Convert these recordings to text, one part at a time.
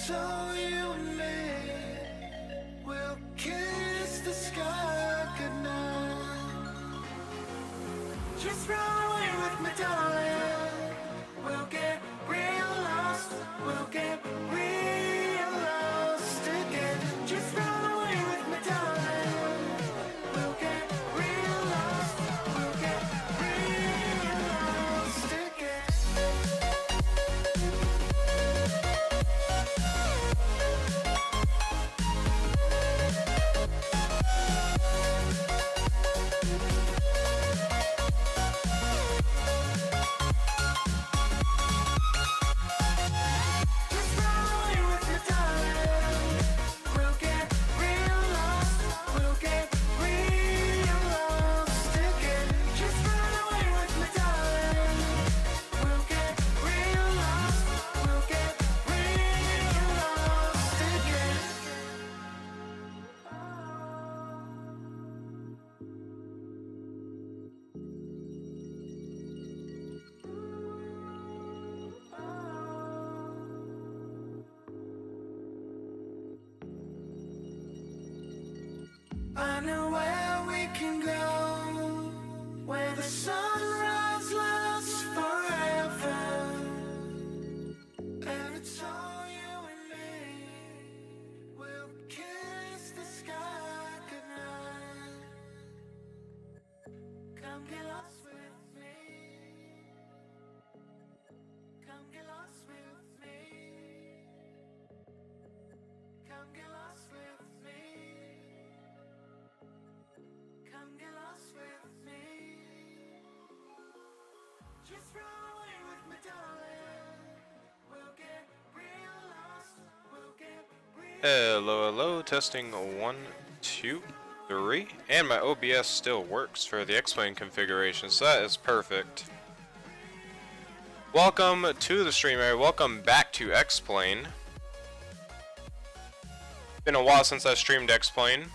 it's all you and me. We'll kiss the sky goodnight. Just run away with me, darling. We'll get real lost. We'll get real lost again. Just run away with me, darling. We'll get real lost. We'll get real lost again. Just run away with me, darling. We'll get real lost. We'll get real lost again. Just run away with me, darling. We'll get real lost. We'll get real lost again. I know where we can go, where the sunrise lasts forever, and it's all you and me. We'll kiss the sky goodnight. Come get lost with me. Come get lost with me. Come get lost with me. Come get lost with me. Just run away with me, darling. We'll get real lost. We'll get real. Hello, testing 1, 2, 3, and my OBS still works for the X-Plane configuration, so that is perfect. Welcome to the stream, area. Welcome back to X-Plane. Been a while since I streamed X-Plane.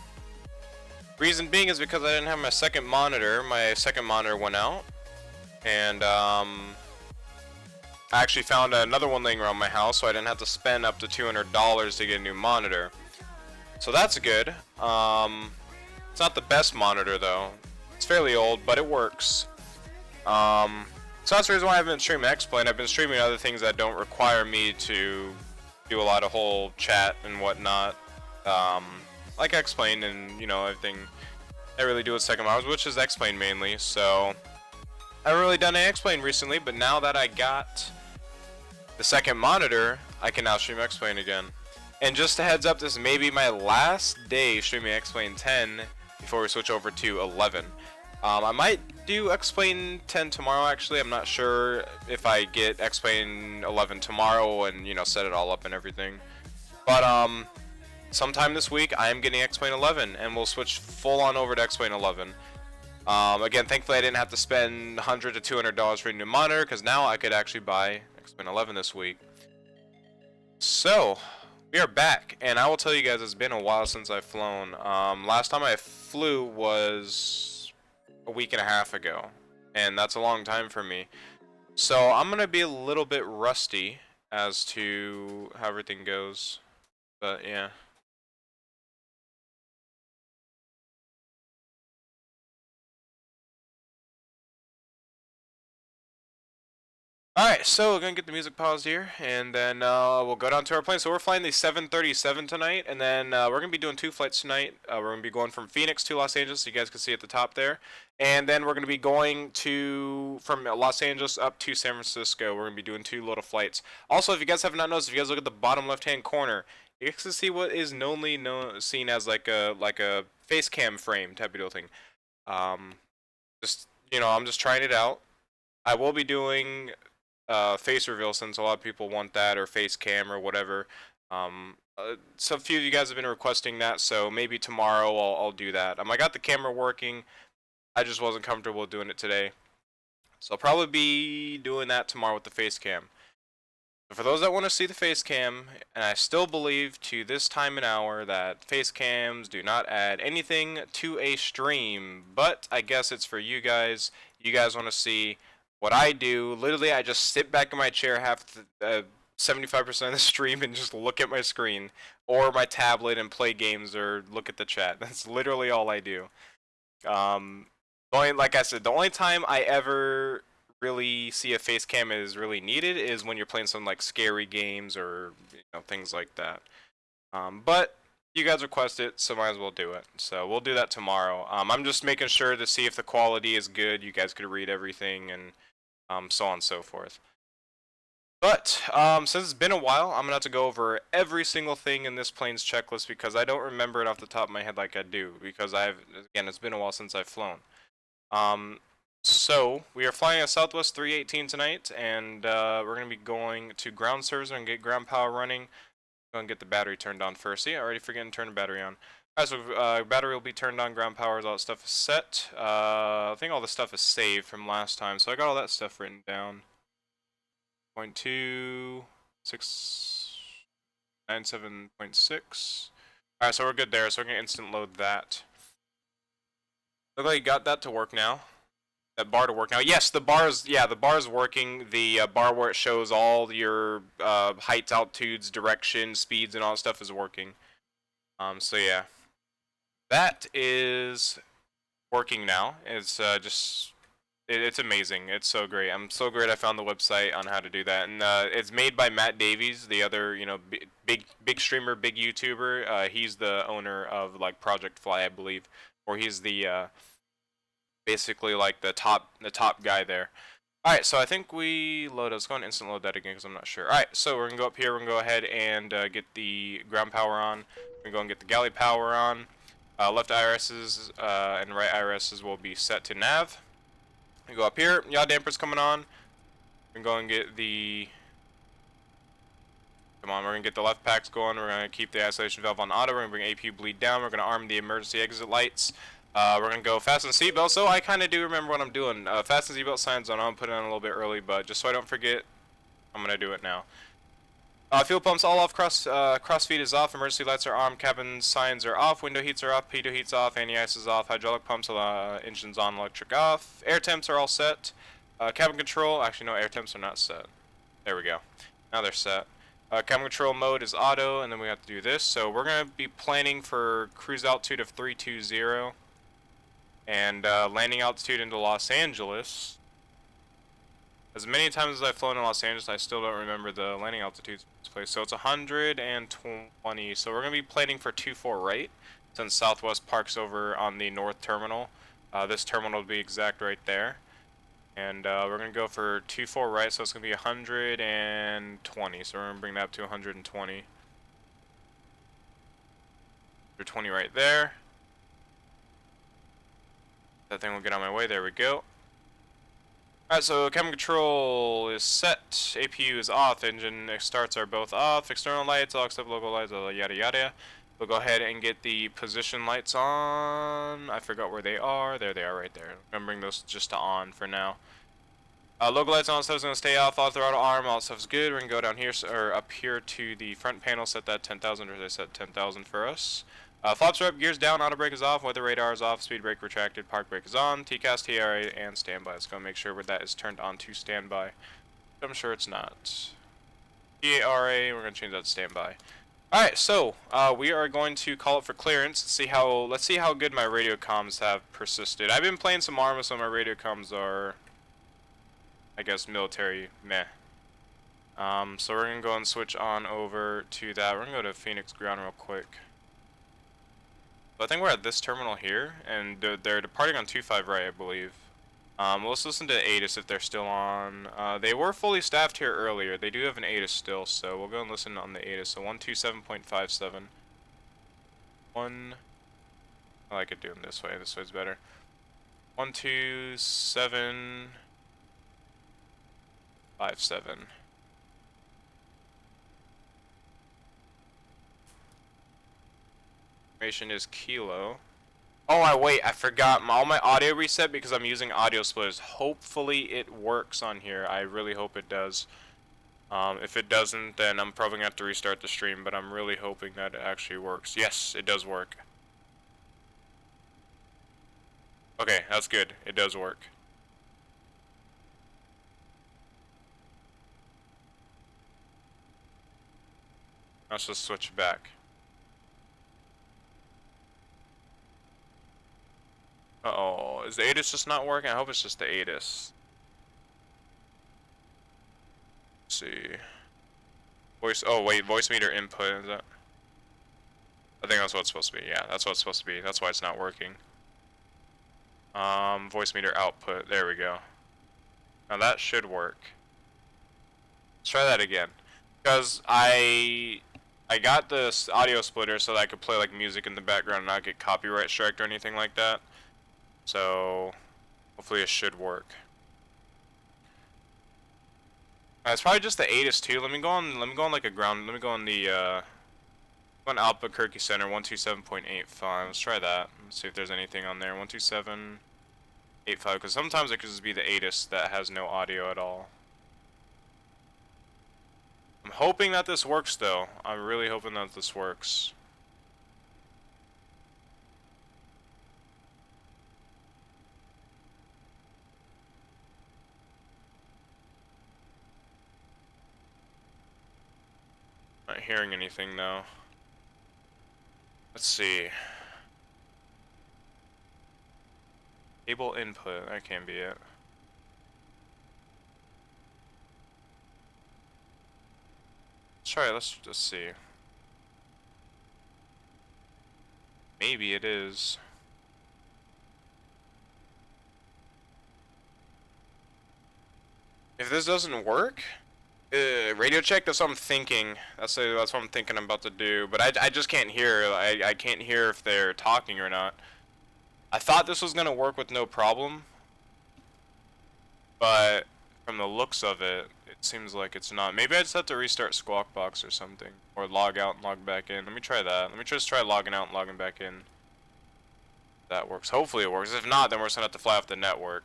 Reason being is because I didn't have my second monitor. My second monitor went out, and I actually found another one laying around my house, so I didn't have to spend up to $200 to get a new monitor. So that's good. It's not the best monitor though. It's fairly old, but it works. So that's the reason why I haven't been streaming X-Plane. I've been streaming other things that don't require me to do a lot of whole chat and whatnot. Like X-Plane and, you know, everything I really do with second monitors, which is X-Plane mainly. So I haven't really done any X-Plane recently, but now that I got the second monitor, I can now stream X-Plane again. And just a heads up, this may be my last day streaming X-Plane 10 before we switch over to 11. I might do X-Plane 10 tomorrow, actually. I'm not sure if I get X-Plane 11 tomorrow and, you know, set it all up and everything. But, sometime this week, I am getting X-Plane 11, and we'll switch full on over to X-Plane 11. Again, thankfully I didn't have to spend $100 to $200 for a new monitor, because now I could actually buy X-Plane 11 this week. So, we are back, and I will tell you guys it's been a while since I've flown. Last time I flew was a week and a half ago, and that's a long time for me. So I'm going to be a little bit rusty as to how everything goes, but yeah. Alright, so we're going to get the music paused here, and then we'll go down to our plane. So we're flying the 737 tonight, and then we're going to be doing 2 flights tonight. We're going to be going from Phoenix to Los Angeles, so you guys can see at the top there. And then we're going to be going from Los Angeles up to San Francisco. We're going to be doing 2 little flights. Also, if you guys have not noticed, if you guys look at the bottom left-hand corner, you guys can see what is seen as like a face cam frame type of deal thing. Just, you know, I'm just trying it out. I will be doing face reveal, since a lot of people want that, or face cam or whatever. So a few of you guys have been requesting that, so maybe tomorrow I'll do that. I got the camera working, I just wasn't comfortable doing it today, so I'll probably be doing that tomorrow with the face cam. So for those that want to see the face cam, and I still believe to this time and hour that face cams do not add anything to a stream, but I guess it's for you guys. You guys want to see what I do. Literally, I just sit back in my chair half 75% of the stream and just look at my screen or my tablet and play games or look at the chat. That's literally all I do. Like I said, the only time I ever really see a face cam is really needed is when you're playing some like scary games or things like that. But you guys request it, so might as well do it. So we'll do that tomorrow. I'm just making sure to see if the quality is good. You guys could read everything and so on and so forth. But since it's been a while, I'm gonna have to go over every single thing in this plane's checklist because I don't remember it off the top of my head like I do. Because again, it's been a while since I've flown. Um, so we are flying a Southwest 318 tonight, and we're gonna be going to ground service and get ground power running. Go and get the battery turned on first. See, I already forgetting to turn the battery on. Alright, so battery will be turned on, ground power, all that stuff is set. I think all the stuff is saved from last time, so I got all that stuff written down. 0.2, 697.6. Alright, so we're good there, so we're gonna instant load that. Look like you got that to work now. That bar to work now. Yes, the bar is working. The bar where it shows all your heights, altitudes, direction, speeds, and all that stuff is working. So yeah, that is working now. It's it's amazing. It's so great. I'm so great. I found the website on how to do that, and it's made by Matt Davies, the other big streamer, big YouTuber. He's the owner of like Project Fly, I believe, or he's the basically like the top guy there. Alright, so I think we load. Let's go and instant load that again because I'm not sure. Alright, so we're gonna go up here. We're gonna go ahead and get the ground power on. We're gonna go and get the galley power on. Left IRSs and right IRSs will be set to nav. We go up here. Yaw damper's coming on. We're gonna go and get the. Come on, we're gonna get the left packs going. We're gonna keep the isolation valve on auto. We're gonna bring APU bleed down. We're gonna arm the emergency exit lights. We're gonna go fasten the seatbelt. So I kind of do remember what I'm doing. Fasten seatbelt signs on. I'm putting it on a little bit early, but just so I don't forget, I'm gonna do it now. Fuel pumps all off. Cross feed is off. Emergency lights are on. Cabin signs are off. Window heats are off. Pitot heats off. Anti-ice is off. Hydraulic pumps, engines on. Electric off. Air temps are all set. Cabin control. Actually, no, air temps are not set. There we go. Now they're set. Cabin control mode is auto, and then we have to do this. So we're gonna be planning for cruise altitude of 320. And landing altitude into Los Angeles. As many times as I've flown in Los Angeles, I still don't remember the landing altitudes in this place. So it's 120. So we're going to be planning for 24 right, since Southwest parks over on the north terminal. This terminal will be exact right there. And we're going to go for 24 right, so it's going to be 120. So we're going to bring that up to 120. 120 right there. That thing will get on my way. There we go. Alright, so cabin control is set. APU is off. Engine starts are both off. External lights, all except local lights, yada yada. We'll go ahead and get the position lights on. I forgot where they are. There they are right there. I'm gonna bring those just to on for now. Local lights on, stuff's gonna stay off. All throttle arm, all stuff's good. We're gonna go down here, or up here to the front panel, set that 10,000, or they set 10,000 for us. Flaps are up, gears down, auto brake is off, weather radar is off, speed brake retracted, park brake is on, TCAS, TRA, and standby. Let's go make sure that is turned on to standby. I'm sure it's not. TRA, we're going to change that to standby. Alright, so we are going to call it for clearance. Let's see how good my radio comms have persisted. I've been playing some Arma, so my radio comms are, I guess, military meh. So we're going to go and switch on over to that. We're going to go to Phoenix ground real quick. I think we're at this terminal here, and they're departing on 25 right, I believe. Let's listen to ATIS if they're still on. They were fully staffed here earlier. They do have an ATIS still, so we'll go and listen on the ATIS. So 127.57. I like it doing this way. This way's better. 127.57. Is kilo. Oh, wait, I forgot. All my audio reset because I'm using audio splitters. Hopefully it works on here. I really hope it does. If it doesn't, then I'm probably gonna have to restart the stream, but I'm really hoping that it actually works. Yes, it does work. Okay, that's good. It does work. Let's just switch back. Uh-oh, is the ATIS just not working? I hope it's just the ATIS. Let's see. Voice, oh wait, voice meter input, is that? I think that's what it's supposed to be, yeah, that's what it's supposed to be. That's why it's not working. Voice meter output, there we go. Now that should work. Let's try that again. Because I got this audio splitter so that I could play like music in the background and not get copyright striked or anything like that. So hopefully it should work. It's probably just the ATIS too. Let me go on like a ground. Let me go on the on Albuquerque Center 127.85. Let's try that. Let's see if there's anything on there. 127.85, because sometimes it could just be the ATIS that has no audio at all. I'm hoping that this works though. I'm really hoping that this works. Not hearing anything though. Let's see. Cable input, that can't be it. Let's try it, let's just see. Maybe it is. If this doesn't work, radio check, that's what I'm thinking. That's what I'm thinking I'm about to do. But I just can't hear. I can't hear if they're talking or not. I thought this was gonna work with no problem, but from the looks of it, it seems like it's not. Maybe I just have to restart Squawk Box or something, or log out and log back in. Let me try that. Let me just try logging out and logging back in. That works. Hopefully it works. If not, then we're just gonna have to fly off the network,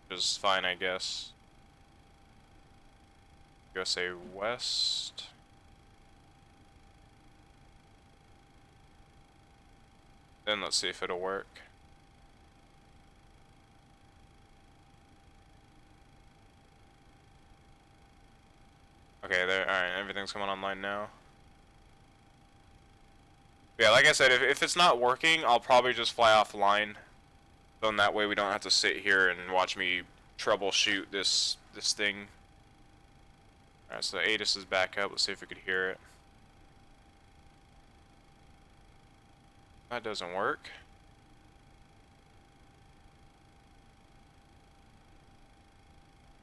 which is fine, I guess. USA West. Then let's see if it'll work. Okay, there. Alright, everything's coming online now. Yeah, like I said, if it's not working, I'll probably just fly offline. So in that way we don't have to sit here and watch me troubleshoot this thing. Alright, so the ATIS is back up. Let's see if we could hear it. That doesn't work.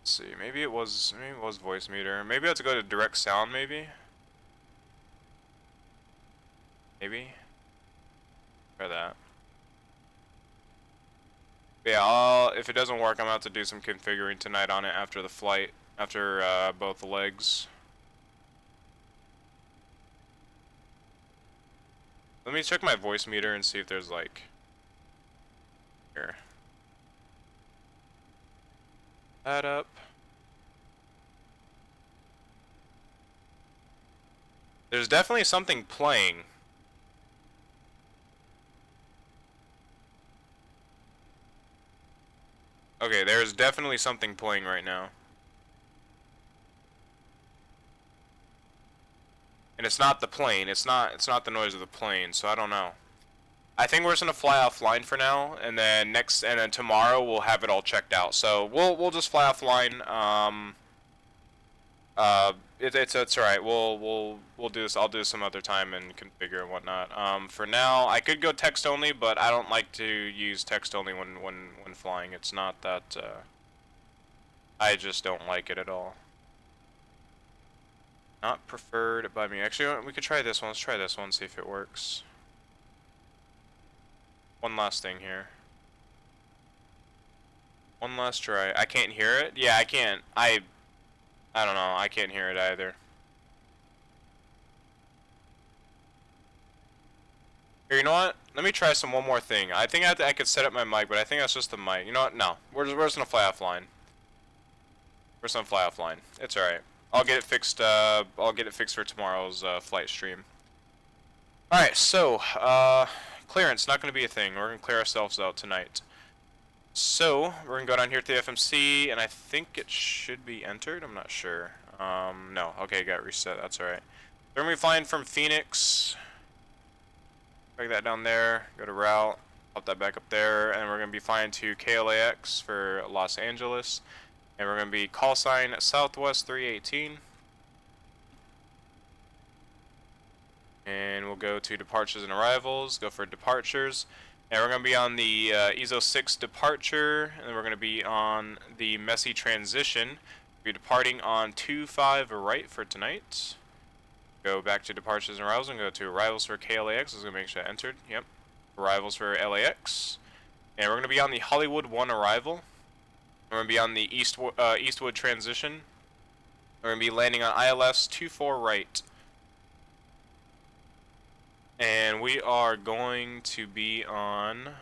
Let's see, maybe it was voice meter. Maybe I have to go to direct sound, maybe? Maybe? Try that. But yeah, if it doesn't work, I'm gonna have to do some configuring tonight on it after the flight. After both legs. Let me check my voice meter and see if there's like... Here. That up. There's definitely something playing. Okay, there's definitely something playing right now. And it's not the plane. It's not the noise of the plane, so I don't know. I think we're just gonna fly offline for now, and then tomorrow we'll have it all checked out. So we'll just fly offline. It's alright. We'll do this. I'll do this some other time and configure and whatnot. For now, I could go text only, but I don't like to use text only when flying. It's not that. I just don't like it at all. Not preferred by me. Actually, we could try this one. Let's try this one. See if it works. One last thing here. One last try. I can't hear it? Yeah, I can't. I don't know. I can't hear it either. Here, you know what? Let me try one more thing. I think I could set up my mic, but I think that's just the mic. You know what? No. We're just gonna fly offline. We're just gonna fly offline. It's alright. I'll get it fixed. I'll get it fixed for tomorrow's flight stream. Alright, so clearance not going to be a thing. We're going to clear ourselves out tonight. So we're going to go down here to the FMC, and I think it should be entered. I'm not sure. No. Okay, got reset. That's alright. We're gonna be flying from Phoenix. Drag that down there, go to route, pop that back up there, and we're gonna be flying to KLAX for Los Angeles. And we're gonna be call sign Southwest 318. And we'll go to departures and arrivals, go for departures. And we're gonna be on the EZO 6 departure, and then we're gonna be on the messy transition. We'll be departing on 25 right for tonight. Go back to departures and arrivals and go to arrivals for KLAX. Let's go make sure I entered. Yep. Arrivals for LAX. And we're going to be on the Hollywood 1 arrival. We're going to be on the Eastwood transition. We're going to be landing on ILS 24 right. And we are going to be on, let's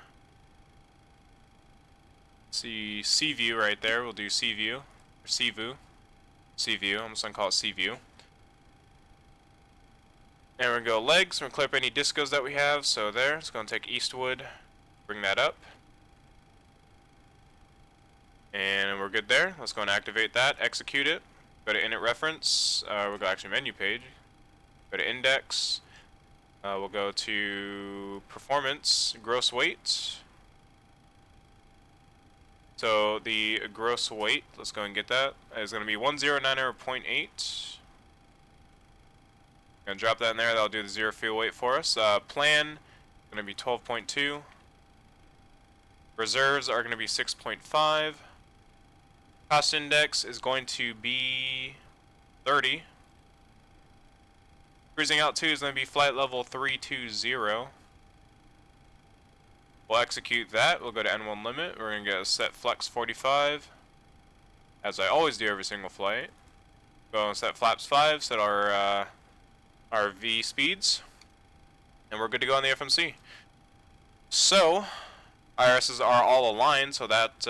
see, Seaview right there. We'll do Seaview. Or Seaview. Seaview. I'm just going to call it Seaview. And we're going to go legs. We're going to clear up any discos that we have. So there. It's going to take Eastwood. Bring that up. And we're good there. Let's go and activate that. Execute it. Go to init reference. We'll go actually menu page. Go to index. We'll go to performance. Gross weight. So the gross weight, let's go and get that, is going to be 1090.8. Gonna drop that in there. That'll do the zero fuel weight for us. Plan gonna be 12.2. Reserves are gonna be 6.5. Cost index is going to be 30. Cruising out 2 is gonna be flight level 320. We'll execute that. We'll go to N1 limit. We're gonna go set flex 45, as I always do every single flight. Go and set flaps 5. Set our V speeds, and we're good to go on the FMC. So IRSs are all aligned, so that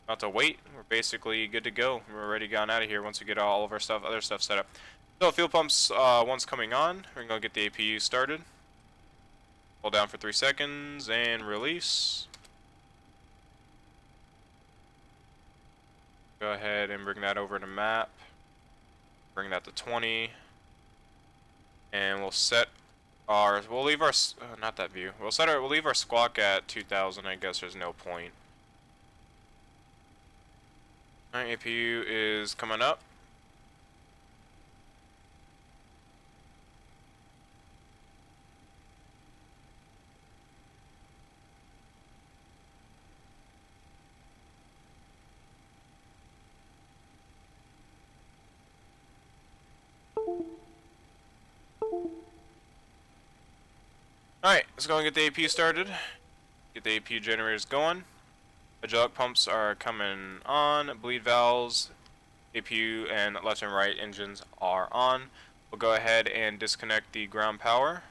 not to wait. We're basically good to go. We're already gone out of here once we get all of our other stuff set up. So fuel pumps once coming on, we're gonna get the APU started. Hold down for 3 seconds and release. Go ahead and bring that over to map. Bring that to 20. And we'll set our, we'll leave our, not that view. We'll leave our squawk at 2000. I guess there's no point. Alright, APU is coming up. Alright, let's go and get the APU started. Get the APU generators going. Hydraulic pumps are coming on. Bleed valves, APU, and left and right engines are on. We'll go ahead and disconnect the ground power.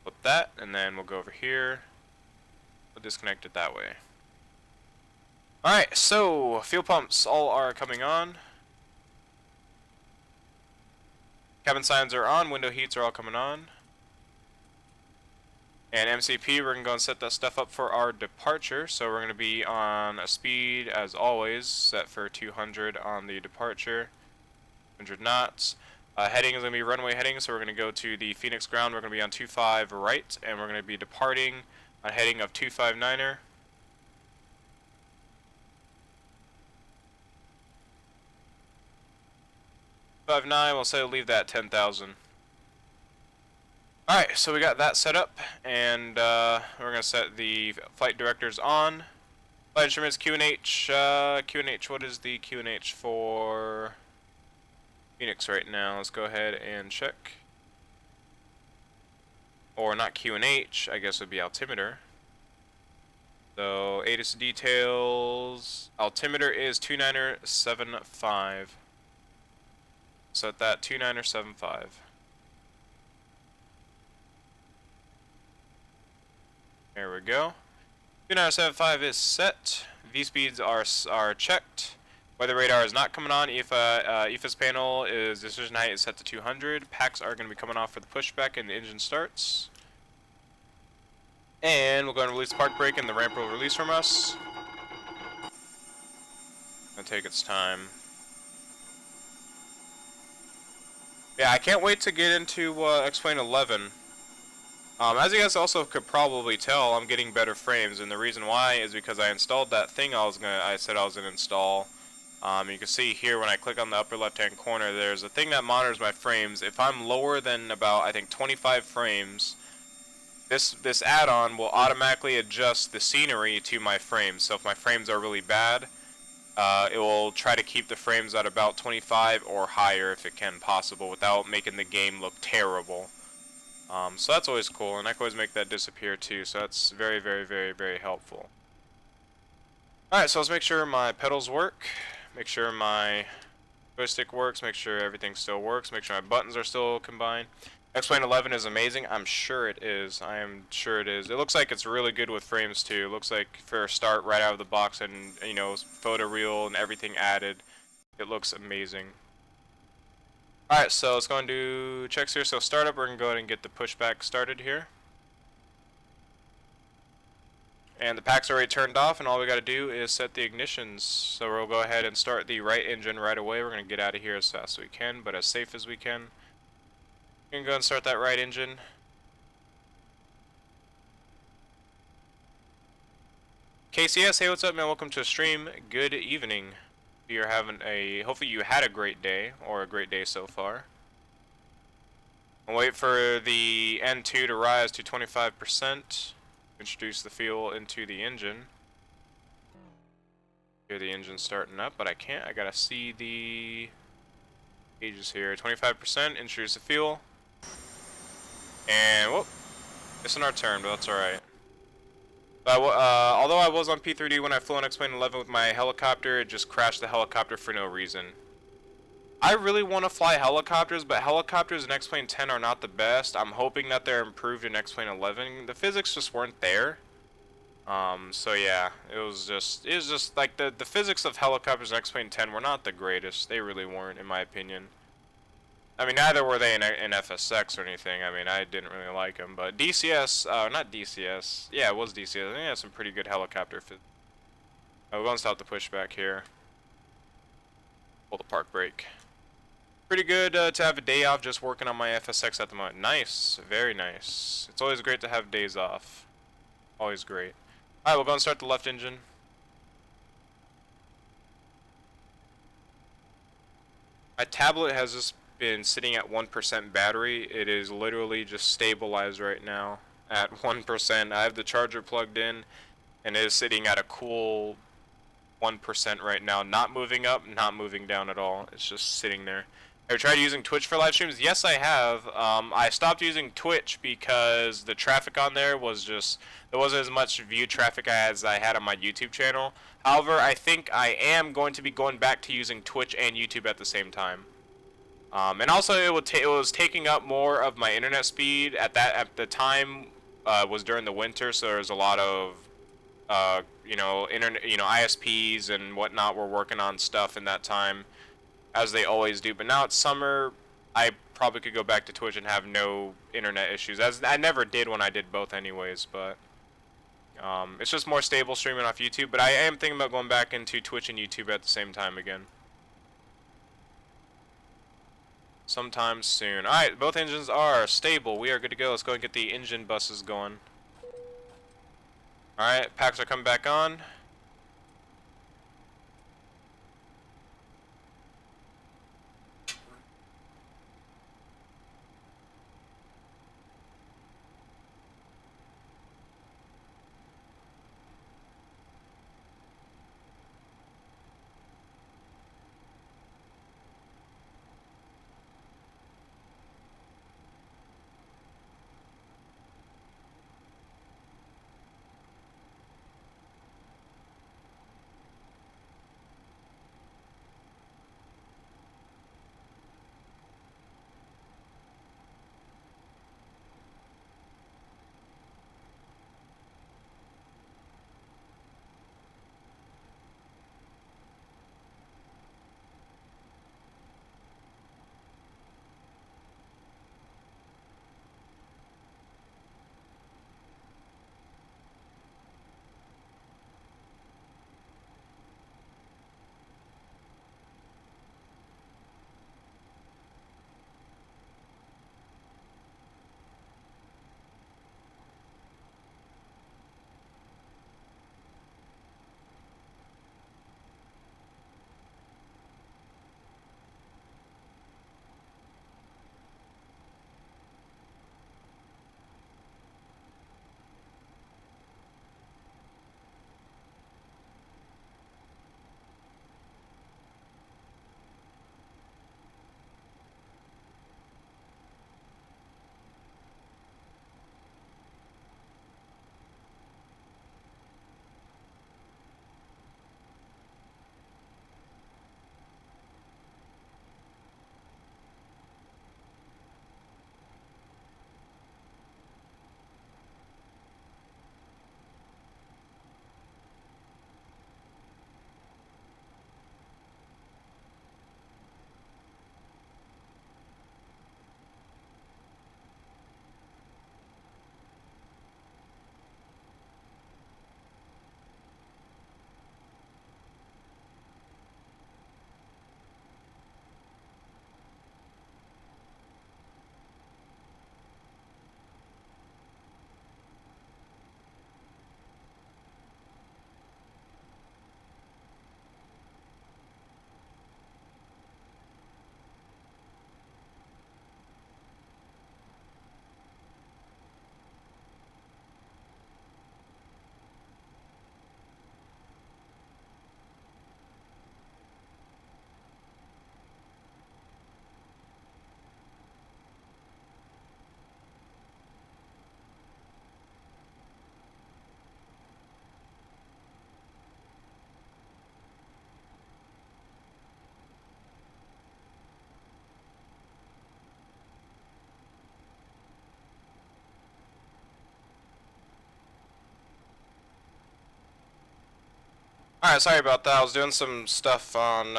Flip that, and then we'll go over here. We'll disconnect it that way. Alright, so fuel pumps all are coming on. Cabin signs are on. Window heats are all coming on. And MCP, we're going to go and set that stuff up for our departure. So we're going to be on a speed, as always, set for 200 on the departure. 100 knots. Heading is going to be runway heading, so we're going to go to the Phoenix ground. We're going to be on 25 right, and we're going to be departing on heading of 259er. We'll say we'll leave that 10,000. Alright, so we got that set up, and we're going to set the flight directors on. Flight instruments, QNH. QNH, what is the QNH for Phoenix right now? Let's go ahead and check. Or not QNH, I guess it would be altimeter. So, ATIS details. Altimeter is 2975. Set that 2975. There we go. 2975 is set. V speeds are checked. Weather radar is not coming on. EFIS panel is decision height is set to 200. Packs are going to be coming off for the pushback and the engine starts. And we'll go and release the park brake and the ramp will release from us. It'll take its time. Yeah, I can't wait to get into Explain 11. As you guys also could probably tell, I'm getting better frames, and the reason why is because I installed that thing I said I was gonna install. You can see here when I click on the upper left-hand corner, there's a thing that monitors my frames. If I'm lower than about, I think, 25 frames, this add-on will automatically adjust the scenery to my frames. So if my frames are really bad, it will try to keep the frames at about 25 or higher if it can possible without making the game look terrible. So that's always cool, and I can always make that disappear too, so that's very, very, very, very helpful. Alright, so let's make sure my pedals work, make sure my joystick works, make sure everything still works, make sure my buttons are still combined. Explain 11 is amazing. I'm sure it is. I am sure it is. It looks like it's really good with frames too. It looks like for a start right out of the box and, you know, photoreal and everything added. It looks amazing. Alright, so let's go and do checks here. So startup, we're going to go ahead and get the pushback started here. And the pack's already turned off, and all we got to do is set the ignitions. So we'll go ahead and start the right engine right away. We're going to get out of here as fast as we can, but as safe as we can. We're going to go and start that right engine. KCS, hey, what's up, man? Welcome to the stream. Good evening. You're having hopefully you had a great day, or a great day so far. I'll wait for the N2 to rise to 25%. Introduce the fuel into the engine. Hear the engine starting up, but I can't. I gotta see the gauges here. 25%, introduce the fuel. And, whoop, missing our turn, but that's alright. Although I was on P3D when I flew on Explain 11 with my helicopter, it just crashed the helicopter for no reason. I really want to fly helicopters, but helicopters in X-Plane 10 are not the best. I'm hoping that they're improved in X-Plane 11. The physics just weren't there. So yeah, it was just like the physics of helicopters in X-Plane 10 were not the greatest. They really weren't, in my opinion. I mean, neither were they in FSX or anything. I mean, I didn't really like them, but DCS, not DCS. Yeah, it was DCS. I think it had some pretty good helicopter physics. We're going to stop the pushback here. Pull the park brake. Pretty good to have a day off just working on my FSX at the moment. Nice, very nice. It's always great to have days off. Always great. Alright, we'll go and start the left engine. My tablet has just been sitting at 1% battery. It is literally just stabilized right now at 1%. I have the charger plugged in and it is sitting at a cool 1% right now. Not moving up, not moving down at all. It's just sitting there. Have you tried using Twitch for live streams? Yes, I have. I stopped using Twitch because the traffic on there was just, there wasn't as much view traffic as I had on my YouTube channel. However, I think I am going to be going back to using Twitch and YouTube at the same time. And also, it was taking up more of my internet speed at the time. Was during the winter, so there was a lot of internet, ISPs and whatnot were working on stuff in that time, as they always do. But now it's summer, I probably could go back to Twitch and have no internet issues, as I never did when I did both anyways. But it's just more stable streaming off YouTube. But I am thinking about going back into Twitch and YouTube at the same time again. Sometime soon. Alright, both engines are stable. We are good to go. Let's go and get the engine buses going. Alright, packs are coming back on. Alright, sorry about that. I was doing some stuff on,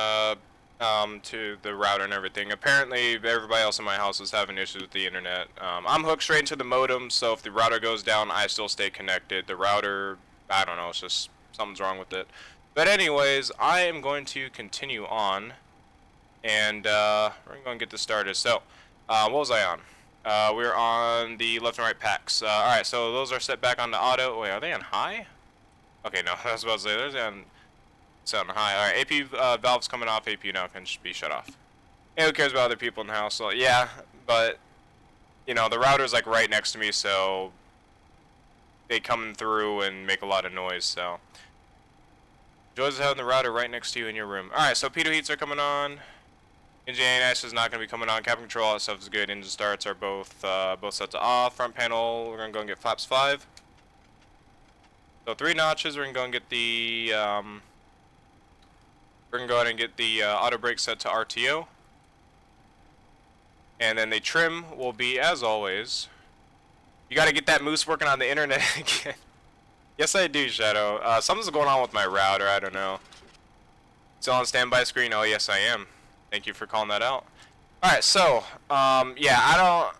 to the router and everything. Apparently, everybody else in my house is having issues with the internet. I'm hooked straight into the modem, so if the router goes down, I still stay connected. The router, I don't know, it's just something's wrong with it. But anyways, I am going to continue on, and, we're going to get this started. So, what was I on? We're on the left and right packs. Alright, so those are set back on the auto. Wait, are they on high? Okay, no, I was about to say, there's on sound high. Alright, AP valve's coming off, AP now can be shut off. And who cares about other people in the house? So, yeah, but, you know, the router's like right next to me, so they come through and make a lot of noise, so. Joys of having the router right next to you in your room. Alright, so pitot heats are coming on. Engine ANS is not going to be coming on. Cabin control, all that stuff is good. Engine starts are both set to off. Front panel, we're going to go and get flaps 5. So 3 notches, we're going to go and get the, we're going to go ahead and get the auto brake set to RTO. And then the trim will be, as always, you got to get that moose working on the internet again. Yes, I do, Shadow. Something's going on with my router, I don't know. Still on standby screen? Oh, yes, I am. Thank you for calling that out. Alright, so, yeah, I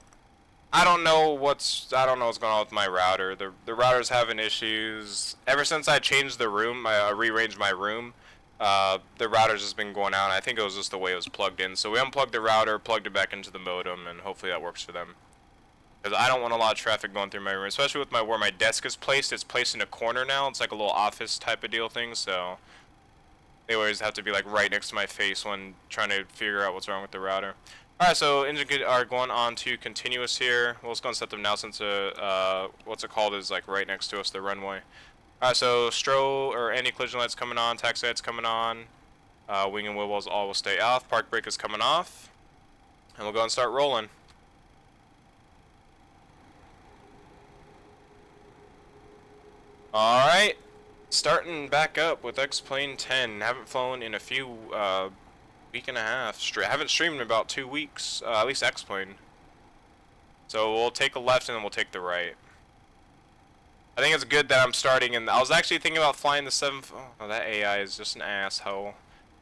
don't know what's going on with my router. The router's having issues. Ever since I changed the room, I rearranged my room, the router's just been going out. I think it was just the way it was plugged in. So we unplugged the router, plugged it back into the modem, and hopefully that works for them. Because I don't want a lot of traffic going through my room, especially with where my desk is placed. It's placed in a corner now. It's like a little office type of deal thing, so they always have to be like right next to my face when trying to figure out what's wrong with the router. Alright, so engine are going on to continuous here. We'll just go and set them now since what's it called is like right next to us, the runway. Alright, so strobe or anti-collision lights coming on, taxi lights coming on, wing and wheel wells all will stay off, park brake is coming off, and we'll go and start rolling. Alright, starting back up with X-Plane 10. Haven't flown in a few, week and a half. Haven't streamed in about 2 weeks, at least X-Plane. So we'll take a left and then we'll take the right. I think it's good that I'm starting, and I was actually thinking about flying the 7... Oh, that AI is just an asshole.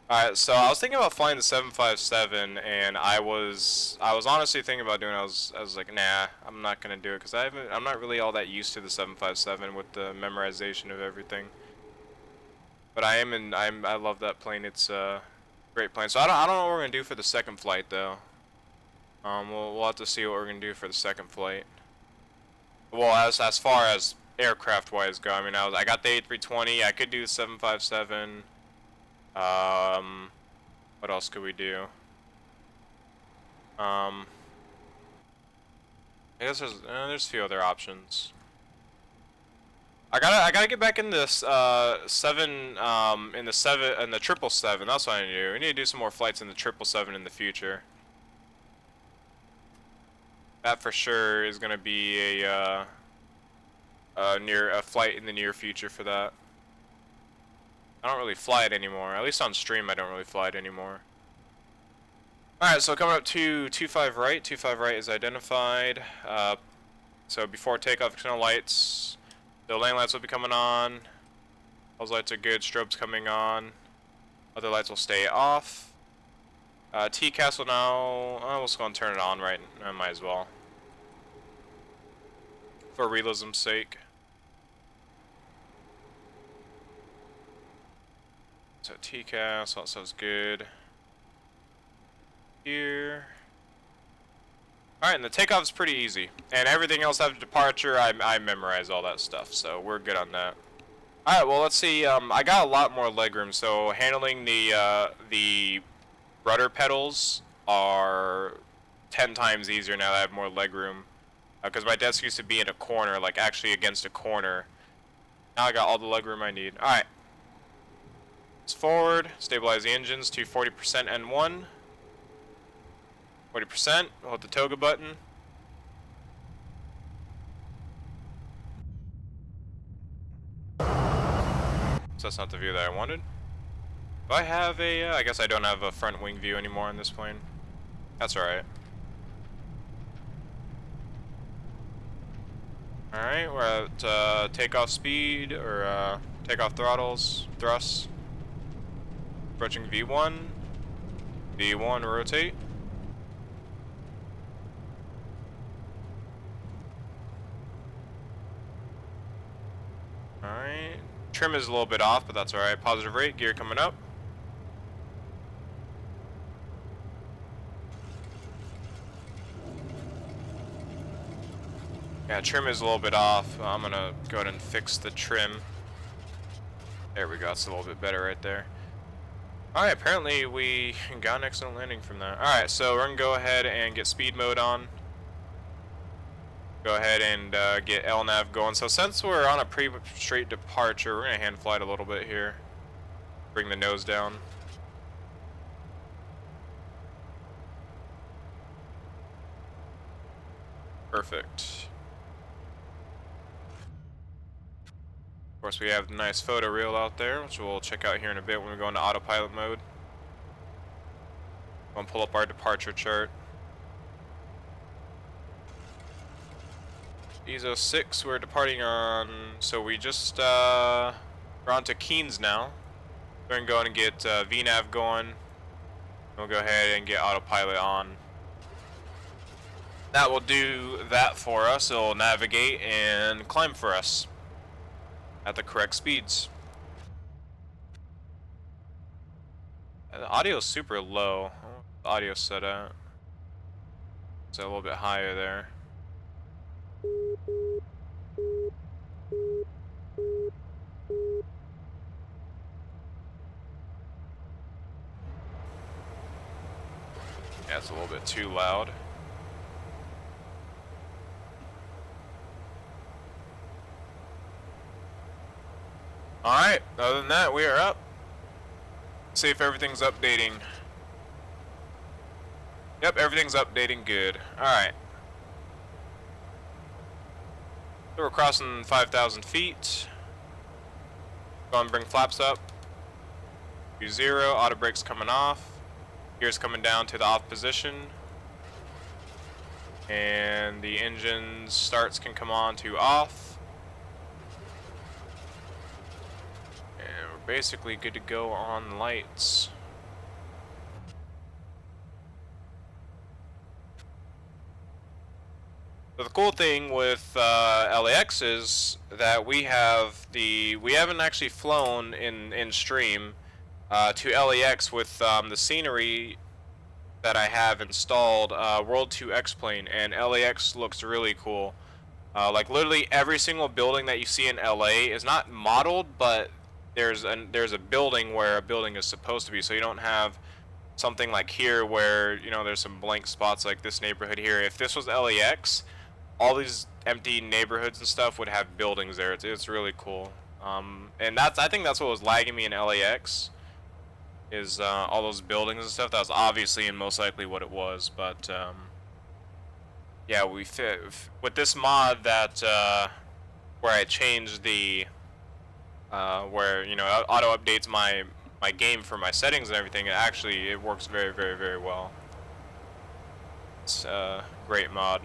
Alright, so I was thinking about flying the 757, and I was honestly thinking about doing it. I was like, nah, I'm not gonna do it, because I'm not really all that used to the 757 with the memorization of everything. But I love that plane. It's a great plane. So I don't know what we're gonna do for the second flight though. We'll have to see what we're gonna do for the second flight. Well, as far as aircraft wise go, I mean, I got the A320. I could do the 757. What else could we do? I guess there's a few other options. I gotta get back in this in the 777. That's what I need to do. We need to do some more flights in the 777 in the future. That for sure is gonna be a flight in the near future for that. I don't really fly it anymore. At least on stream, I don't really fly it anymore. Alright, so coming up to 25 right. 25 right is identified. So before takeoff, external lights. The lane lights will be coming on. Those lights are good. Strobes coming on. Other lights will stay off. TCAS will now... we'll just go and turn it on right. I might as well. For realism's sake. So TCAS, all that stuff's good. Here. Alright, and the takeoff is pretty easy. And everything else after departure, I memorize all that stuff, so we're good on that. Alright, well let's see, I got a lot more legroom, so handling the rudder pedals are 10 times easier now that I have more legroom. Because my desk used to be in a corner, like actually against a corner. Now I got all the legroom I need. Alright. Let's forward, stabilize the engines to 40% N1. 40%, we'll hit the toga button. So that's not the view that I wanted. Do I have a, I guess I don't have a front wing view anymore on this plane. That's alright. Alright, we're at takeoff speed, or Take off throttles, thrust. Approaching V1. V1, rotate. Alright. Trim is a little bit off, but that's alright. Positive rate, gear coming up. Yeah, trim is a little bit off. I'm gonna go ahead and fix the trim. There we go, it's a little bit better right there. Alright, apparently we got an excellent landing from that. Alright, so we're gonna go ahead and get speed mode on. Go ahead and get LNAV going. So since we're on a pretty straight departure, we're gonna hand fly it a little bit here. Bring the nose down. Perfect. Of course, we have the nice photo reel out there, which we'll check out here in a bit when we go into autopilot mode. We'll pull up our departure chart. ESO 6, we're departing on, so we just, we're on to Keynes now. We're gonna go ahead and get VNAV going. We'll go ahead and get autopilot on. That will do that for us. It'll navigate and climb for us at the correct speeds. The audio is super low. I don't know what the audio set at. It's a little bit higher there. Yeah, it's a little bit too loud. Alright, other than that, we are up. See if everything's updating. Yep, everything's updating good. Alright. So we're crossing 5,000 feet. Go and bring flaps up. Do 0, auto brakes coming off. Gears coming down to the off position. And the engine starts can come on to off. And we're basically good to go on lights. So the cool thing with LAX is that we haven't actually flown in stream to LAX with the scenery that I have installed, World 2 X-Plane, and LAX looks really cool. Like literally every single building that you see in LA is not modeled, but there's a building where a building is supposed to be, so you don't have something like here where, you know, there's some blank spots like this neighborhood here. If this was LAX, all these empty neighborhoods and stuff would have buildings there. It's really cool. And I think that's what was lagging me in LAX, is all those buildings and stuff. That was obviously and most likely what it was, but yeah, we fit with this mod that where I changed the where, you know, auto updates my game for my settings and everything. It works very, very, very well. It's a great mod.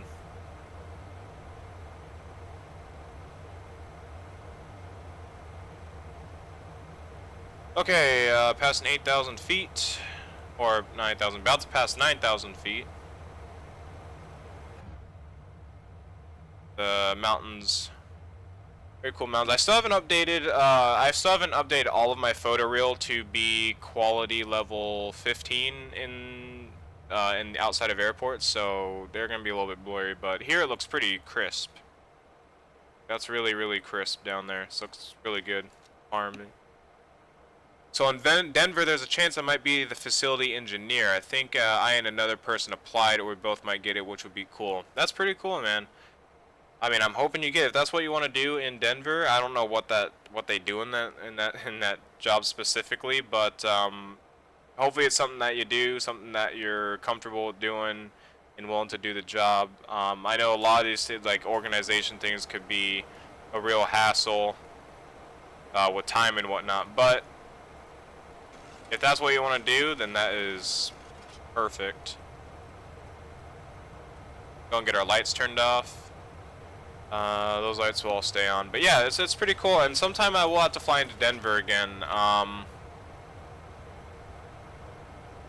Okay, passing 8,000 feet, or 9,000, about to pass 9,000 feet. The mountains, very cool mountains. I still haven't updated all of my photo reel to be quality level 15 in outside of airports, so they're gonna be a little bit blurry, but here it looks pretty crisp. That's really, really crisp down there. So it looks really good. Farming. So in Denver, there's a chance I might be the facility engineer. I think I and another person applied, or we both might get it, which would be cool. That's pretty cool, man. I mean, I'm hoping you get it. If that's what you want to do in Denver, I don't know what they do in that job specifically, but hopefully it's something that you do, something that you're comfortable with doing and willing to do the job. I know a lot of these like organization things could be a real hassle with time and whatnot, but if that's what you want to do, then that is perfect. Go and get our lights turned off. Those lights will all stay on. But yeah, it's pretty cool. And sometime I will have to fly into Denver again.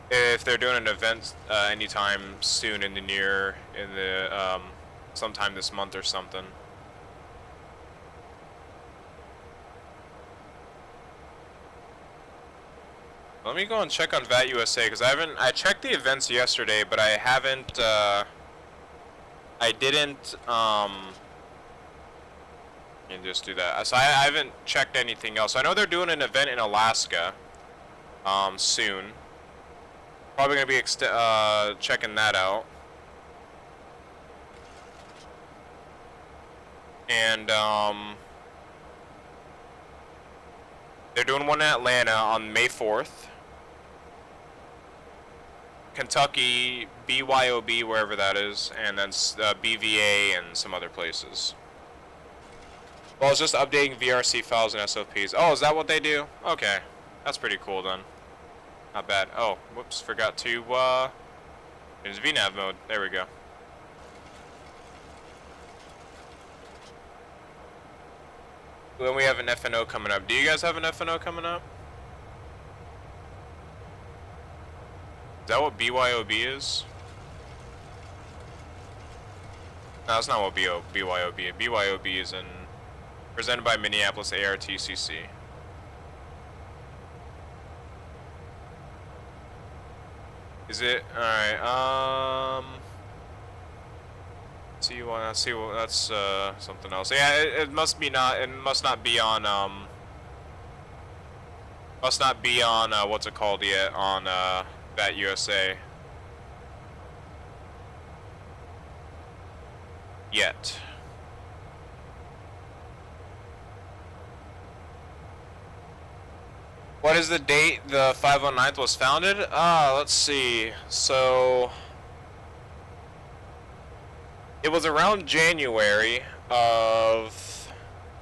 If they're doing an event anytime soon in the sometime this month or something. Let me go and check on VAT USA because I checked the events yesterday, but I haven't I didn't and just do that. So I haven't checked anything else. I know they're doing an event in Alaska soon. Probably gonna be checking that out. And they're doing one in Atlanta on May 4th. Kentucky, BYOB, wherever that is, and then BVA and some other places. Well, it's just updating VRC files and SOPs. Oh, is that what they do? Okay, that's pretty cool then. Not bad. Oh, whoops, forgot to, it's VNAV mode. There we go. Then we have an FNO coming up. Do you guys have an FNO coming up? Is that what BYOB is? No, that's not what BYOB is. BYOB is presented by Minneapolis ARTCC. Is it? Alright, see what that's something else. Yeah, it must not be on what's it called yet on VAT USA yet. What is the date the 509th was founded? Let's see. So it was around January of,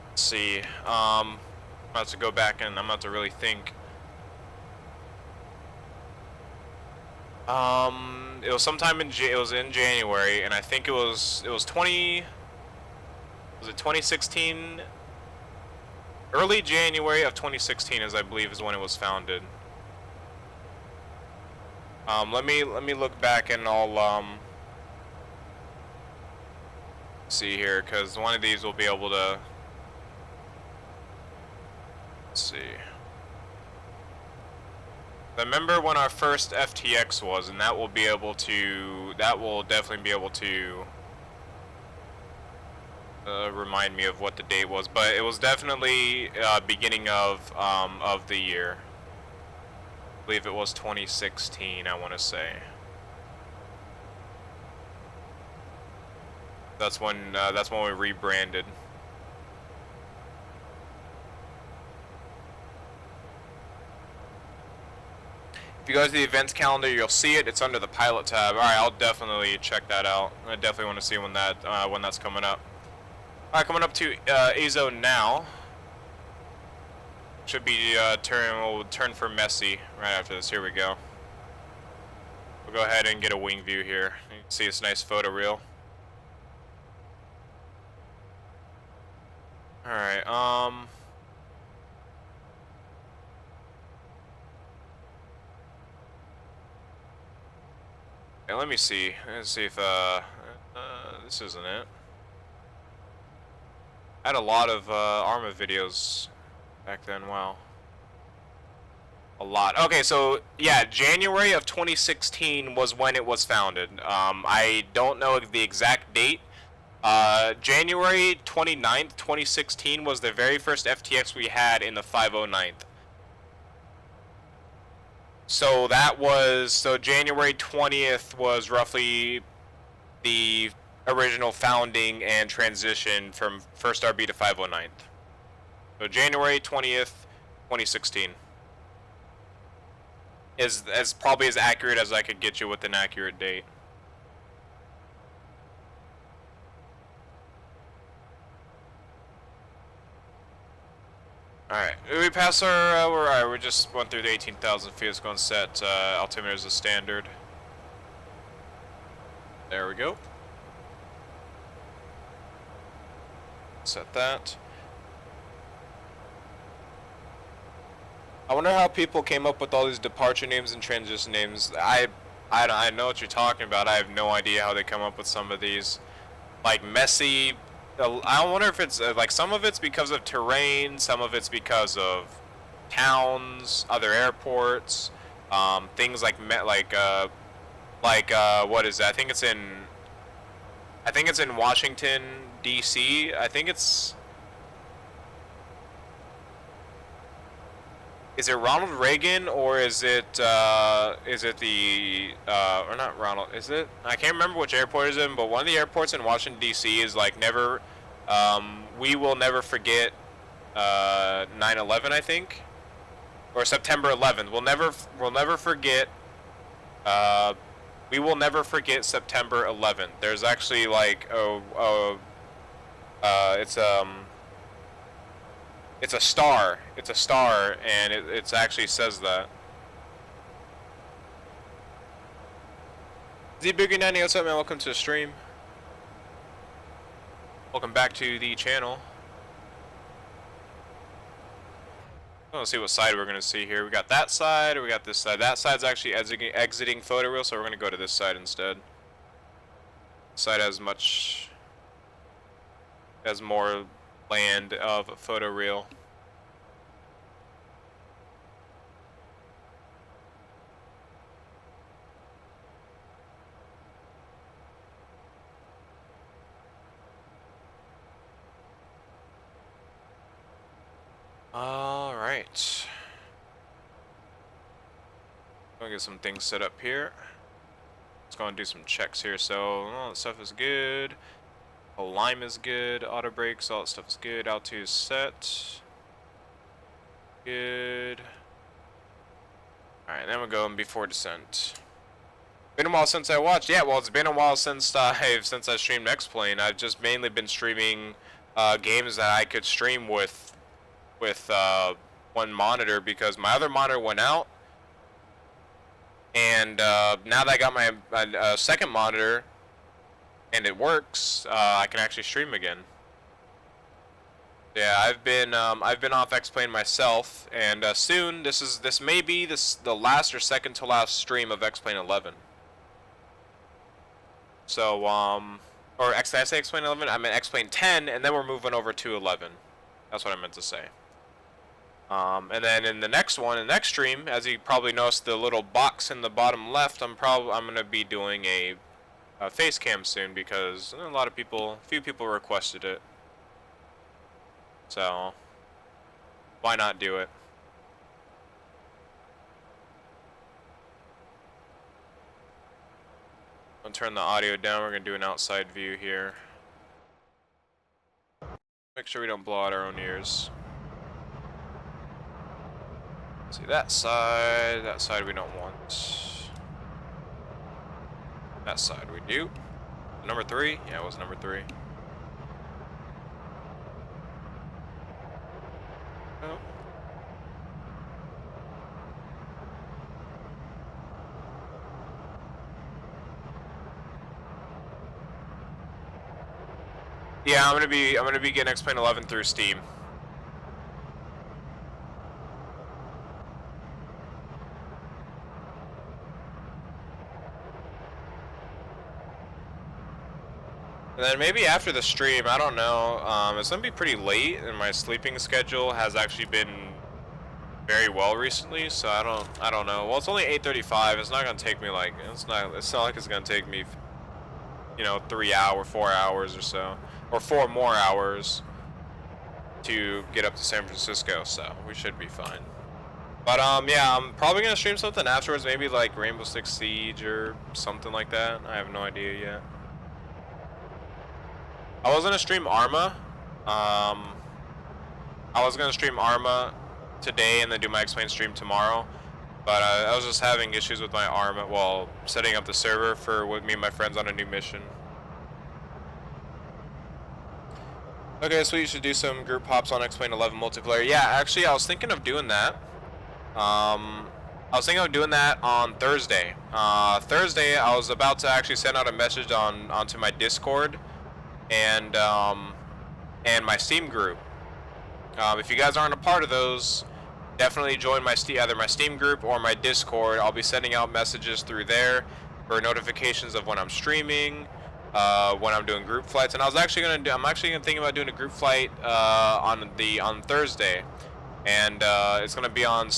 let's see, I'm about to go back and I'm about to really think. It was sometime in January, and I think it was 2016? Early January of 2016, as I believe, is when it was founded. Let me look back and I'll see here, because one of these will be able to. Let's see. I remember when our first FTX was, and that will definitely be able to remind me of what the date was, but it was definitely beginning of the year. I believe it was 2016, I want to say. That's when we rebranded. If you go to the events calendar, you'll see it. It's under the pilot tab. All right, I'll definitely check that out. I definitely want to see when that's coming up. All right, coming up to Azo now. Should be we'll turn for Messi right after this. Here we go. We'll go ahead and get a wing view here. You can see this nice photo reel. All right. Okay, let me see. Let's see if this isn't it. I had a lot of Arma videos back then. Wow. A lot. Okay, so yeah, January of 2016 was when it was founded. I don't know the exact date. January 29th, 2016 was the very first FTX we had in the 509th. So January 20th was roughly the original founding and transition from first RB to 509th. So January 20th, 2016 is probably as accurate as I could get you with an accurate date. Alright, we pass our, we just went through the 18,000 feet. It's going to set altimeter as a standard. There we go. Set that. I wonder how people came up with all these departure names and transition names. I know what you're talking about. I have no idea how they come up with some of these. Like messy. I wonder if it's like some of it's because of terrain, some of it's because of towns, other airports, things like what is that? I think it's in Washington D.C. I think it's. Is it Ronald Reagan or is it the or not Ronald? Is it? I can't remember which airport it's in, but one of the airports in Washington D.C. is like never. We will never forget 9/11, I think, or September 11th. We'll never forget. We will never forget September 11th. There's actually like it's a star. It's a star, and it actually says that. Z-Bigger90, what's up, man? Welcome to the stream. Welcome back to the channel. Let's see what side we're gonna see here. We got that side, or we got this side. That side's actually exiting photo reel, so we're gonna go to this side instead. This side has more land of photo reel. All right. I'll get some things set up here. Let's go and do some checks here. So all that stuff is good. Oh, lime is good. Auto brakes, all that stuff is good. Altitude is set. Good. Alright, then we'll go in before descent. Been a while since I watched. Yeah, well, it's been a while since I streamed X-Plane. I've just mainly been streaming games that I could stream with one monitor because my other monitor went out. And now that I got my second monitor and it works, I can actually stream again. Yeah, I've been off X-Plane myself, and soon this may be the last or second to last stream of X-Plane 11. So or did I say X-Plane 11? I meant X-Plane 10, and then we're moving over to 11. That's what I meant to say. And then in the next one, in the next stream, as you probably noticed, the little box in the bottom left, I'm gonna be doing a face cam soon because a few people requested it. So why not do it? I'll turn the audio down. We're gonna do an outside view here. Make sure we don't blow out our own ears. See that side we don't want. That side we do. Number 3? Yeah, it was number 3. Oh. Yeah, I'm gonna be getting X-Plane 11 through Steam. And then maybe after the stream, I don't know, it's gonna be pretty late and my sleeping schedule has actually been very well recently, so I don't know. Well, it's only 8:35. It's not gonna take me like it's not like it's gonna take me 4 hours or so, or 4 more hours to get up to San Francisco, so we should be fine. But yeah, I'm probably gonna stream something afterwards, maybe like Rainbow Six Siege or something like that. I have no idea yet. I was gonna stream Arma. I was gonna stream Arma today and then do my X-Plane stream tomorrow. But I was just having issues with my Arma while setting up the server for with me and my friends on a new mission. Okay, so you should do some group hops on X-Plane 11 multiplayer. Yeah, actually, I was thinking of doing that. I was thinking of doing that on Thursday. Thursday, I was about to actually send out a message onto my Discord. And and my Steam group. If you guys aren't a part of those, definitely join my either my Steam group or my Discord. I'll be sending out messages through there for notifications of when I'm streaming, when I'm doing group flights. And I'm actually gonna think about doing a group flight on Thursday, and it's gonna be on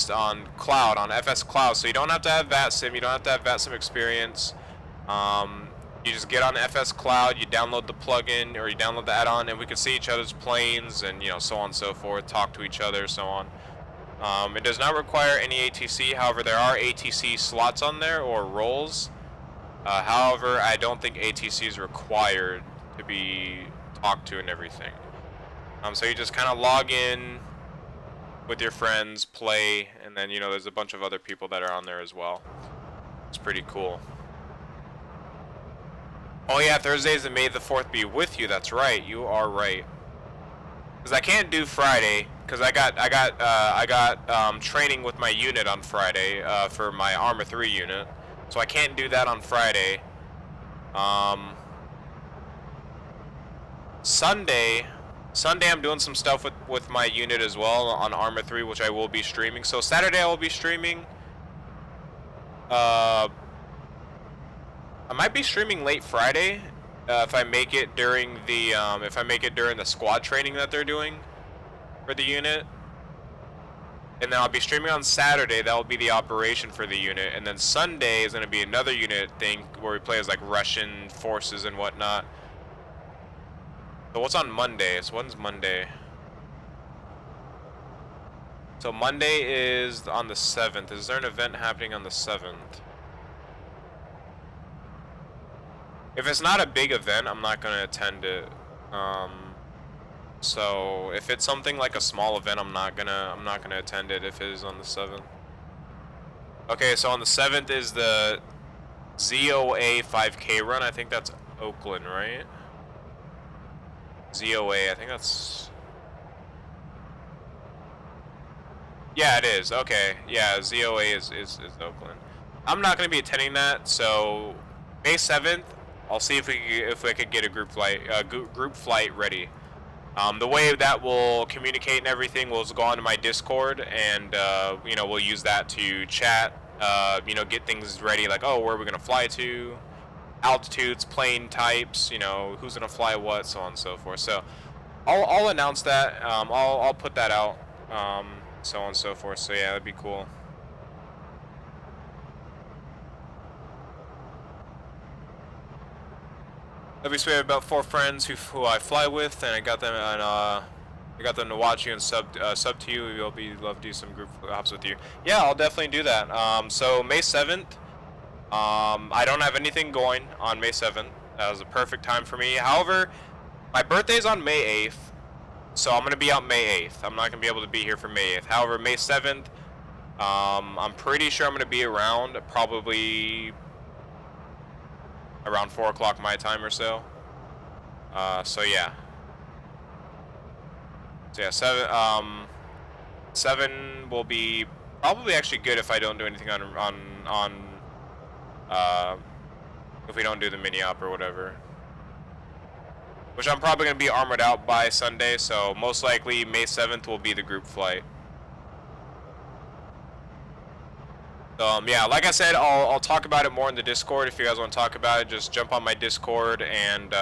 Cloud, on FS Cloud. So you don't have to have Vatsim, you don't have to have Vatsim experience. You just get on FS Cloud, you download the plugin or you download the add-on, and we can see each other's planes and so on and so forth, talk to each other, so on. It does not require any ATC, however there are ATC slots on there or roles. However, I don't think ATC is required to be talked to and everything. So you just kind of log in with your friends, play, and then there's a bunch of other people that are on there as well. It's pretty cool. Oh yeah, Thursdays and May the 4th be with you. That's right. You are right. Cause I can't do Friday because I got training with my unit on Friday for my Armor 3 unit, so I can't do that on Friday. Sunday I'm doing some stuff with my unit as well on Armor 3, which I will be streaming. So Saturday I will be streaming. I might be streaming late Friday if I make it during the squad training that they're doing for the unit. And then I'll be streaming on Saturday. That will be the operation for the unit. And then Sunday is going to be another unit thing where we play as like Russian forces and whatnot. So what's on Monday? So when's Monday? So Monday is on the 7th. Is there an event happening on the 7th? If it's not a big event, I'm not gonna attend it. So if it's something like a small event, I'm not gonna attend it if it is on the 7th. Okay, so on the 7th is the ZOA 5K run. I think that's Oakland, right? ZOA, I think that's... Yeah, it is. Okay, yeah, ZOA is Oakland. I'm not gonna be attending that, so May 7th, I'll see if we could get a group flight ready. The way that we'll communicate and everything, we'll just go onto my Discord and we'll use that to chat. Get things ready, like, oh, where are we gonna fly to, altitudes, plane types, who's gonna fly what, so on and so forth. So I'll announce that. I'll put that out, so on and so forth. So yeah, that'd be cool. At least we have about 4 friends who I fly with, and I got them to watch you and sub to you. We'll love to do some group hops with you. Yeah, I'll definitely do that. So May 7th, I don't have anything going on May 7th. That was a perfect time for me. However, my birthday's on May 8th, so I'm gonna be out May 8th. I'm not gonna be able to be here for May 8th. However, May 7th, I'm pretty sure I'm gonna be around, probably around 4 o'clock my time or so. So yeah. So yeah, 7 will be probably actually good if I don't do anything if we don't do the mini op or whatever. Which I'm probably gonna be armored out by Sunday, so most likely May 7th will be the group flight. Yeah, like I said, I'll talk about it more in the Discord. If you guys want to talk about it, just jump on my Discord and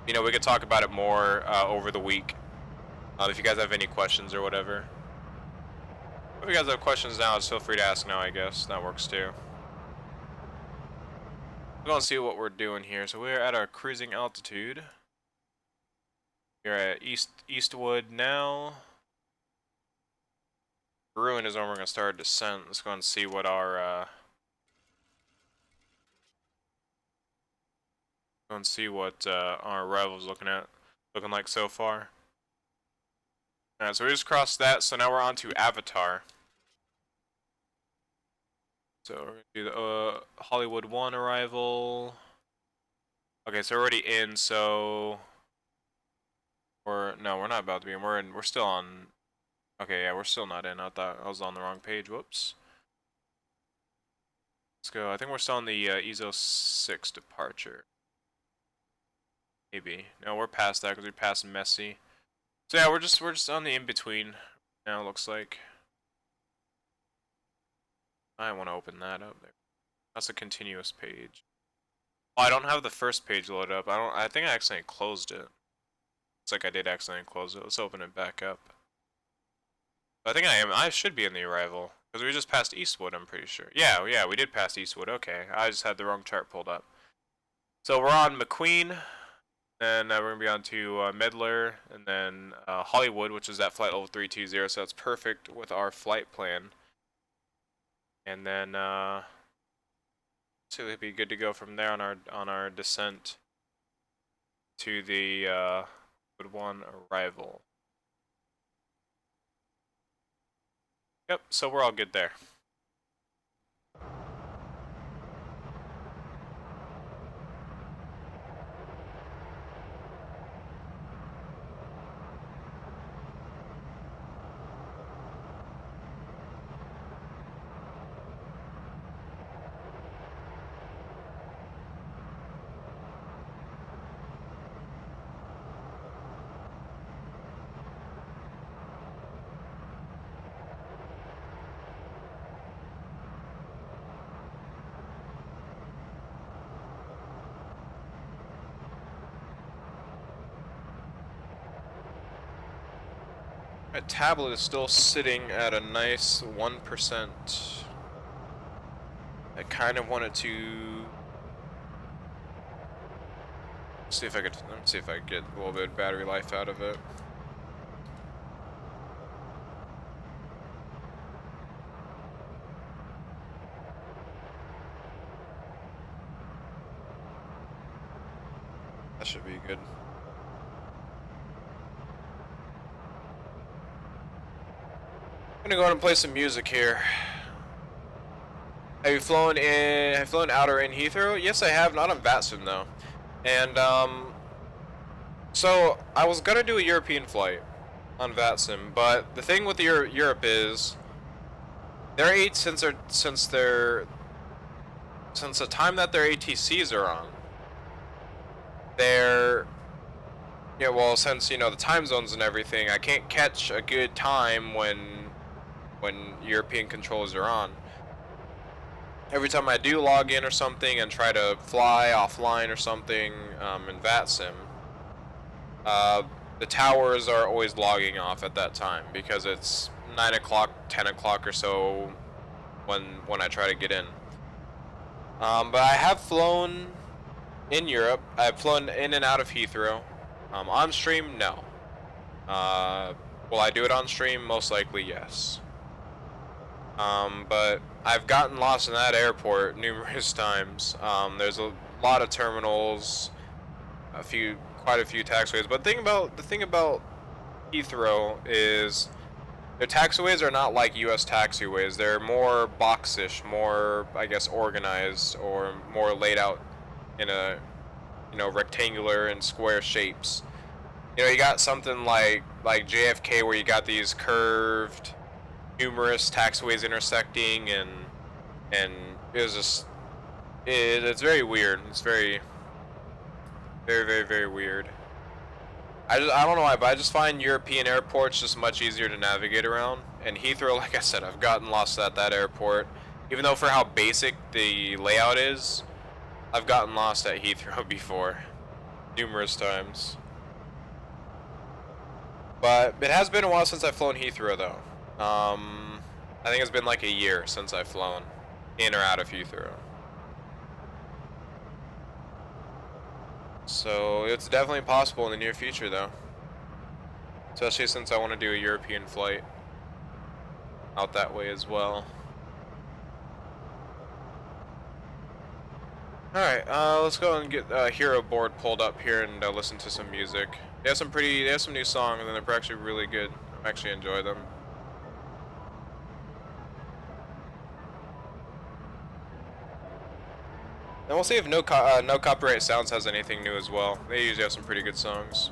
we could talk about it more over the week. If you guys have any questions or whatever. If you guys have questions now, just feel free to ask now, I guess. That works too. We're gonna see what we're doing here. So we're at our cruising altitude. We're at Eastwood now. Ruin is when we're gonna start our descent. Let's go and see what our our arrival's looking like so far. Alright, so we just crossed that, so now we're on to Avatar. So we're gonna do the Hollywood 1 arrival. Okay, so we're already in, so we're not about to be in. We're still on. Okay, yeah, we're still not in. I thought I was on the wrong page. Whoops. Let's go. I think we're still on the EZO 6 departure. Maybe. No, we're past that because we passed Messy. So yeah, we're just on the in between now. It looks like. I want to open that up there. That's a continuous page. Oh, I don't have the first page loaded up. I think I accidentally closed it. Looks like I did accidentally close it. Let's open it back up. I think I am. I should be in the arrival because we just passed Eastwood. I'm pretty sure. Yeah, we did pass Eastwood. Okay, I just had the wrong chart pulled up. So we're on McQueen, and we're gonna be on to Medler, and then Hollywood, which is that flight level 320. So that's perfect with our flight plan. And then so it'd be good to go from there on our descent to the Wood 1 arrival. Yep, so we're all good there. My tablet is still sitting at a nice 1%. I kind of wanted to see if I could. Let's see if I could get a little bit of battery life out of it. That should be good. I'm gonna go ahead and play some music here. Have you flown out or in Heathrow? Yes, I have. Not on Vatsim though. And so I was gonna do a European flight on Vatsim, but the thing with Europe is since the time that their ATCs are on, since the time zones and everything, I can't catch a good time when European controls are on. Every time I do log in or something and try to fly offline or something in Vatsim, the towers are always logging off at that time because it's 9 o'clock, 10 o'clock or so when I try to get in. But I have flown in Europe. I've flown in and out of Heathrow. On stream, no. Will I do it on stream? Most likely, yes. But I've gotten lost in that airport numerous times. There's a lot of terminals, quite a few taxiways. But the thing about Heathrow is their taxiways are not like U.S. taxiways. They're more boxish, more, I guess, organized, or more laid out in a rectangular and square shapes. You got something like JFK where you got these curved, numerous taxiways intersecting, and it was just it's very weird. It's very weird. I don't know why, but I just find European airports just much easier to navigate around. And Heathrow, like I said, I've gotten lost at that airport. Even though for how basic the layout is, I've gotten lost at Heathrow before, numerous times. But it has been a while since I've flown Heathrow though. I think it's been like a year since I've flown in or out of Heathrow. So it's definitely possible in the near future though. Especially since I want to do a European flight out that way as well. Alright, let's go and get Hero board pulled up here and listen to some music. They have some new songs and they're actually really good. I actually enjoy them. And we'll see if No Copyright Sounds has anything new as well. They usually have some pretty good songs.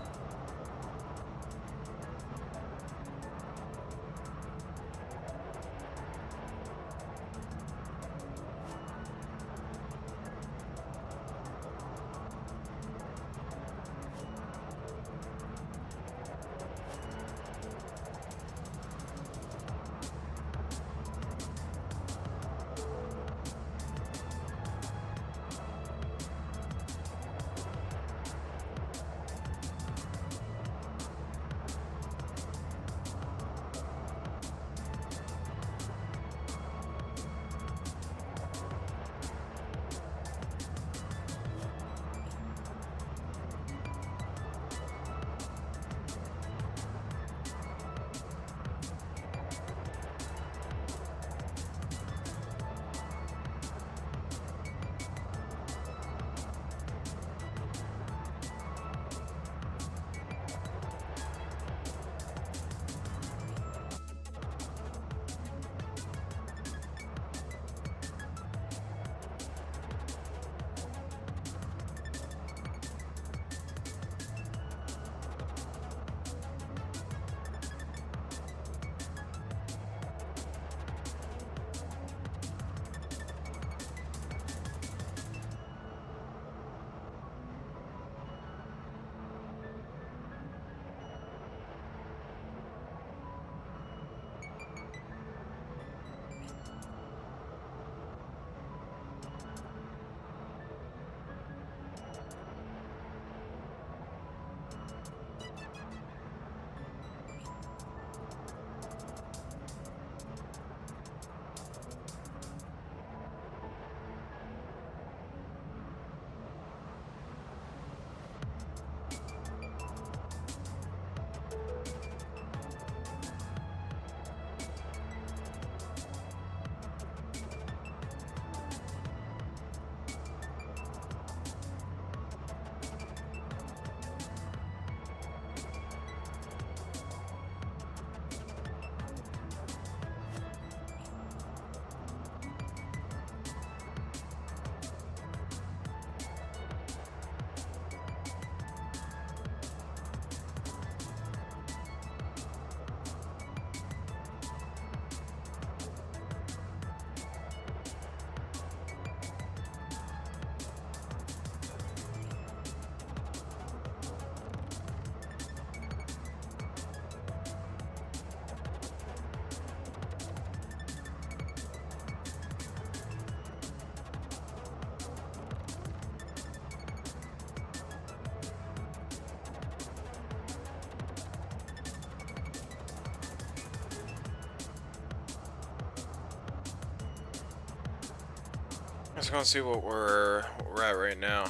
Let's go and see what we're at right now.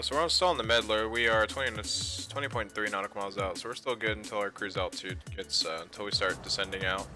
So we're still on the Medler. We are 20.3 nautical miles out, so we're still good until our cruise altitude gets until we start descending out.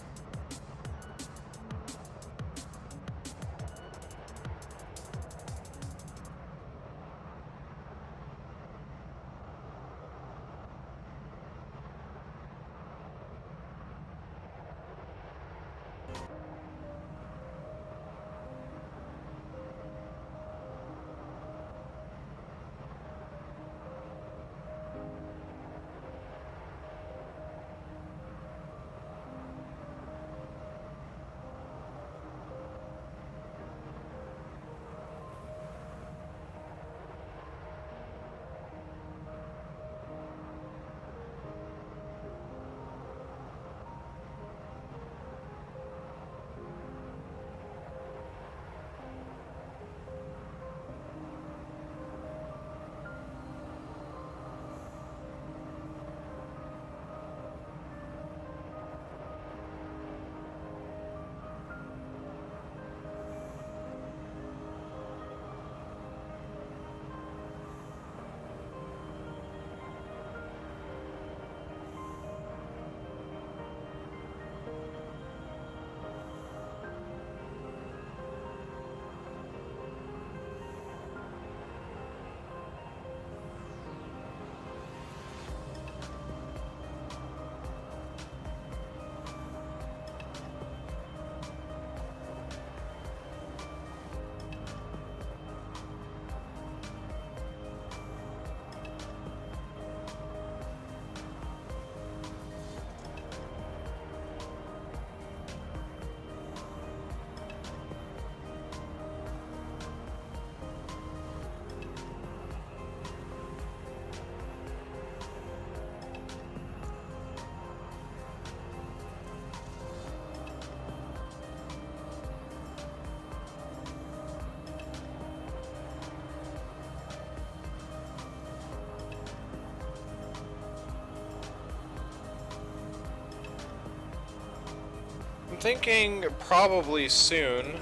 I'm thinking probably soon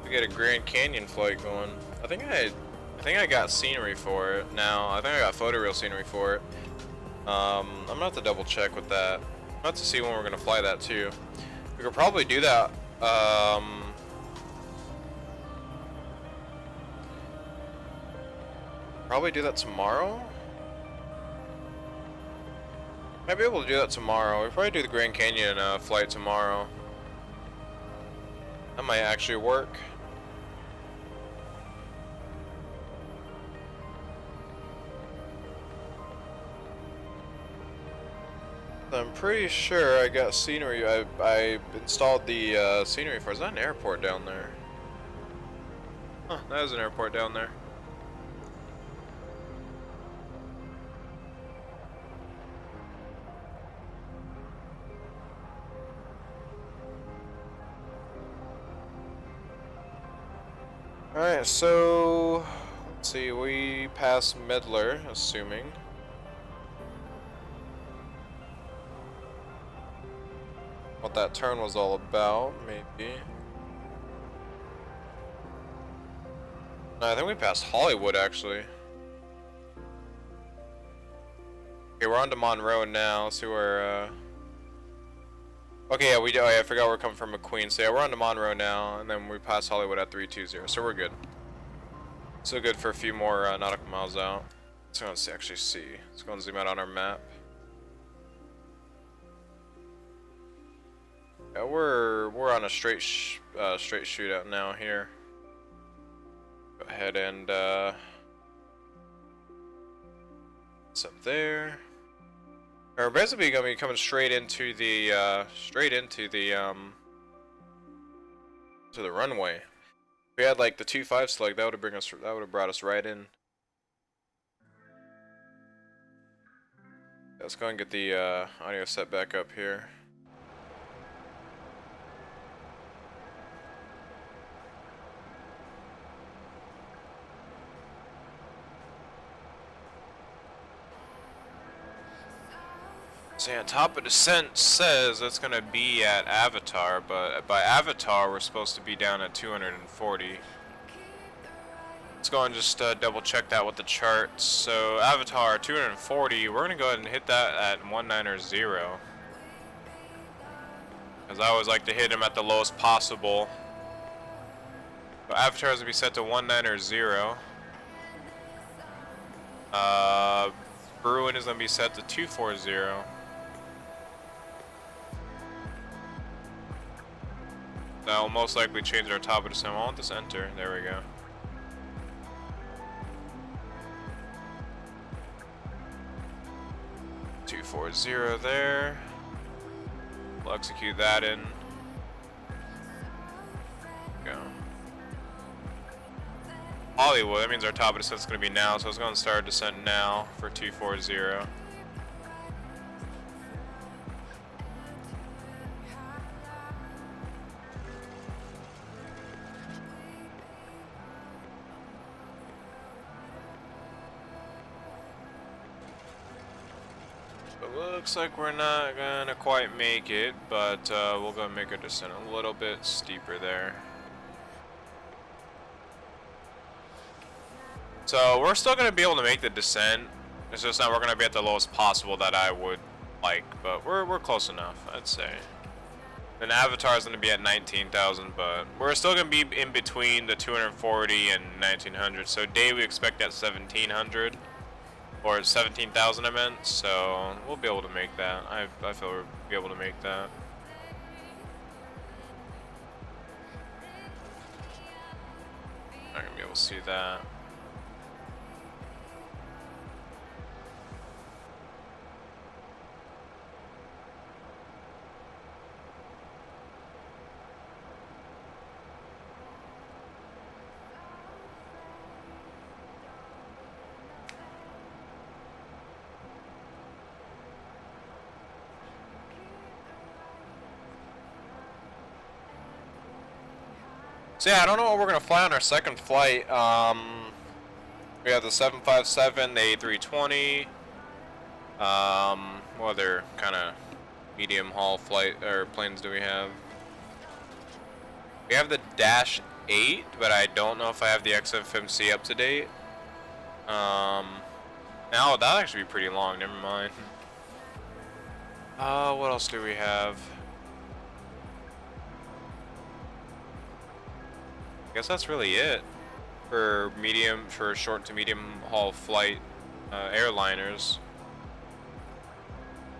we get a Grand Canyon flight going. I think I got scenery for it now. I think I got photoreal scenery for it. I'm gonna have to double check with that. I'm gonna have to see when we're gonna fly that too. We could probably do that. Probably do that tomorrow. Might be able to do that tomorrow. We'll probably do the Grand Canyon flight tomorrow. That might actually work. I'm pretty sure I got scenery. I installed the scenery for. Is that an airport down there? Huh, that is an airport down there. Alright, so let's see, we passed Medler, assuming. What that turn was all about, maybe. No, I think we passed Hollywood, actually. Okay, we're on to Monroe now. Let's see where, okay, yeah, oh, yeah, I forgot we're coming from McQueen. So yeah, we're on to Monroe now, and then we pass Hollywood at 320, so we're good. So good for a few more nautical miles out. Let's go and actually see. Let's go and zoom out on our map. Yeah, we're on a straight shootout now here. Go ahead and it's up there. We're basically gonna be coming straight into the to the runway. If we had like the 2.5 slug, that would have brought us right in. Let's go and get the audio set back up here. So yeah, top of descent says it's gonna be at Avatar, but by Avatar we're supposed to be down at 240. Let's go and just double check that with the charts. So Avatar 240, we're gonna go ahead and hit that at 190. Because I always like to hit him at the lowest possible. So Avatar is gonna be set to 190. Bruin is gonna be set to 240. That will most likely change our top of descent. I want this enter. There we go. $240 there. We'll execute that in. Go. Hollywood, that means our top of descent is going to be now, so let's go and start descent now for 240. Looks like we're not gonna quite make it, but we'll go and make our descent a little bit steeper there. So we're still gonna be able to make the descent. It's just that we're gonna be at the lowest possible that I would like, but we're close enough, I'd say. Then Avatar is gonna be at 19,000, but we're still gonna be in between the 240 and 1900. So day we expect at 1700. Or 17,000 I meant, so we'll be able to make that. I feel we'll be able to make that. Not gonna be able to see that. So yeah, I don't know what we're gonna fly on our second flight. We have the 757, the A320. What other kind of medium haul flight or planes do we have? We have the Dash 8, but I don't know if I have the XFMC up to date. Now that'll actually be pretty long. Never mind. What else do we have? I guess that's really it for short to medium haul flight airliners.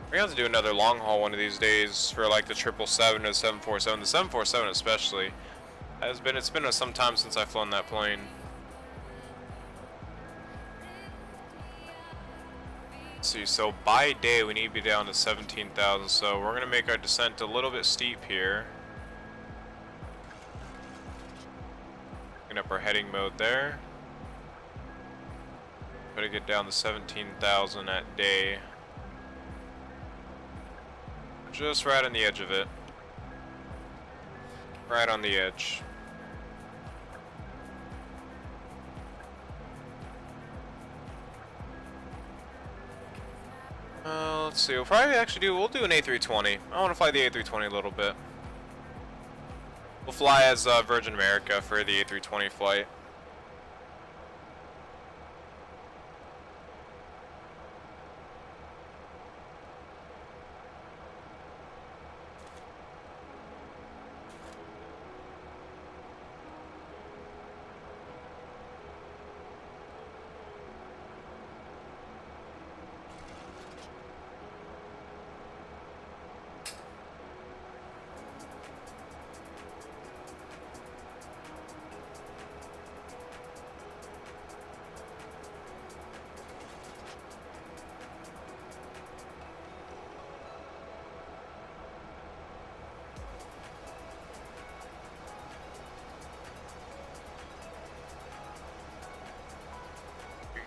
We're gonna have to do another long haul one of these days for like the 777 or the 747. The 747 especially it's been some time since I've flown that plane. Let's see, so by day we need to be down to 17,000. So we're gonna make our descent a little bit steep here. Up our heading mode there. Better get down to 17,000 at day. Just right on the edge of it. Right on the edge. Let's see. We'll do an A320. I want to fly the A320 a little bit. We'll fly as Virgin America for the A320 flight.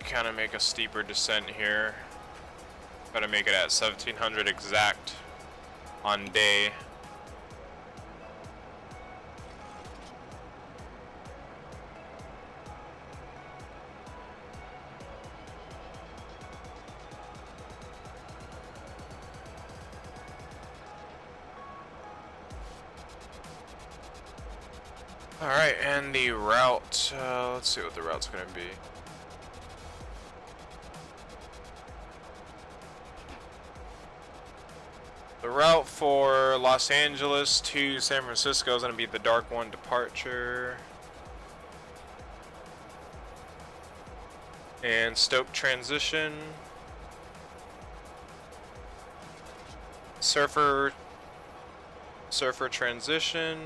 Kind of make a steeper descent here. Try to make it at 1700 exact on day. Alright, and the route, let's see what the route's gonna be. The route for Los Angeles to San Francisco is gonna be the Dark One departure. And Stoke transition. Surfer transition.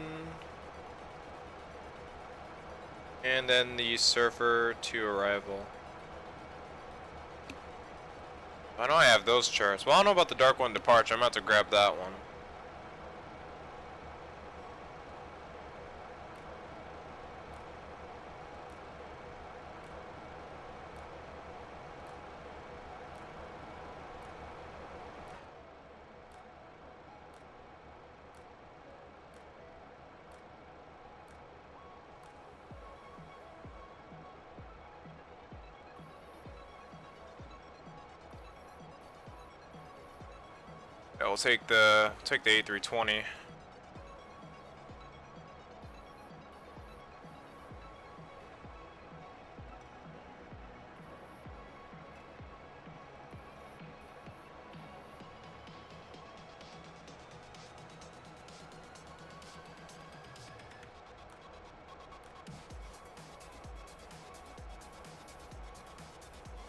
And then the Surfer to arrival. I know I have those charts. Well, I don't know about the Dark One departure. I'm about to grab that one. Yeah, we'll take the A320.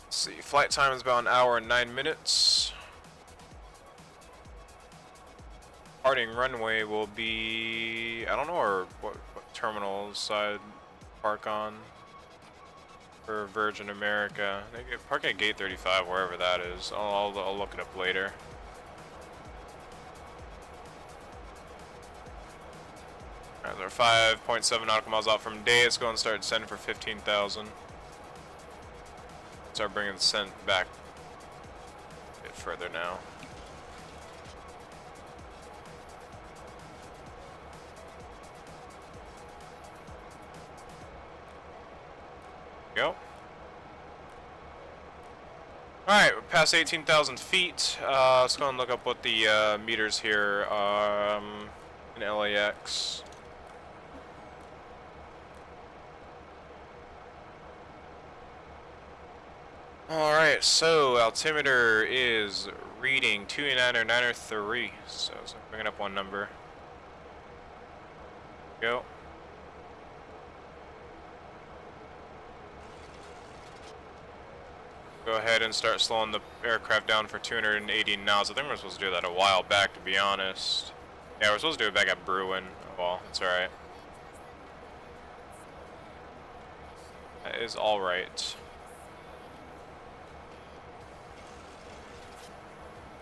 Let's see, flight time is about 1 hour and 9 minutes. Parting runway will be, I don't know, or what terminal side park on for Virgin America. They get park at gate 35, wherever that is. I'll look it up later. Alright, they're 5.7 nautical miles out from day. Let's go and start descending for 15,000. Start bringing the descent back a bit further now. Go. Alright, we're past 18,000 feet. Let's go and look up what the meters here in LAX. Alright, so altimeter is reading 299.3. So bring it up one number. Go. Go ahead and start slowing the aircraft down for 280 knots. I think we're supposed to do that a while back, to be honest. Yeah, we're supposed to do it back at Bruin. Oh, well, that's alright. That is alright.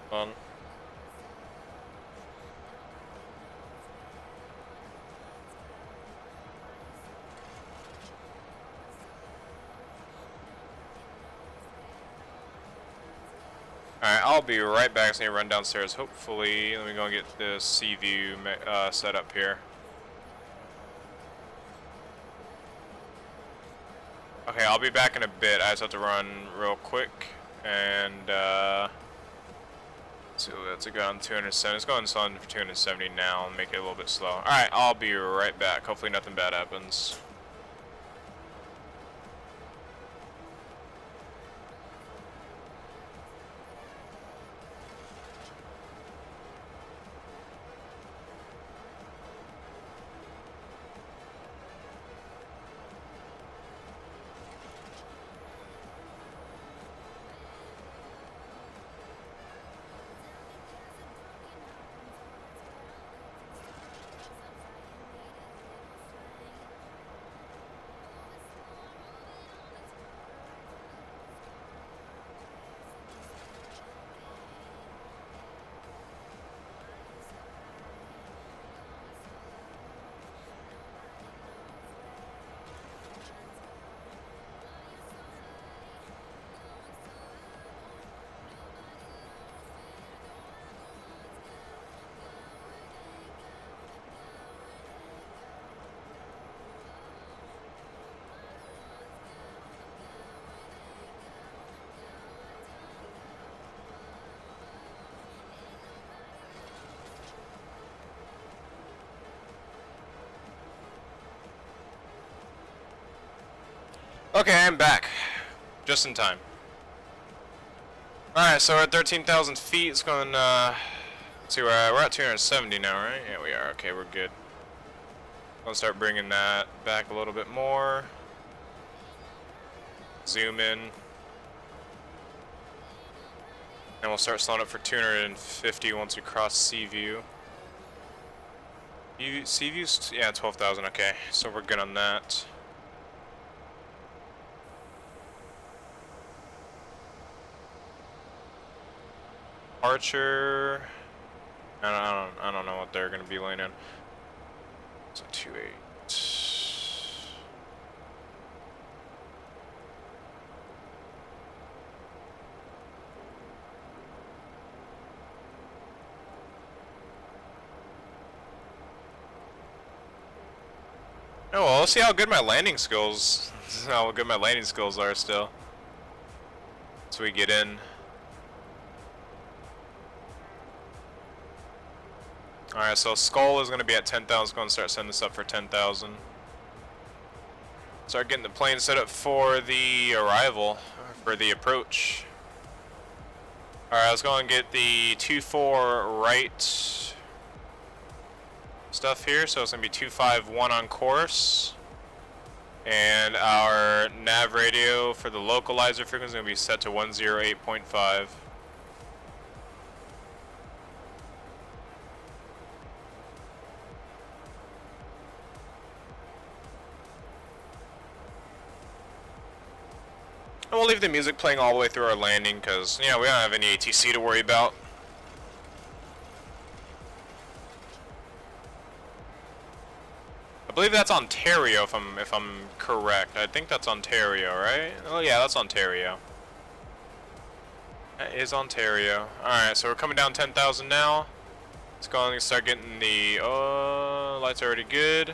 Fun. Alright, I'll be right back. So I need to run downstairs. Hopefully, let me go and get the sea view set up here. Okay, I'll be back in a bit. I just have to run real quick. And, so let's go on 270. Let's go on for 270 now and make it a little bit slow. Alright, I'll be right back. Hopefully nothing bad happens. Okay, I'm back. Just in time. Alright, so we're at 13,000 feet. It's going, let's see, we're at 270 now, right? Yeah, we are. Okay, we're good. I'll start bringing that back a little bit more. Zoom in. And we'll start slowing up for 250 once we cross sea view. Sea view's, yeah, 12,000, okay. So we're good on that. Archer. I don't know what they're gonna be laying in. So 2.8. Oh well, let's see how good my landing skills. How good my landing skills are still. So we get in. Alright, so Skull is going to be at 10,000. Let's go and start setting this up for 10,000. Start getting the plane set up for the arrival, for the approach. Alright, let's go and get the 2-4 right stuff here. So it's going to be 251 on course. And our nav radio for the localizer frequency is going to be set to 108.5. And we'll leave the music playing all the way through our landing because, yeah, we don't have any ATC to worry about. I believe that's Ontario if I'm correct. I think that's Ontario, right? Oh yeah, that's Ontario. That is Ontario. Alright, so we're coming down 10,000 now. Let's go and start getting the lights are already good.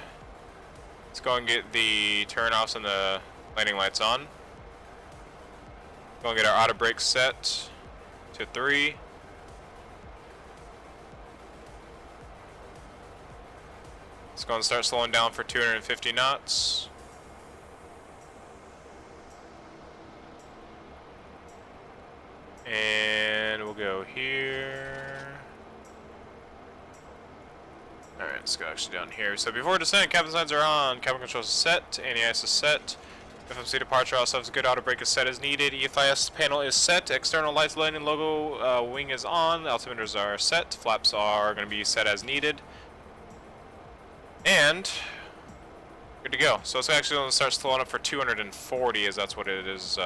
Let's go and get the turn-offs and the landing lights on. Go and get our auto brake set to 3. Let's go and start slowing down for 250 knots. And we'll go here. Alright, let's go actually down here. So before descent, cabin signs are on, cabin controls is set, anti-ice is set. FMC departure also has a good auto brake is set as needed. EFIS panel is set. External lights landing logo wing is on. Altimeters are set. Flaps are going to be set as needed. And good to go. So it's actually going to start slowing up for 240 as that's what it is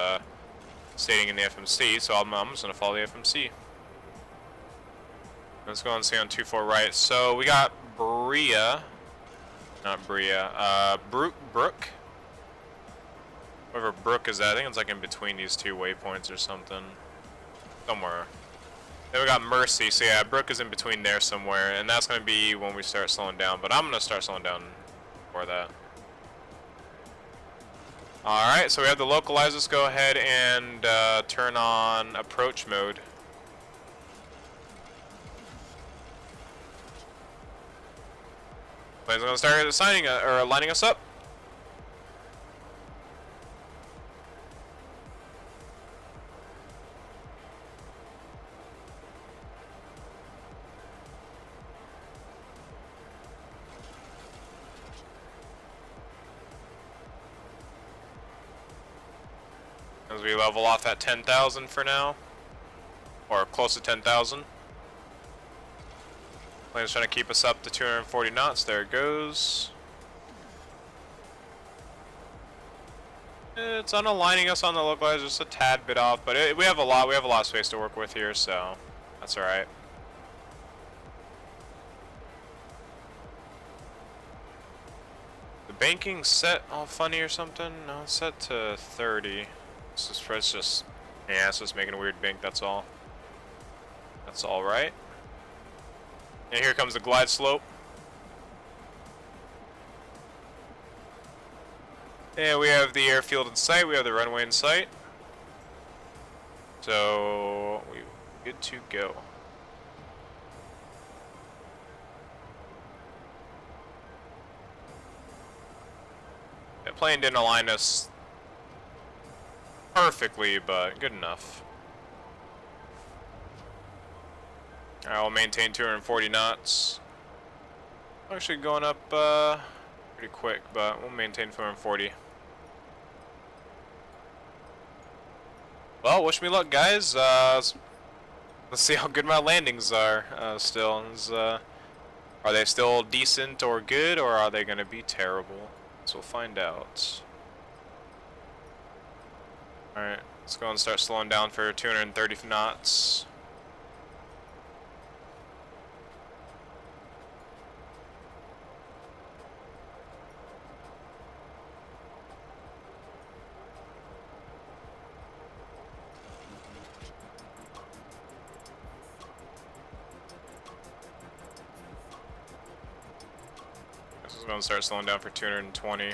stating in the FMC. So I'm just going to follow the FMC. Let's go and see on 2-4 right. So we got Brook. Whatever Brook is at, I think it's like in between these two waypoints or something. Somewhere. Then we got Mercy, so yeah, Brook is in between there somewhere, and that's going to be when we start slowing down, but I'm going to start slowing down before that. Alright, so we have the localizers. Let's go ahead and turn on approach mode. Plane's going to start assigning or lining us up. As we level off at 10,000 for now, or close to 10,000. Plane's trying to keep us up to 240 knots. There it goes. It's unaligning us on the localizer just a tad bit off, but we have a lot of space to work with here, so that's all right. The banking's set all funny or something? No, it's set to 30. It's just, yeah, it's just making a weird bank, that's all. That's all right. And here comes the glide slope. And we have the airfield in sight, we have the runway in sight. So, we're good to go. That plane didn't align us perfectly, but good enough. I will maintain 240 knots. Actually going up pretty quick, but we'll maintain 240. Well, wish me luck, guys. Let's see how good my landings are. Still, are they still decent or good, or are they gonna be terrible? So we'll find out. All right, let's go and start slowing down for 230 knots. This is going to start slowing down for 220.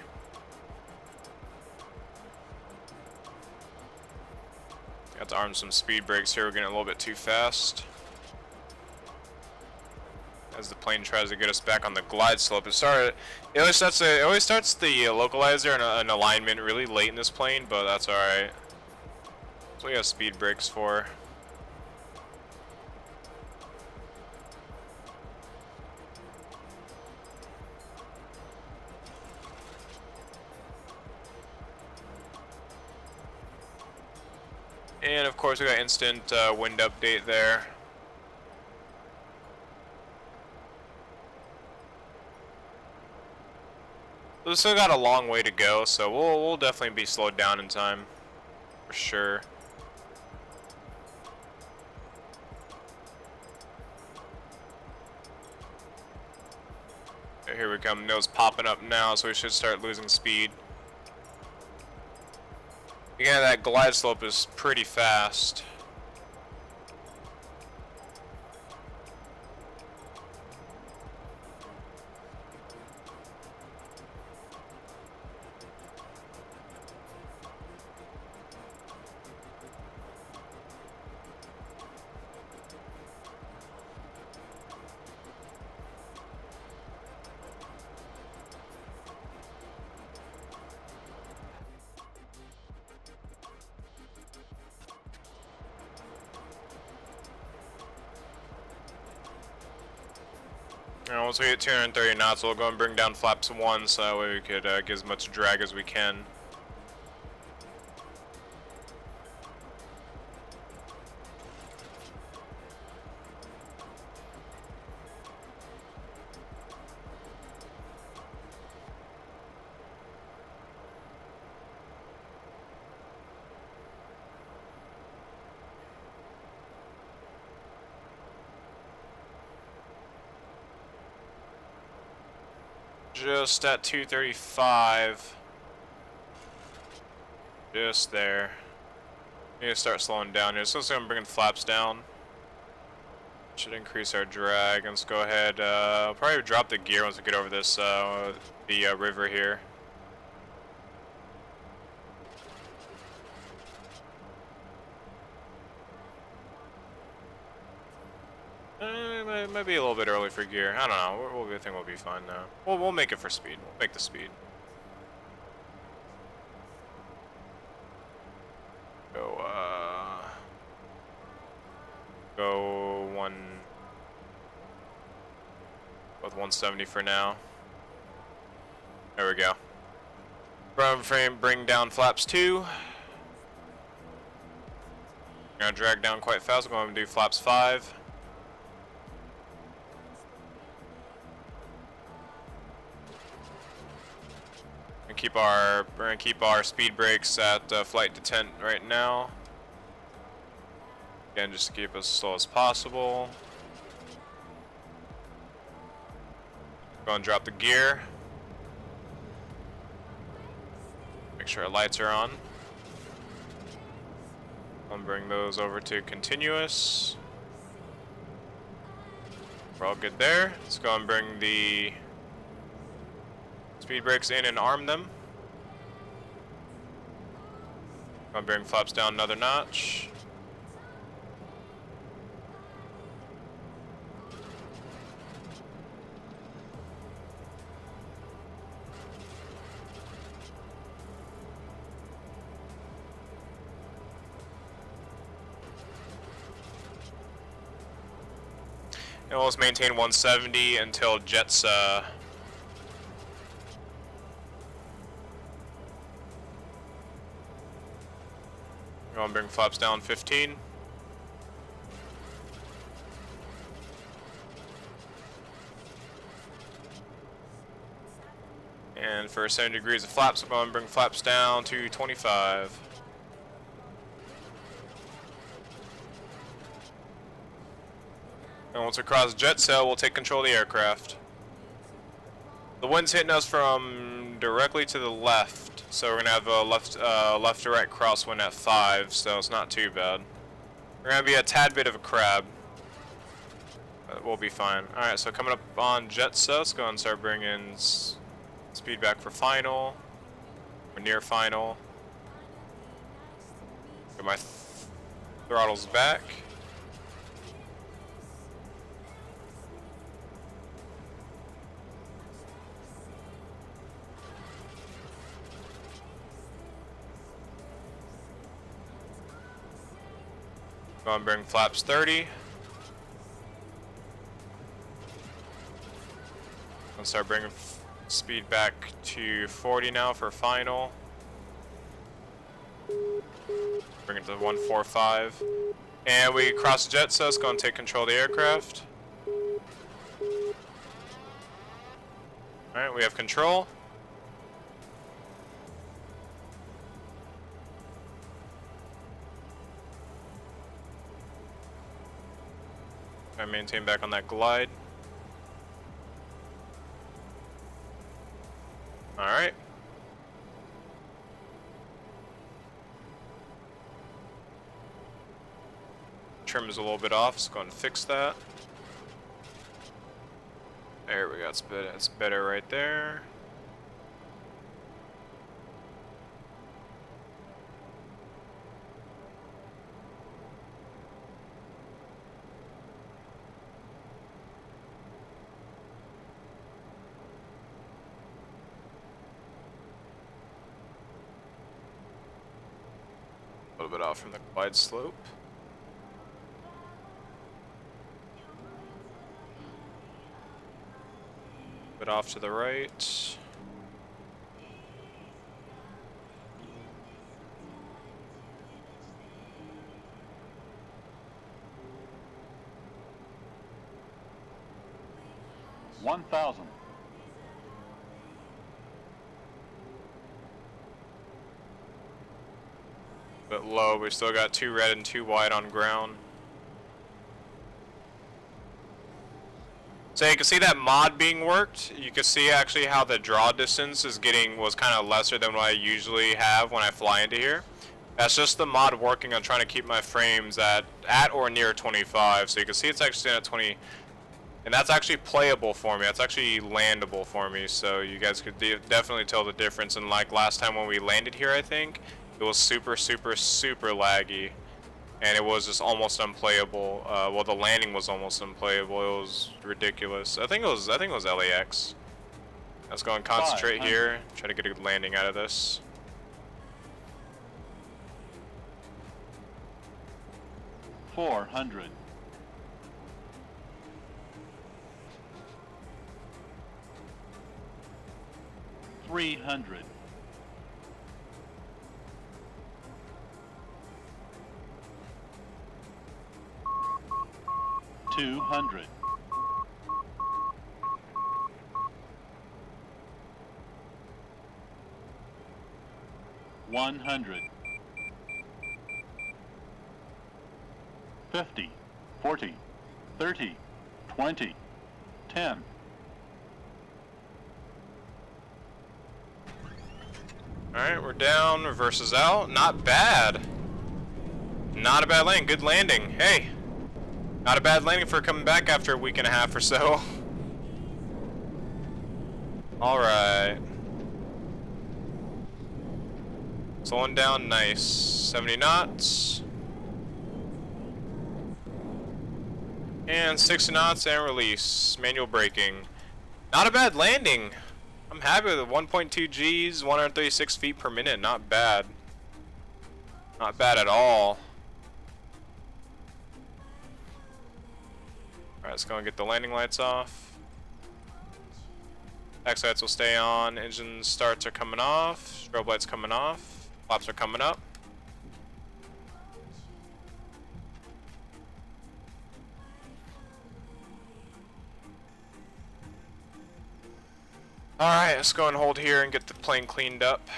Got to arm some speed brakes here. We're getting a little bit too fast. As the plane tries to get us back on the glide slope, it always starts the localizer and alignment really late in this plane, but that's all right. That's what we have speed brakes for. And of course we got instant wind update there. We still got a long way to go, so we'll definitely be slowed down in time, for sure. Okay, here we come, nose popping up now, so we should start losing speed. Again, that glide slope is pretty fast. Now, once we hit 230 knots, we'll go and bring down flaps 1, so that way we could get as much drag as we can. Just at 235. Just there. Need to start slowing down here. So let's go and bring the flaps down. Should increase our drag. Let's go ahead. I'll probably drop the gear once we get over this the river here. It might be a little bit early for gear. I don't know. I think we'll be fine now. We'll make it for speed. We'll make the speed. Go with 170 for now. There we go. Front frame, bring down flaps 2. Gonna drag down quite fast. We're going to do flaps 5. We're gonna keep our speed brakes at flight detent right now. Again, just to keep us as slow as possible. Go and drop the gear. Make sure our lights are on. I'll bring those over to continuous. We're all good there. Let's go and bring the speed brakes in and arm them. I'll bring flaps down another notch. And we'll just maintain 170 until jets, Go and bring flaps down 15. And for 70 degrees of flaps, we'll go and bring flaps down to 25. And once we cross jet sail, we'll take control of the aircraft. The wind's hitting us from directly to the left, so we're gonna have a left to right crosswind at 5, so it's not too bad. We're gonna be a tad bit of a crab, but we'll be fine. Alright, so coming up on jet sail, let's go and start bringing speed back for final, or near final. Get my throttles back. Go and bring flaps 30. I'll start bringing speed back to 40 now for final. Bring it to 145. And we cross jet, so let's go and take control of the aircraft. Alright, we have control. I maintain back on that glide. Alright. Trim is a little bit off, so go and fix that. There we go, that's better right there. A little bit off from the glide slope. Bit off to the right. $1,000. Bit low, we still got 2 red and 2 white on ground. So you can see that mod being worked. You can see actually how the draw distance was kind of lesser than what I usually have when I fly into here. That's just the mod working on trying to keep my frames at or near 25. So you can see it's actually at 20, and that's actually playable for me. That's actually landable for me. So you guys could definitely tell the difference. And like last time when we landed here, I think it was super laggy, and it was just almost unplayable. Well, the landing was almost unplayable. It was ridiculous. I think it was LAX. Let's go and concentrate here. Try to get a good landing out of this. $400. $300. $200. $100. 50, 40, 30, 20, 10. Alright, we're down, reverses out. Not bad. Not a bad landing, good landing. Hey, not a bad landing for coming back after a week and a half or so. Alright. Slowing down, nice. 70 knots. And 60 knots and release. Manual braking. Not a bad landing. I'm happy with it. 1.2 Gs, 136 feet per minute. Not bad. Not bad at all. Alright, let's go and get the landing lights off. Taxi lights will stay on. Engine starts are coming off. Strobe lights coming off. Flaps are coming up. Alright, let's go and hold here and get the plane cleaned up.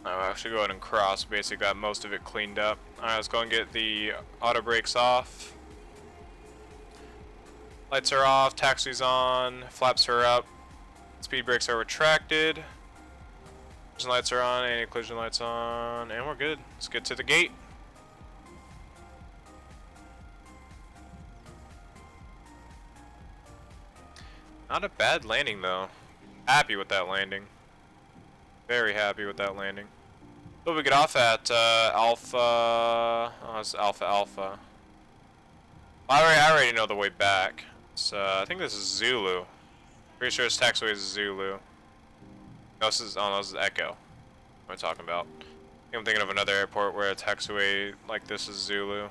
I'll actually go ahead and cross. Basically got most of it cleaned up. Alright, let's go and get the auto brakes off. Lights are off, taxi's on, flaps are up, speed brakes are retracted. Collision lights are on, anti-collision lights on, and we're good. Let's get to the gate. Not a bad landing though. Happy with that landing. Very happy with that landing. So we get off at Alpha. Oh, it's Alpha Alpha. I already know the way back. So I think this is Zulu. Pretty sure this taxiway is Zulu. No, this is Echo. What am I talking about? I think I'm thinking of another airport where a taxiway like this is Zulu.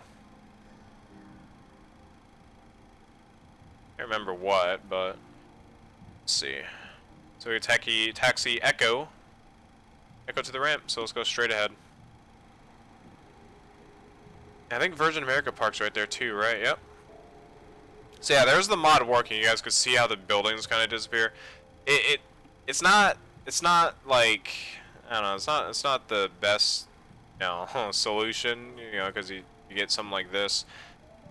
Can't remember what, but let's see. So we taxi Echo to the ramp. So let's go straight ahead. I think Virgin America Park's right there too, right? Yep. So yeah, there's the mod working. You guys could see how the buildings kind of disappear. It's not like, I don't know. It's not the best, you know, solution. You know, because you get something like this.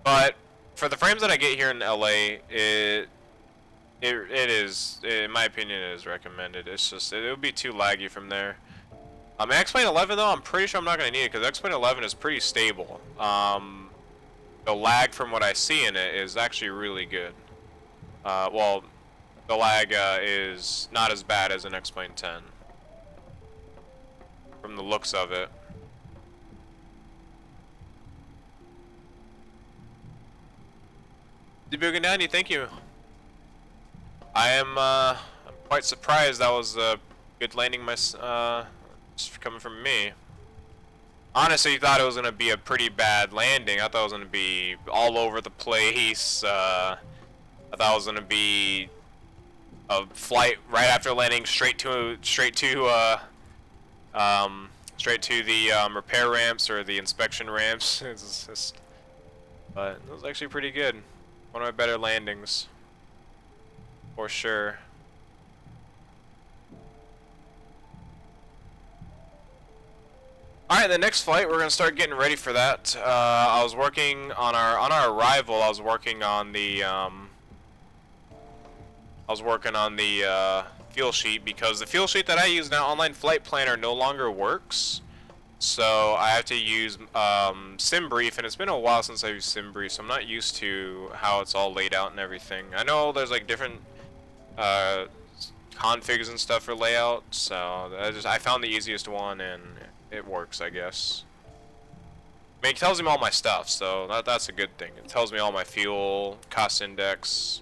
But for the frames that I get here in LA, it is, in my opinion, it is recommended. It's just it would be too laggy from there. X-Plane 11 though, I'm pretty sure I'm not gonna need it because X-Plane 11 is pretty stable. The lag from what I see in it is actually really good. Well, the lag is not as bad as an X-Plane 10 from the looks of it. Debuganani, thank you. I am I'm quite surprised that was a good landing, coming from me. Honestly, thought it was gonna be a pretty bad landing. I thought it was gonna be all over the place. I thought it was gonna be a flight right after landing straight to the repair ramps or the inspection ramps. But it was actually pretty good. One of my better landings, for sure. Alright, the next flight, we're gonna start getting ready for that. I was working on our arrival. I was working on the fuel sheet because the fuel sheet that I use now, Online Flight Planner, no longer works. So I have to use SimBrief, and it's been a while since I've used SimBrief, so I'm not used to how it's all laid out and everything. I know there's like different configs and stuff for layout, so I found the easiest one and it works, I guess. I mean, it tells me all my stuff, so that's a good thing. It tells me all my fuel, cost index,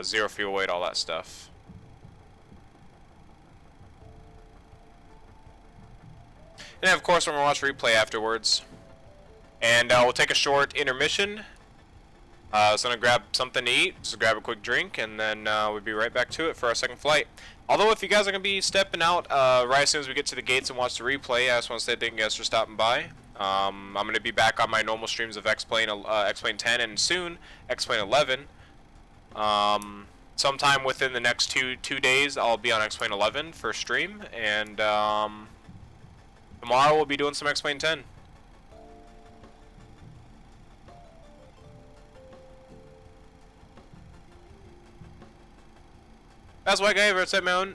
zero fuel weight, all that stuff. And of course, we're gonna watch replay afterwards. And we'll take a short intermission. So I'm gonna grab something to eat, just grab a quick drink, and then we'll be right back to it for our second flight. Although if you guys are gonna be stepping out right as soon as we get to the gates and watch the replay, I just want to say thank you guys for stopping by. I'm gonna be back on my normal streams of X-Plane 10 and soon X-Plane 11. Sometime within the next two days, I'll be on X-Plane 11 for stream, and tomorrow we'll be doing some X-Plane 10. That's why, guy. What's up, man?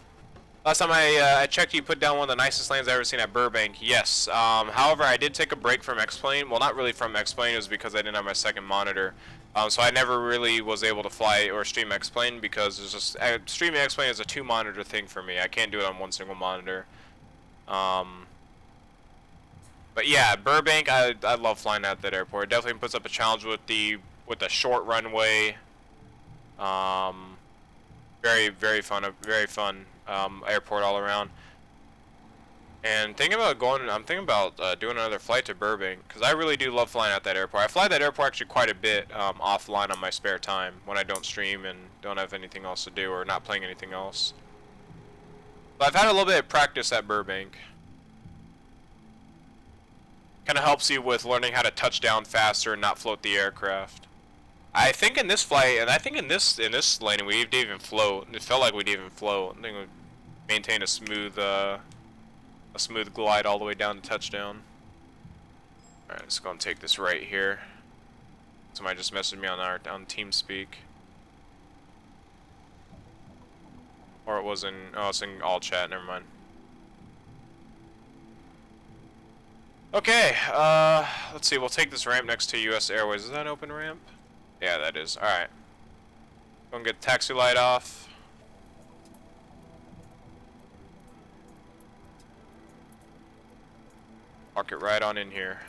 Last time I checked, you put down one of the nicest lanes I've ever seen at Burbank. Yes. However, I did take a break from X-Plane. Well, not really from X-Plane. It was because I didn't have my second monitor. So I never really was able to fly or stream X-Plane because it's just streaming X-Plane is a 2-monitor thing for me. I can't do it on one single monitor. But yeah, Burbank. I love flying at that airport. It definitely puts up a challenge with the short runway. Very fun airport all around. And I'm thinking about doing another flight to Burbank, because I really do love flying at that airport. I fly that airport actually quite a bit offline on my spare time when I don't stream and don't have anything else to do or not playing anything else. But I've had a little bit of practice at Burbank. Kind of helps you with learning how to touch down faster and not float the aircraft. I think in this flight, and I think in this landing, we didn't even float. It felt like we didn't even float. I think we maintained a smooth glide all the way down to touchdown. Alright, let's go and take this right here. Somebody just messaged me on TeamSpeak. Or it was it's in all chat, never mind. Okay, let's see, we'll take this ramp next to US Airways. Is that an open ramp? Yeah, that is. Alright. Go and get the taxi light off. Park it right on in here.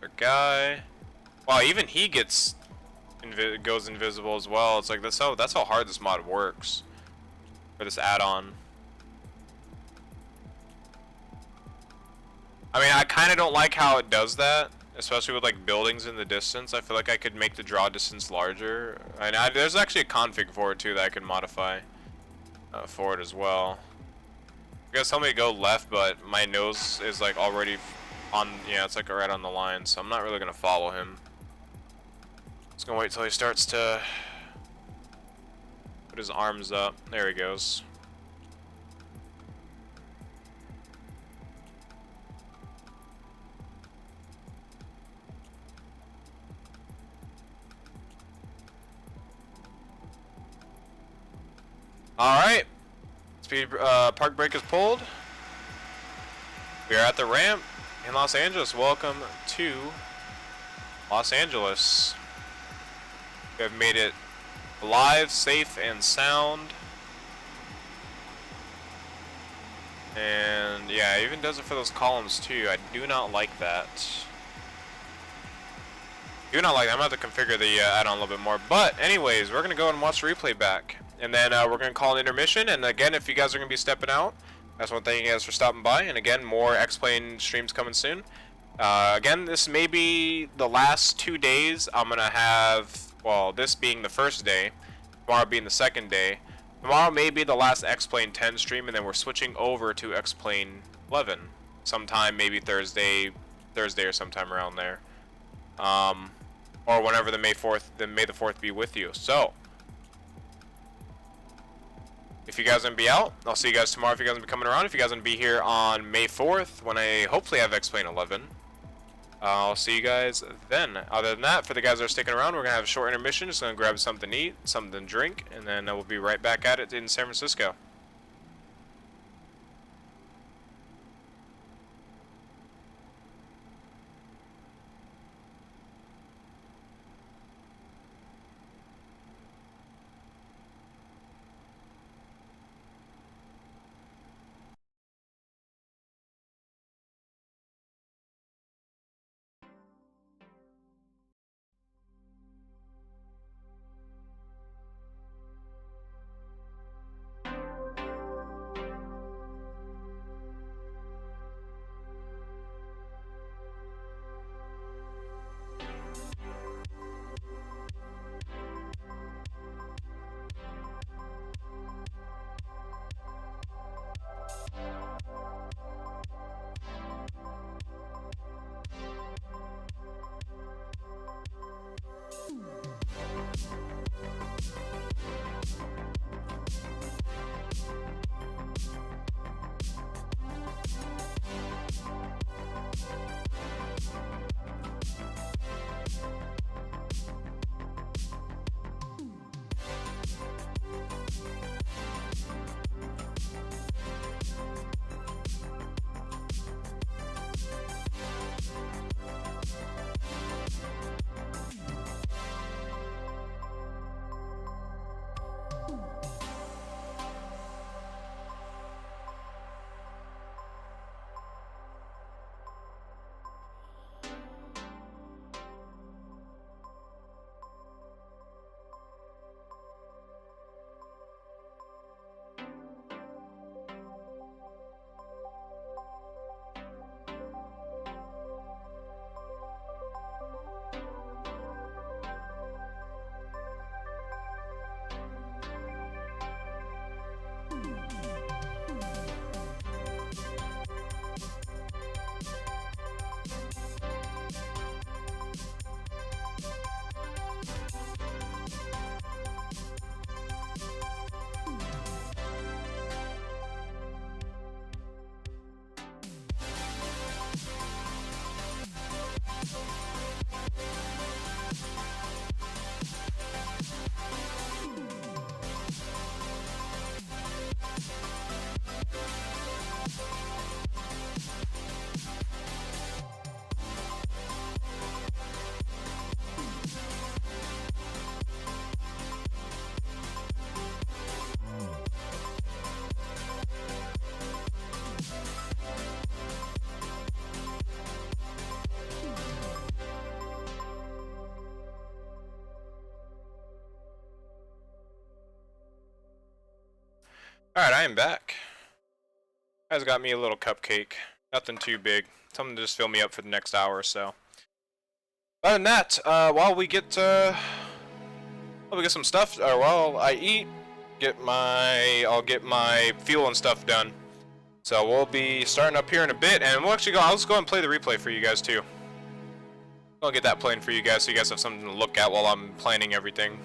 Our guy. Wow, even he goes invisible as well. It's like that's how hard this mod works. For this add-on. I mean, I kind of don't like how it does that, especially with like buildings in the distance. I feel like I could make the draw distance larger. And there's actually a config for it too that I could modify for it as well. You guys tell me to go left, but my nose is like already on. Yeah, it's like right on the line, so I'm not really gonna follow him. Just gonna wait till he starts to put his arms up. There he goes. Alright. Park brake is pulled. We are at the ramp in Los Angeles. Welcome to Los Angeles. We have made it alive, safe, and sound. And yeah, it even does it for those columns too. I do not like that. I'm gonna have to configure the add-on a little bit more. But anyways, we're gonna go and watch the replay back, and then we're gonna call an intermission. And again, if you guys are gonna be stepping out, I just want to thank you guys for stopping by. And again, more X-Plane streams coming soon. Again, this may be the last 2 days. I'm gonna have, well, this being the first day, tomorrow being the second day. Tomorrow may be the last X-Plane 10 stream, and then we're switching over to X-Plane 11 sometime, maybe Thursday or sometime around there. Or whenever may the 4th be with you. So, if you guys are gonna be out, I'll see you guys tomorrow. If you guys are gonna be coming around, if you guys are gonna be here on May 4th, when I hopefully have X-Plane 11, I'll see you guys then. Other than that, for the guys that are sticking around, we're gonna have a short intermission. Just gonna grab something to eat, something to drink, and then we'll be right back at it in San Francisco. Alright, I am back. Guys got me a little cupcake. Nothing too big. Something to just fill me up for the next hour or so. Other than that, while we get some stuff, or while I eat, I'll get my fuel and stuff done. So we'll be starting up here in a bit, and we'll actually I'll just go and play the replay for you guys too. I'll get that playing for you guys so you guys have something to look at while I'm planning everything.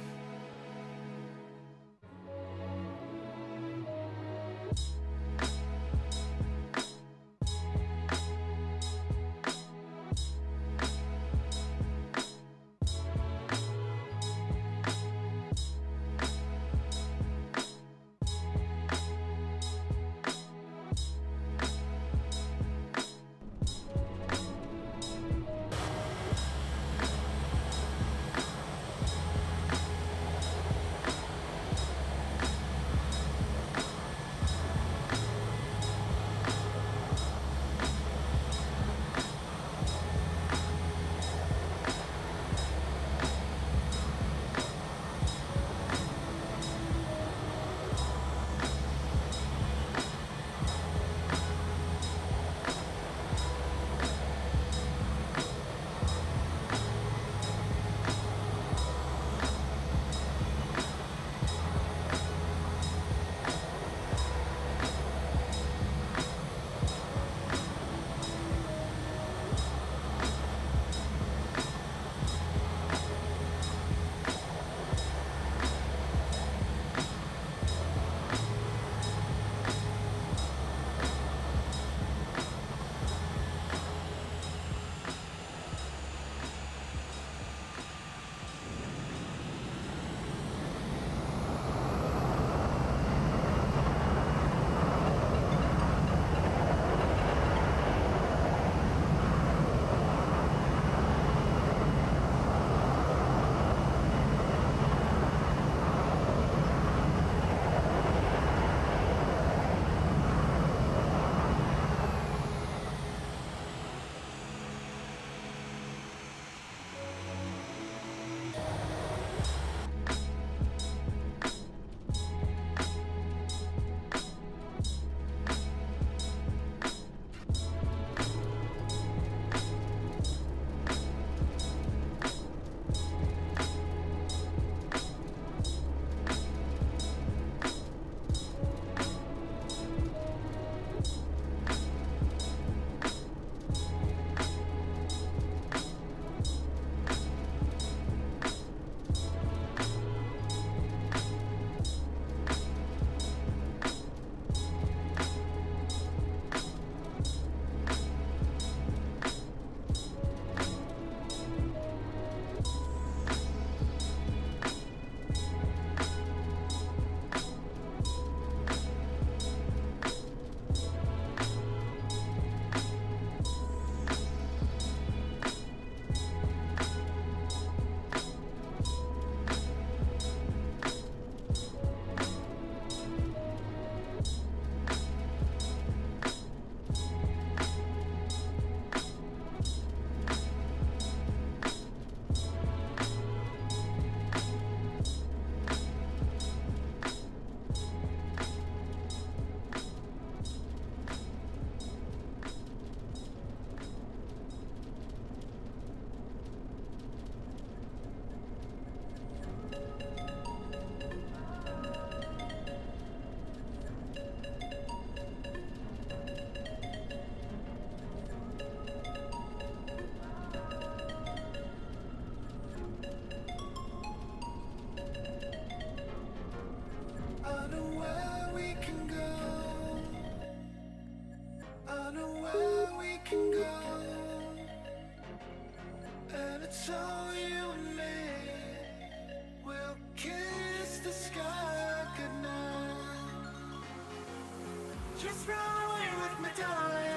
Just run away with me, darling.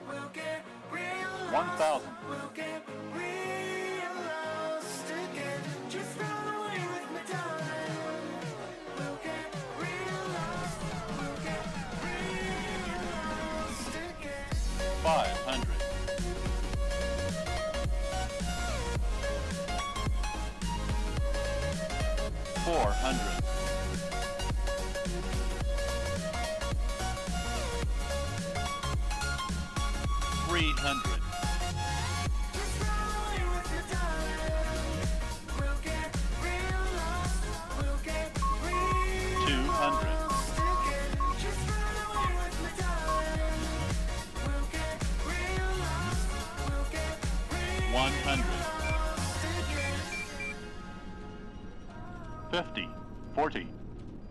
We'll get real 1,000. We'll get real lost again. Just run away with me, darling. We'll get real lost. We'll get real lost again. 500. 400. 200. Just run away with me, darling. We'll get real lost. We'll get real 100. lost again. 50, 40,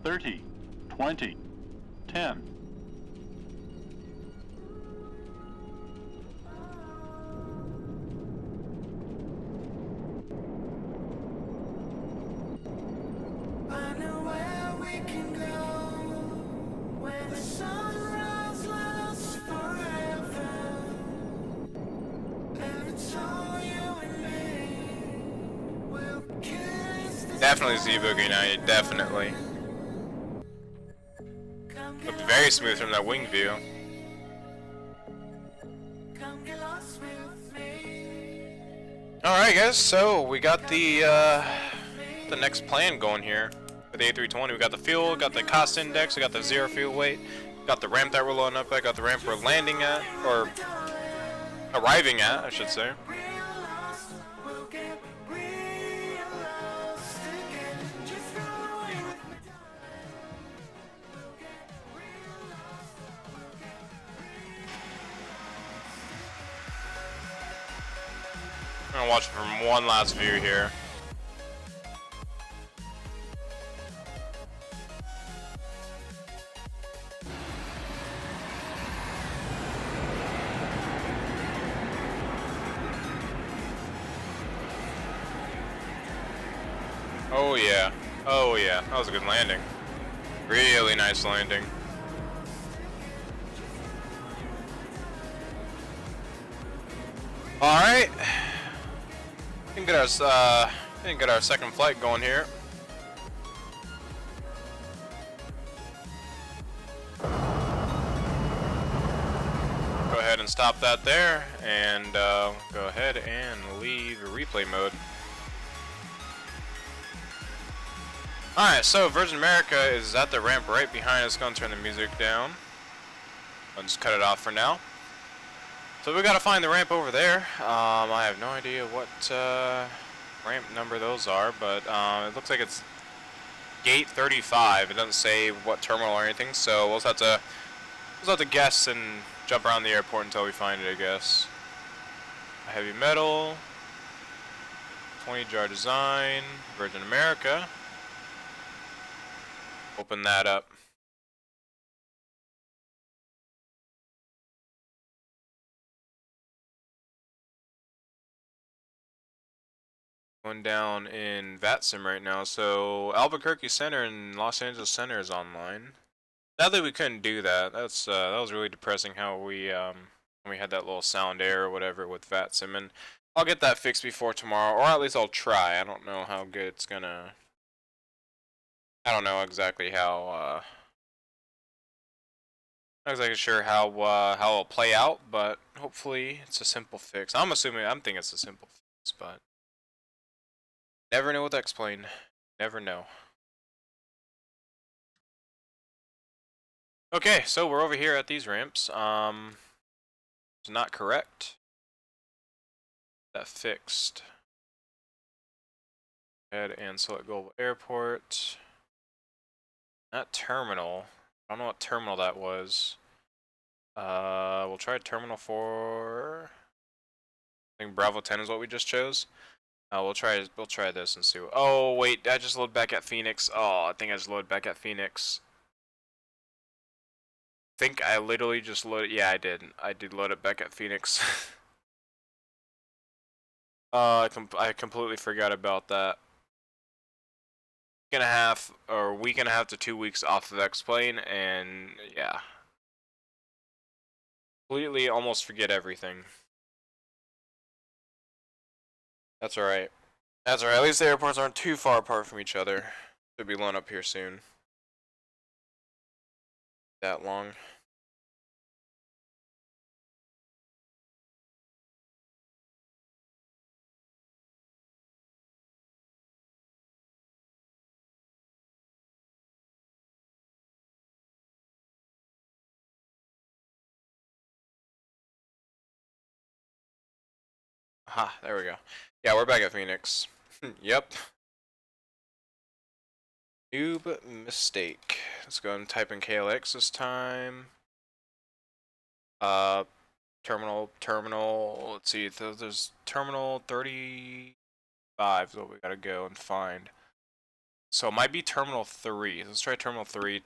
30, 20, 10, I know where we can go, where the sunrise lasts forever, and it's all you and me. We'll kiss the Definitely Z-Boogie now, definitely. Come Looked get very lost smooth from that wing view. Come get lost with me. Alright guys, so we got the next plan going here for the A320. We got the fuel, got the cost index, we got the zero fuel weight, got the ramp that we're loading up at, got the ramp we're landing at, or arriving at, I should say. Real lost, we'll get real lost again. Just run away with me, darling. We'll get real lost. We'll get I'm gonna watch it from one last view here. Oh yeah. Oh yeah. That was a good landing. Really nice landing. Alright. Didn't get our second flight going here. Go ahead and stop that there, and go ahead and leave replay mode. Alright, so Virgin America is at the ramp right behind us. Gonna turn the music down. I'll just cut it off for now. So we gotta find the ramp over there. I have no idea what ramp number those are, but it looks like it's gate 35. It doesn't say what terminal or anything, so we'll just have to guess and jump around the airport until we find it, I guess. Heavy metal, 20 jar design, Virgin America. Open that up. Going down in Vatsim right now. So Albuquerque Center and Los Angeles Center is online. Sadly, we couldn't do that. That was really depressing how we had that little sound error or whatever with Vatsim, and I'll get that fixed before tomorrow, or at least I'll try. I don't know how good it's gonna. I don't know exactly how. Not exactly sure how it'll play out, but hopefully it's a simple fix. I'm thinking it's a simple fix, but never know what to explain. Never know. Okay, so we're over here at these ramps. It's not correct. That fixed. Head and select Global Airport. That terminal. I don't know what terminal that was. We'll try Terminal 4. I think Bravo 10 is what we just chose. We'll try this and see. Oh wait, I just loaded back at Phoenix. Oh, I think I just loaded back at Phoenix. I think I literally just loaded. Yeah, I did. I did load it back at Phoenix. I completely forgot about that. Week and a half to 2 weeks off of X-Plane, and yeah, completely almost forget everything. That's alright. That's alright. At least the airports aren't too far apart from each other. Should be blown up here soon. That long. Aha, there we go. Yeah, we're back at Phoenix. Yep. Noob mistake. Let's go and type in KLX this time. Terminal. Let's see. There's terminal 35 is what we gotta go and find. So it might be terminal 3. Let's try terminal 3,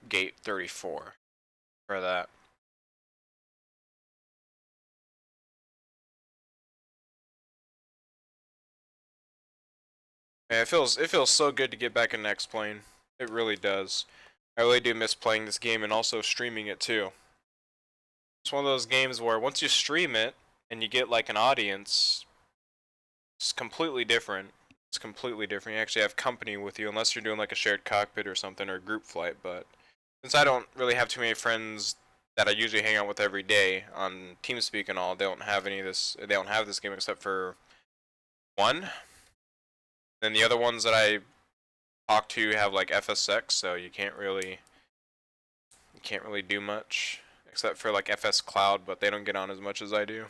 gate 34 for that. Man, it feels so good to get back in X-Plane. It really does. I really do miss playing this game and also streaming it too. It's one of those games where once you stream it and you get like an audience, it's completely different. It's completely different. You actually have company with you, unless you're doing like a shared cockpit or something, or a group flight. But since I don't really have too many friends that I usually hang out with every day on TeamSpeak and all, they don't have any of this. They don't have this game except for one. Then the other ones that I talk to have like FSX, so you can't really do much except for like FS Cloud, but they don't get on as much as I do.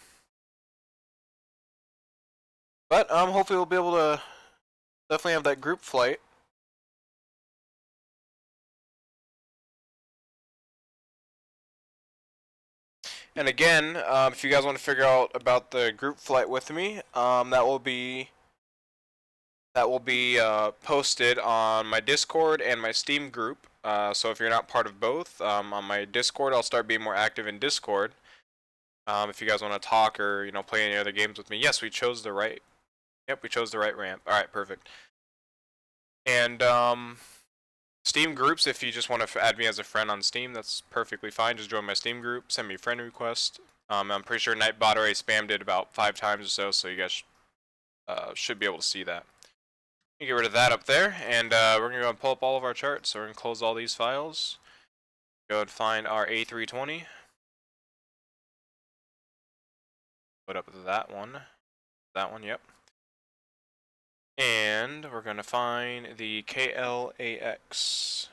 But hopefully we'll be able to definitely have that group flight. And again, if you guys want to figure out about the group flight with me, that will be posted on my Discord and my Steam group. So if you're not part of both, on my Discord, I'll start being more active in Discord. If you guys want to talk or play any other games with me, yes, we chose the right. Yep, we chose the right ramp. All right, perfect. And Steam groups, if you just want to add me as a friend on Steam, that's perfectly fine. Just join my Steam group, send me a friend request. I'm pretty sure Nightbot already spammed it about 5 times or so you guys should be able to see that. You get rid of that up there, and we're going to go and pull up all of our charts. So we're going to close all these files. Go and find our A320. Put up that one. That one, yep. And we're going to find the KLAX.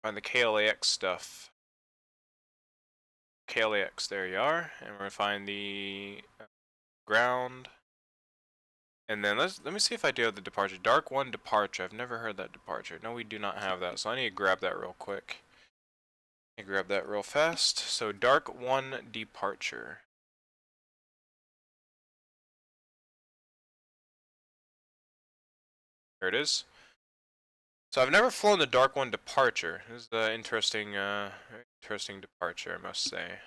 Find the KLAX stuff. KLAX, there you are. And we're going to find the ground. And then let me see if I do have the departure. Dark 1 departure. I've never heard that departure. No, we do not have that. So I need to grab that real quick. Let me grab that real fast. So Dark 1 departure. There it is. So I've never flown the Dark 1 departure. This is an interesting departure, I must say.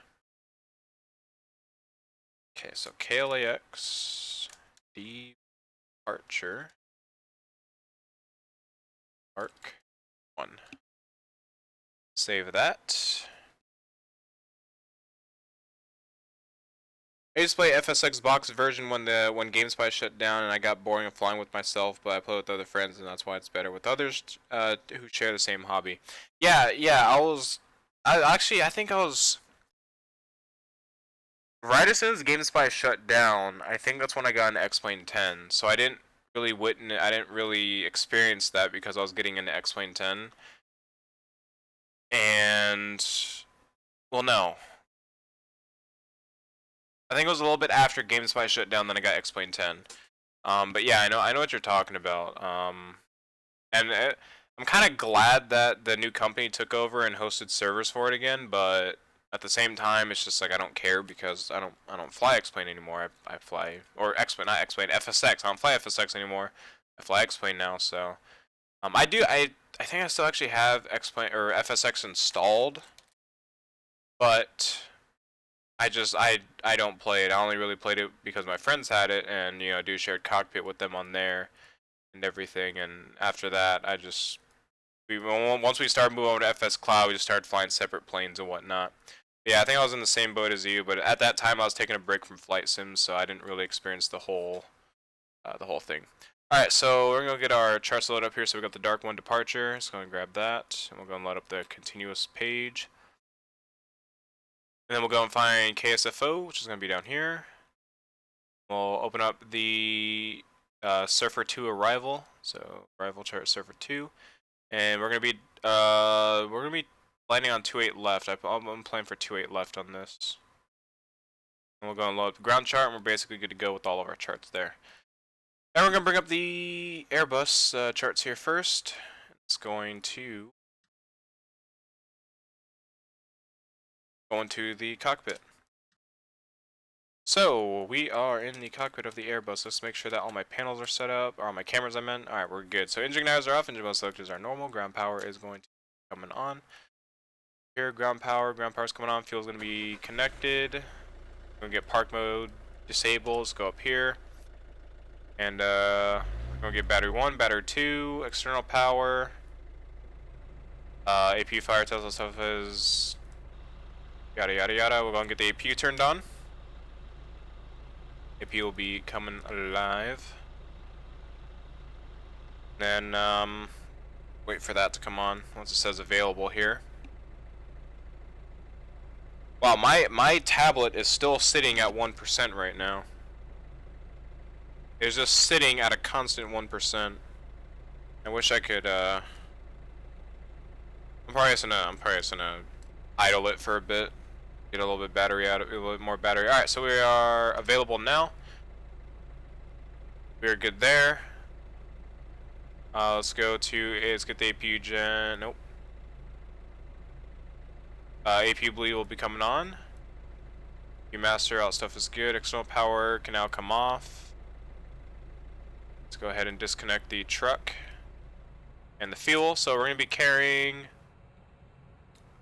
Okay, so KLAX departure. Arc 1. Save that. I used to play FSX box version when GameSpy shut down and I got boring of flying with myself, but I play with other friends and that's why it's better with others who share the same hobby. Yeah, I think I was right as soon as GameSpy shut down. I think that's when I got into X-Plane 10. So I didn't really experience that because I was getting into X-Plane 10. And well, no. I think it was a little bit after GameSpy shut down, then I got X-Plane 10. But yeah, I know what you're talking about. And I'm kind of glad that the new company took over and hosted servers for it again. But at the same time, it's just like I don't care because I don't fly X-Plane anymore. I fly X-Plane, not X-Plane, FSX. I don't fly FSX anymore. I fly X-Plane now. So I think I still actually have X-Plane or FSX installed, but I don't play it. I only really played it because my friends had it, and do shared cockpit with them on there and everything. And after that, once we started moving over to FS Cloud, we just started flying separate planes and whatnot. Yeah, I think I was in the same boat as you, but at that time I was taking a break from flight sims, so I didn't really experience the whole thing. All right, so we're gonna get our charts loaded up here. So we got the Dark 1 departure. Just gonna grab that, and we'll go and load up the continuous page. And then we'll go and find KSFO, which is going to be down here. We'll open up the Surfer 2 arrival. So arrival chart Surfer 2. And we're going to be landing on 28 left. I'm playing for 28 left on this. And we'll go and load up the ground chart, and we're basically good to go with all of our charts there. Now we're gonna bring up the Airbus charts here first. It's going to go into the cockpit. So we are in the cockpit of the Airbus. Let's make sure that all my panels are set up, or all my cameras I meant. Alright, we're good. So engine igniters are off, engine mode selectors are normal, ground power is going to be coming on. Here, ground power is coming on, fuel's gonna be connected. We're gonna get park mode disabled, let's go up here. And we're gonna get battery 1, battery 2, external power. APU fire Tesla stuff is yada yada yada. We're gonna get the APU turned on. APU will be coming alive. Then wait for that to come on once it says available here. Wow, my tablet is still sitting at 1% right now. It's just sitting at a constant 1%. I wish I could I'm probably just gonna idle it for a bit. Get a little bit battery out of it, a little bit more battery. Alright, so we are available now. We're good there. Let's get the APU gen. Nope. APU bleed will be coming on. APU master, all that stuff is good. External power can now come off. Let's go ahead and disconnect the truck and the fuel. So we're gonna be carrying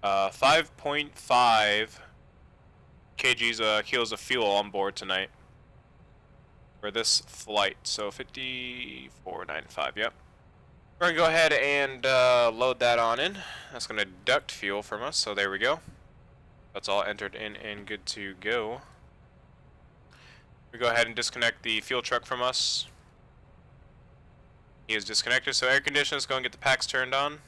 5.5 kgs kilos of fuel on board tonight for this flight. So 5495. Yep. We're gonna go ahead and load that on in. That's gonna deduct fuel from us, so there we go. That's all entered in and good to go. We go ahead and disconnect the fuel truck from us. He is disconnected, so air conditioning, let's go and get the packs turned on.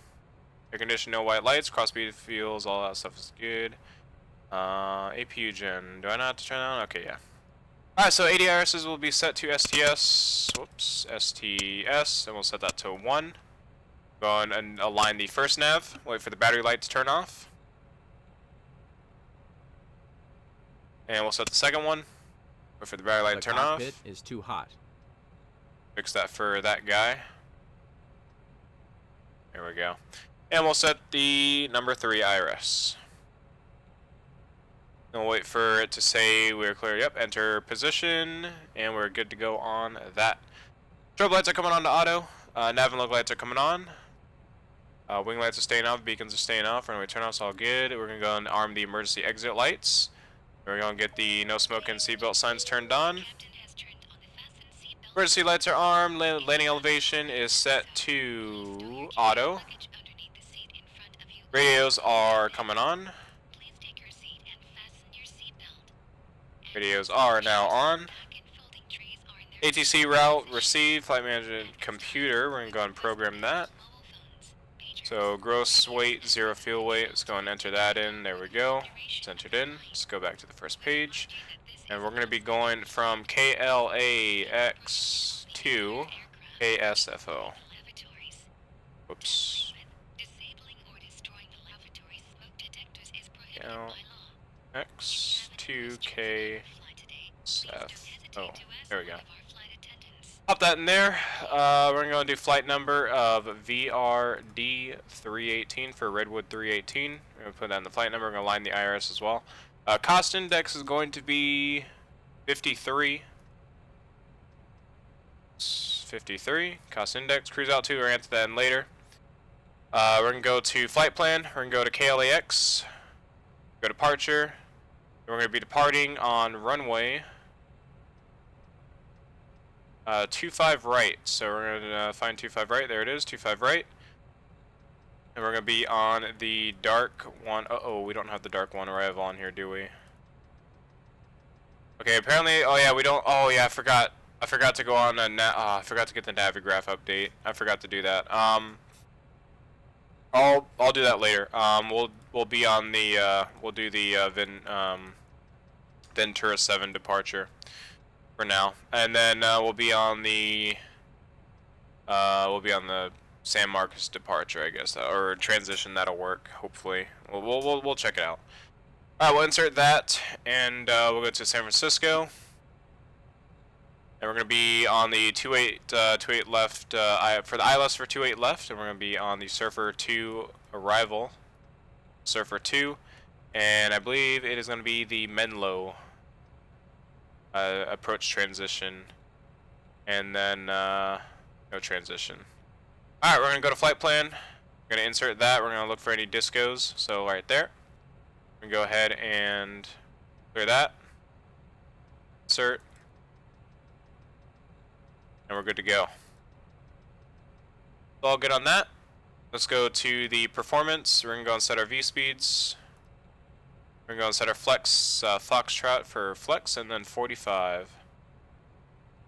Air conditioning, no white lights, cross speed fuels, all that stuff is good. APU gen, do I not have to turn it on? Okay, yeah. Alright, so ADRSs will be set to STS, whoops, STS, and we'll set that to 1. Go on and align the first nav, wait for the battery light to turn off. And we'll set the second one, wait for the battery light to turn off. The cockpit is too hot. Fix that for that guy. There we go. And we'll set the number 3 IRS. And we'll wait for it to say we're clear. Yep, enter position, and we're good to go on that. Strobe lights are coming on to auto. Nav and local lights are coming on. Wing lights are staying off, beacons are staying off. Runway turnoffs all good. We're gonna go and arm the emergency exit lights. We're gonna get the no smoking seatbelt signs turned on. Emergency lights are armed. Landing elevation is set to auto. Radios are coming on. Radios are now on. ATC route received. Flight management computer. We're gonna go and program that. So gross weight, 0 fuel weight. Let's go and enter that in. There we go. It's entered in. Let's go back to the first page. And we're going to be going from KLAX to KSFO. Whoops. KLX to KSFO. There we go. Pop that in there. We're going to do flight number of VRD318 for Redwood 318. We're going to put that in the flight number. We're going to line the IRS as well. Cost index is going to be 53. 53. Cost index. Cruise altitude. We're going to answer that in later. We're going to go to flight plan. We're going to go to KLAX. Go to departure. We're going to be departing on runway 25 right. So we're going to find 25 right. There it is. 25 right. And we're going to be on the dark one. Uh-oh, we don't have the dark one arrival on here, do we? Okay, apparently, oh yeah, we don't, oh yeah, I forgot to go on a, I forgot to get the Navigraph update. I forgot to do that. I'll do that later. We'll be on the, we'll do the, Ventura 7 departure for now. And then, we'll be on the San Marcos departure, I guess, or transition. That'll work. Hopefully, we'll check it out. All right, we'll insert that, and we'll go to San Francisco. And we're going to be on the 28 left, for the ILS for 28 left, and we're going to be on the Surfer 2 arrival, Surfer 2, and I believe it is going to be the Menlo approach transition, and then no transition. Alright, we're going to go to flight plan, we're going to insert that, we're going to look for any discos, so right there. We're going to go ahead and clear that, insert, and we're good to go. All good on that. Let's go to the performance. We're going to go and set our V speeds. We're going to go and set our flex, foxtrot for flex, and then 45.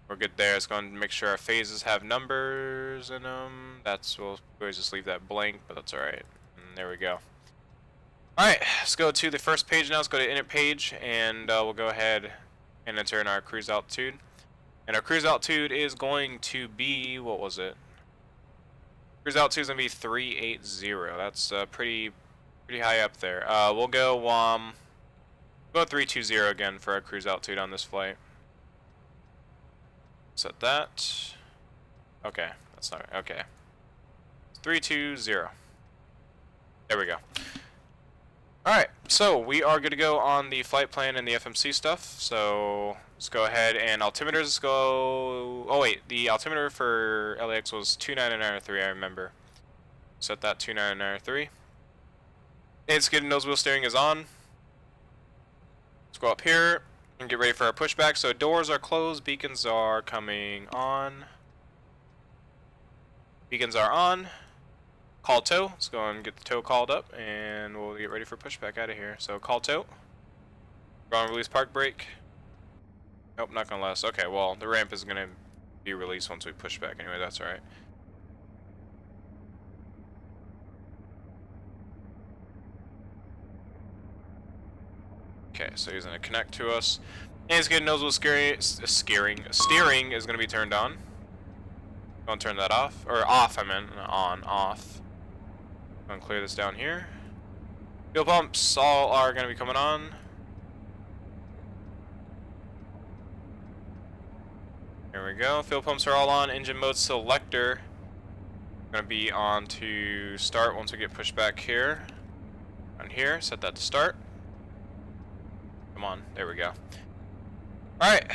We're good there. Let's go and make sure our phases have numbers in them. We'll always just leave that blank, but that's alright. And there we go. Alright, let's go to the first page now. Let's go to init page, and we'll go ahead and enter in our cruise altitude. And our cruise altitude is going to be, what was it? Cruise altitude is going to be 380. That's pretty high up there. We'll go 320 again for our cruise altitude on this flight. Set that. Okay, that's not right. Okay. 320. There we go. Alright, so we are good to go on the flight plan and the FMC stuff. So let's go ahead and altimeters go. Oh wait, the altimeter for LAX was 29993, I remember. Set that 29993. It's good, nose wheel steering is on. Let's go up here and get ready for our pushback. So doors are closed, beacons are coming on. Beacons are on. Call tow. Let's go and get the tow called up, and we'll get ready for pushback out of here. So call tow. Ground release park brake. Nope, not gonna last. Okay, well the ramp is gonna be released once we push back anyway. That's all right. Okay, so he's gonna connect to us, and he's gonna nose wheel steering is gonna be turned on. Don't turn that off, or off. I meant off. I'm gonna clear this down here. Fuel pumps all are gonna be coming on. There we go. Fuel pumps are all on. Engine mode selector gonna be on to start once we get pushed back here. On here, set that to start. Come on, there we go. Alright.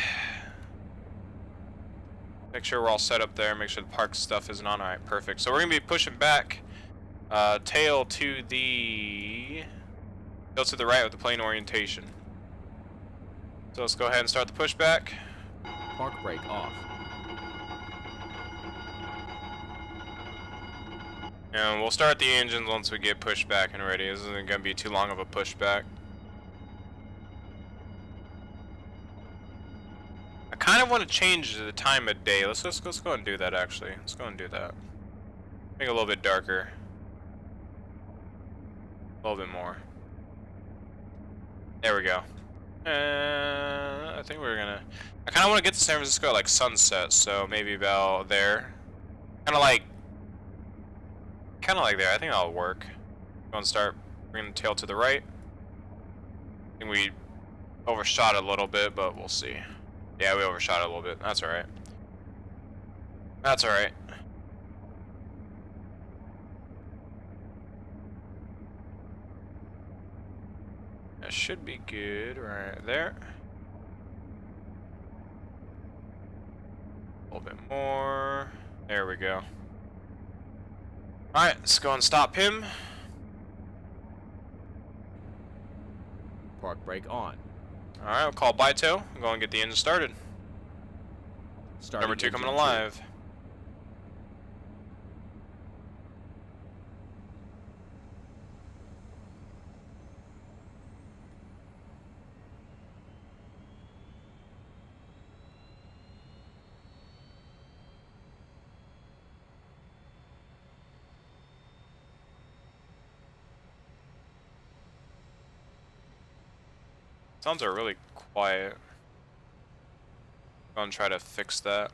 Make sure we're all set up there. Make sure the park stuff isn't on. Alright, perfect. So we're gonna be pushing back. Tail to the right with the plane orientation. So let's go ahead and start the pushback. Park brake off. And we'll start the engines once we get pushed back and ready. This isn't gonna be too long of a pushback. I kind of want to change the time of day. Let's go and do that actually. Let's go and do that. Make it a little bit darker. A little bit more. There we go. I think we're gonna. I kind of want to get to San Francisco at like sunset, so maybe about there. Kind of like there. I think that'll work. Go and start bringing the tail to the right. I think we overshot it a little bit, but we'll see. Yeah, we overshot it a little bit. That's alright. That's alright. That should be good right there. A little bit more. There we go. Alright, let's go and stop him. Park brake on. Alright, we'll call Baito and go and get the engine started. Starting Number 2 coming engine alive. Sounds are really quiet. Go and try to fix that.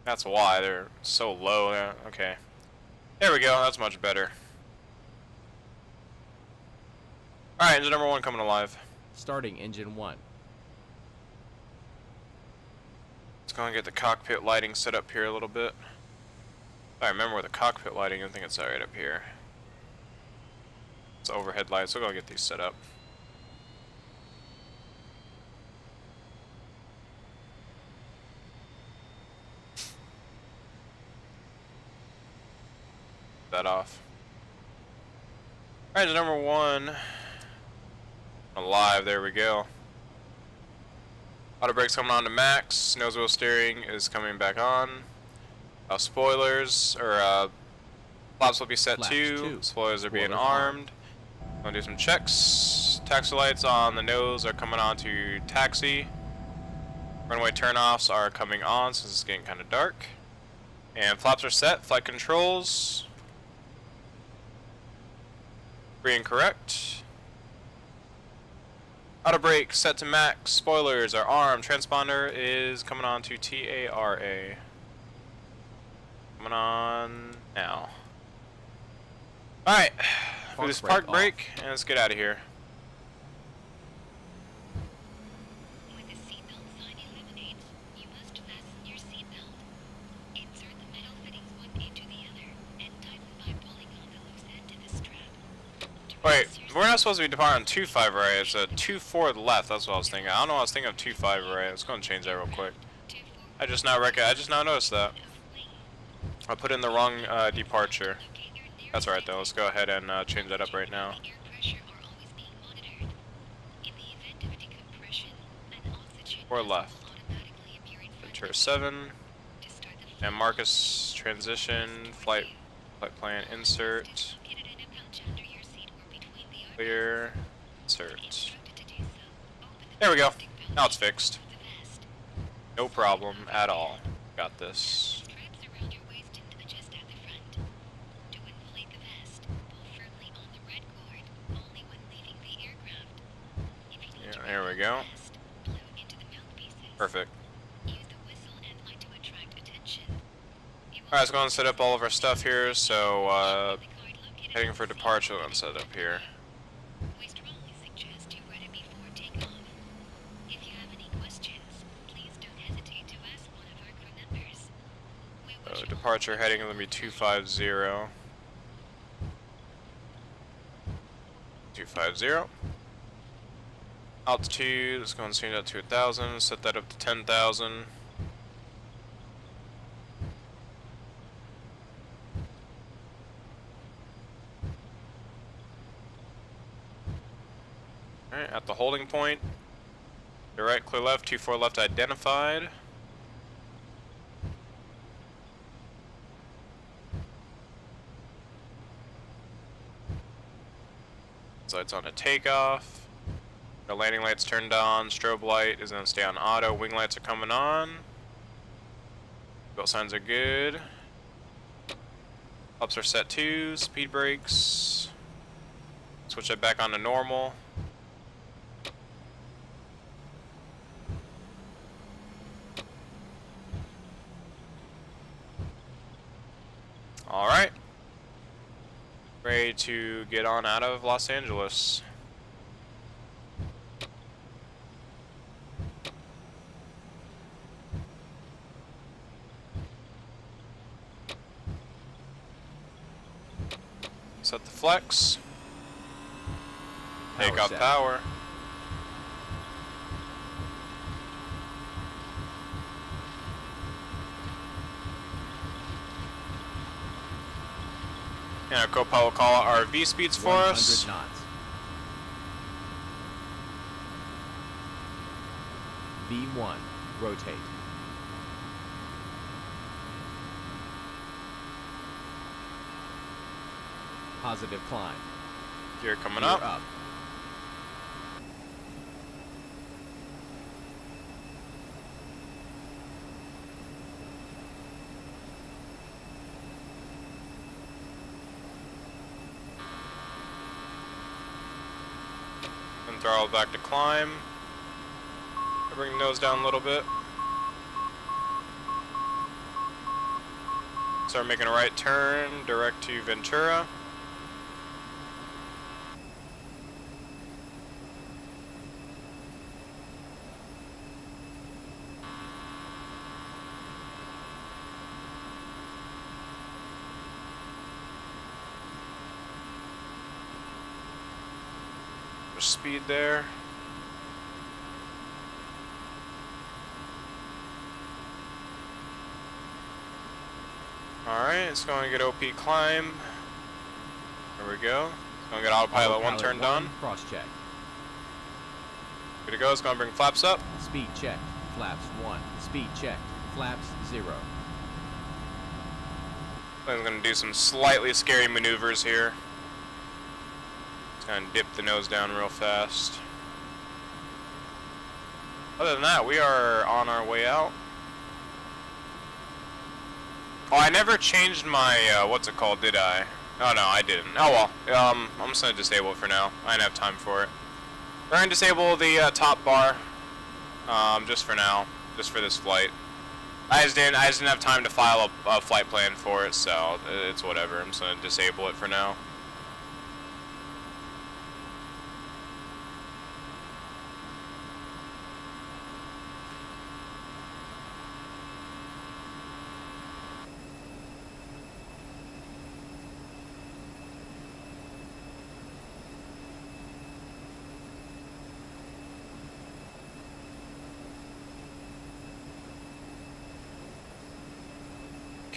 That's why they're so low. Yeah, okay. There we go. That's much better. All right, engine number 1 coming alive. Starting engine 1. Let's go and get the cockpit lighting set up here a little bit. If I remember where the cockpit lighting, I think it's right up here. It's overhead lights. We'll go get these set up. That off. Alright, number 1. Alive, there we go. Auto brakes coming on to max. Nose wheel steering is coming back on. Spoilers, or flaps will be set Flaps to. two. Spoilers are being Spoilers armed. Gonna do some checks. Taxi lights on the nose are coming on to taxi. Runway turnoffs are coming on since it's getting kind of dark. And flaps are set. Flight controls. Free and correct. Auto brake set to max. Spoilers are armed. Transponder is coming on to TARA. Coming on now. Alright. Do this park brake and let's get out of here. When the seatbelt sign illuminates, you must fasten your seatbelt. Insert the metal fittings one into the other and tighten by pulling on the loose end of the strap. Wait, we're not supposed to be departing on 2-5 right, it's a 2-4 left, that's what I was thinking. I don't know why I was thinking of 2-5 right. Let's go and change that real quick. I just now noticed that. I put in the wrong departure. That's alright though, let's go ahead and change that up right now. Air pressure are always being monitored. In the event of decompression, an oxygen Or mask left. will automatically appear in front Enter of 7. you. To start the And flight, Marcus transition, flight plan insert, dislocated in a pouch under your seat or between the arms. clear, insert. Instructed to do so. Open the There we go. plastic pouch Now it's fixed. of the vest. No problem at all. Got this. Straps around your waist and adjust at the front. To inflate the vest, pull firmly on the red cord only when leaving the aircraft. If you need Yeah, to there we remove go. the vest, blow into the mouthpieces. Perfect. Use the whistle and light to attract attention. You will Alright, let's go and set up all of our stuff here. So, the card located heading on for the seat. departure, let's set up here. We strongly suggest you read it before takeoff. If you have any questions, please don't hesitate to ask one of our crew members. We wish all Departure heading will be 250. 250. Altitude, let's go and change that to 1,000. Set that up to 10,000. Alright, at the holding point. Clear right, clear left, 2-4 left identified. Lights on to takeoff. The landing lights turned on. Strobe light is going to stay on auto. Wing lights are coming on. Belt signs are good. Ups are set to. Speed brakes. Switch that back on to normal. Alright. Ready to get on out of Los Angeles. Set the flex. Take off set. power. And our co-pilot will call out our V speeds for 100 us. knots. V1. Rotate. Positive climb. Gear coming Gear up. up. And throttle back to climb. Bring the nose down a little bit. Start making a right turn, direct to Ventura. There's speed there. Alright, it's going to get OP climb. There we go. It's going to get autopilot 1 turned on. Cross check. Good to go. It's going to bring flaps up. Speed checked. Flaps 1. Speed checked. Flaps 0. I'm going to do some slightly scary maneuvers here. Just going to dip the nose down real fast. Other than that, we are on our way out. Oh, I never changed my, what's it called, did I? Oh, no, I didn't. Oh, well, I'm just going to disable it for now. I didn't have time for it. We're going to disable the top bar, just for now, just for this flight. I just didn't have time to file a flight plan for it, so it's whatever. I'm just going to disable it for now.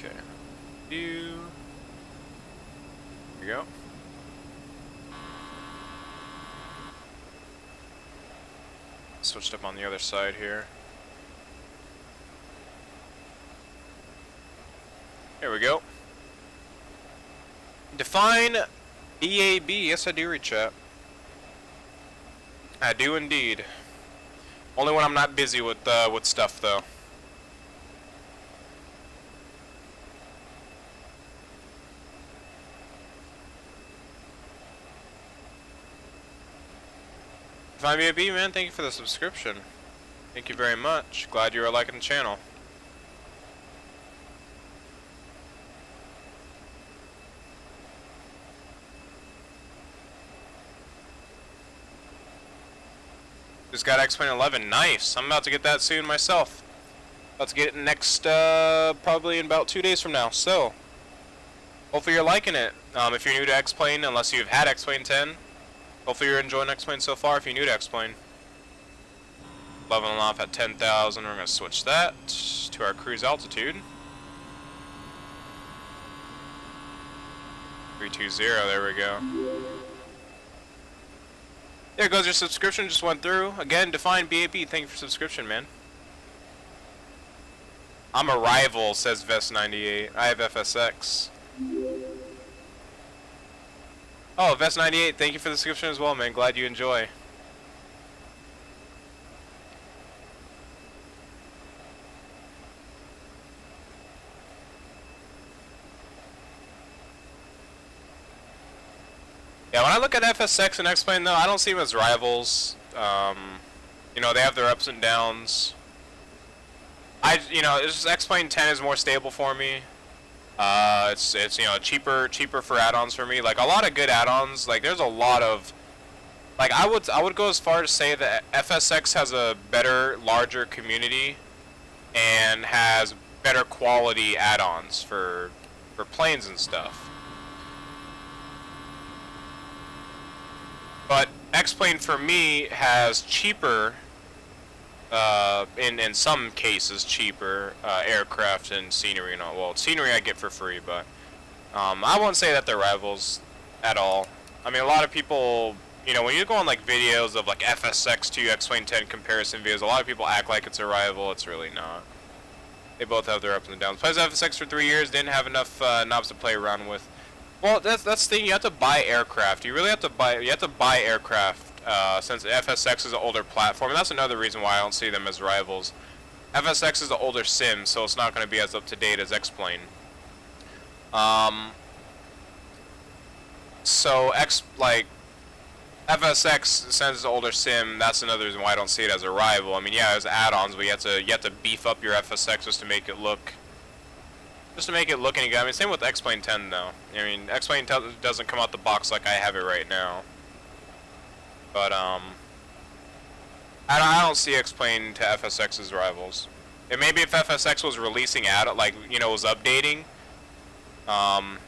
Okay. Here we go. Switched up on the other side here. Here we go. Define BAB. Yes, I do read chat. I do indeed. Only when I'm not busy with stuff, though. Define BAB, man. Thank you for the subscription. Thank you very much. Glad you are liking the channel. Just got X-Plane 11. Nice. I'm about to get that soon myself. About to get it next, probably in about 2 days from now. So, hopefully you're liking it. If you're new to X-Plane, unless you've had X-Plane 10, hopefully you're enjoying X-Plane so far if you're new to X-Plane. Leveling off at 10,000. We're going to switch that to our cruise altitude. 320. There we go. There goes your subscription, just went through. Again, define BAB, thank you for subscription, man. I'm a rival, says Vest98. I have FSX. Oh, Vest98, thank you for the subscription as well, man. Glad you enjoy. Yeah, when I look at FSX and X-Plane, though, I don't see them as rivals. You know, they have their ups and downs. It's just X-Plane 10 is more stable for me. It's you know, cheaper for add-ons for me. Like a lot of good add-ons. Like there's a lot of, like I would go as far to say that FSX has a better, larger community, and has better quality add-ons for planes and stuff. But X-Plane for me has cheaper, in some cases cheaper, aircraft and scenery and all. Well, scenery I get for free, but I won't say that they're rivals at all. I mean, a lot of people, you know, when you go on like videos of like FSX to X-Plane 10 comparison videos, a lot of people act like it's a rival. It's really not. They both have their ups and downs. Plays FSX for 3 years, didn't have enough knobs to play around with. Well, that's the thing. You have to buy aircraft. You really have to buy. You have to buy aircraft since FSX is an older platform, and that's another reason why I don't see them as rivals. FSX is an older sim, so it's not going to be as up to date as X-Plane. So FSX, since it's an older sim, that's another reason why I don't see it as a rival. I mean, yeah, there's add-ons, but you have to beef up your FSX just to make it look just to make it look any good. I mean, same with X-Plane 10 though. I mean, X-Plane 10 doesn't come out the box like I have it right now. But I don't see X-Plane to FSX's rivals. And maybe if FSX was releasing out, like, you know, was updating.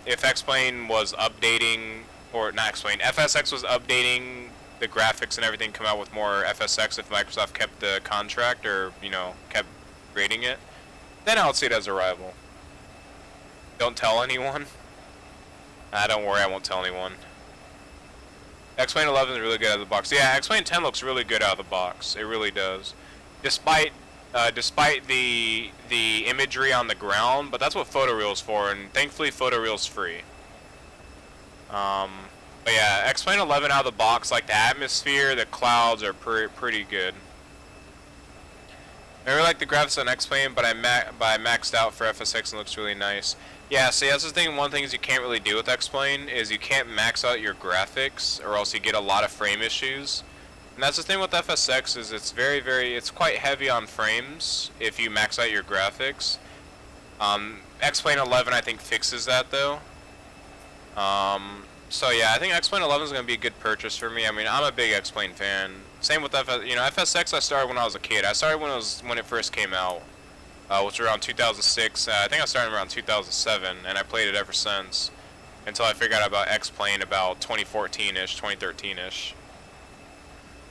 If X-Plane was updating, or not X-Plane, FSX was updating the graphics and everything, come out with more FSX if Microsoft kept the contract or, you know, kept grading it, then I would see it as a rival. Don't tell anyone. Don't worry, I won't tell anyone. X-Plane 11 is really good out of the box. Yeah, X-Plane 10 looks really good out of the box. It really does. Despite the imagery on the ground, but that's what photoreal's for, and thankfully photoreal's free. But yeah, X-Plane 11 out of the box, like the atmosphere, the clouds are pretty good. I really like the graphics on X-Plane, but I maxed out for FSX and it looks really nice. Yeah, so that's the thing. One thing is you can't really do with X-Plane is you can't max out your graphics, or else you get a lot of frame issues. And that's the thing with FSX is it's it's quite heavy on frames if you max out your graphics. X-Plane 11 I think fixes that though. So yeah, I think X-Plane 11 is going to be a good purchase for me. I mean, I'm a big X-Plane fan. Same with FSX. I started when I was a kid. I started when it first came out, which was around 2006. I think I started around 2007, and I played it ever since until I figured out about X-Plane about 2014-ish, 2013-ish.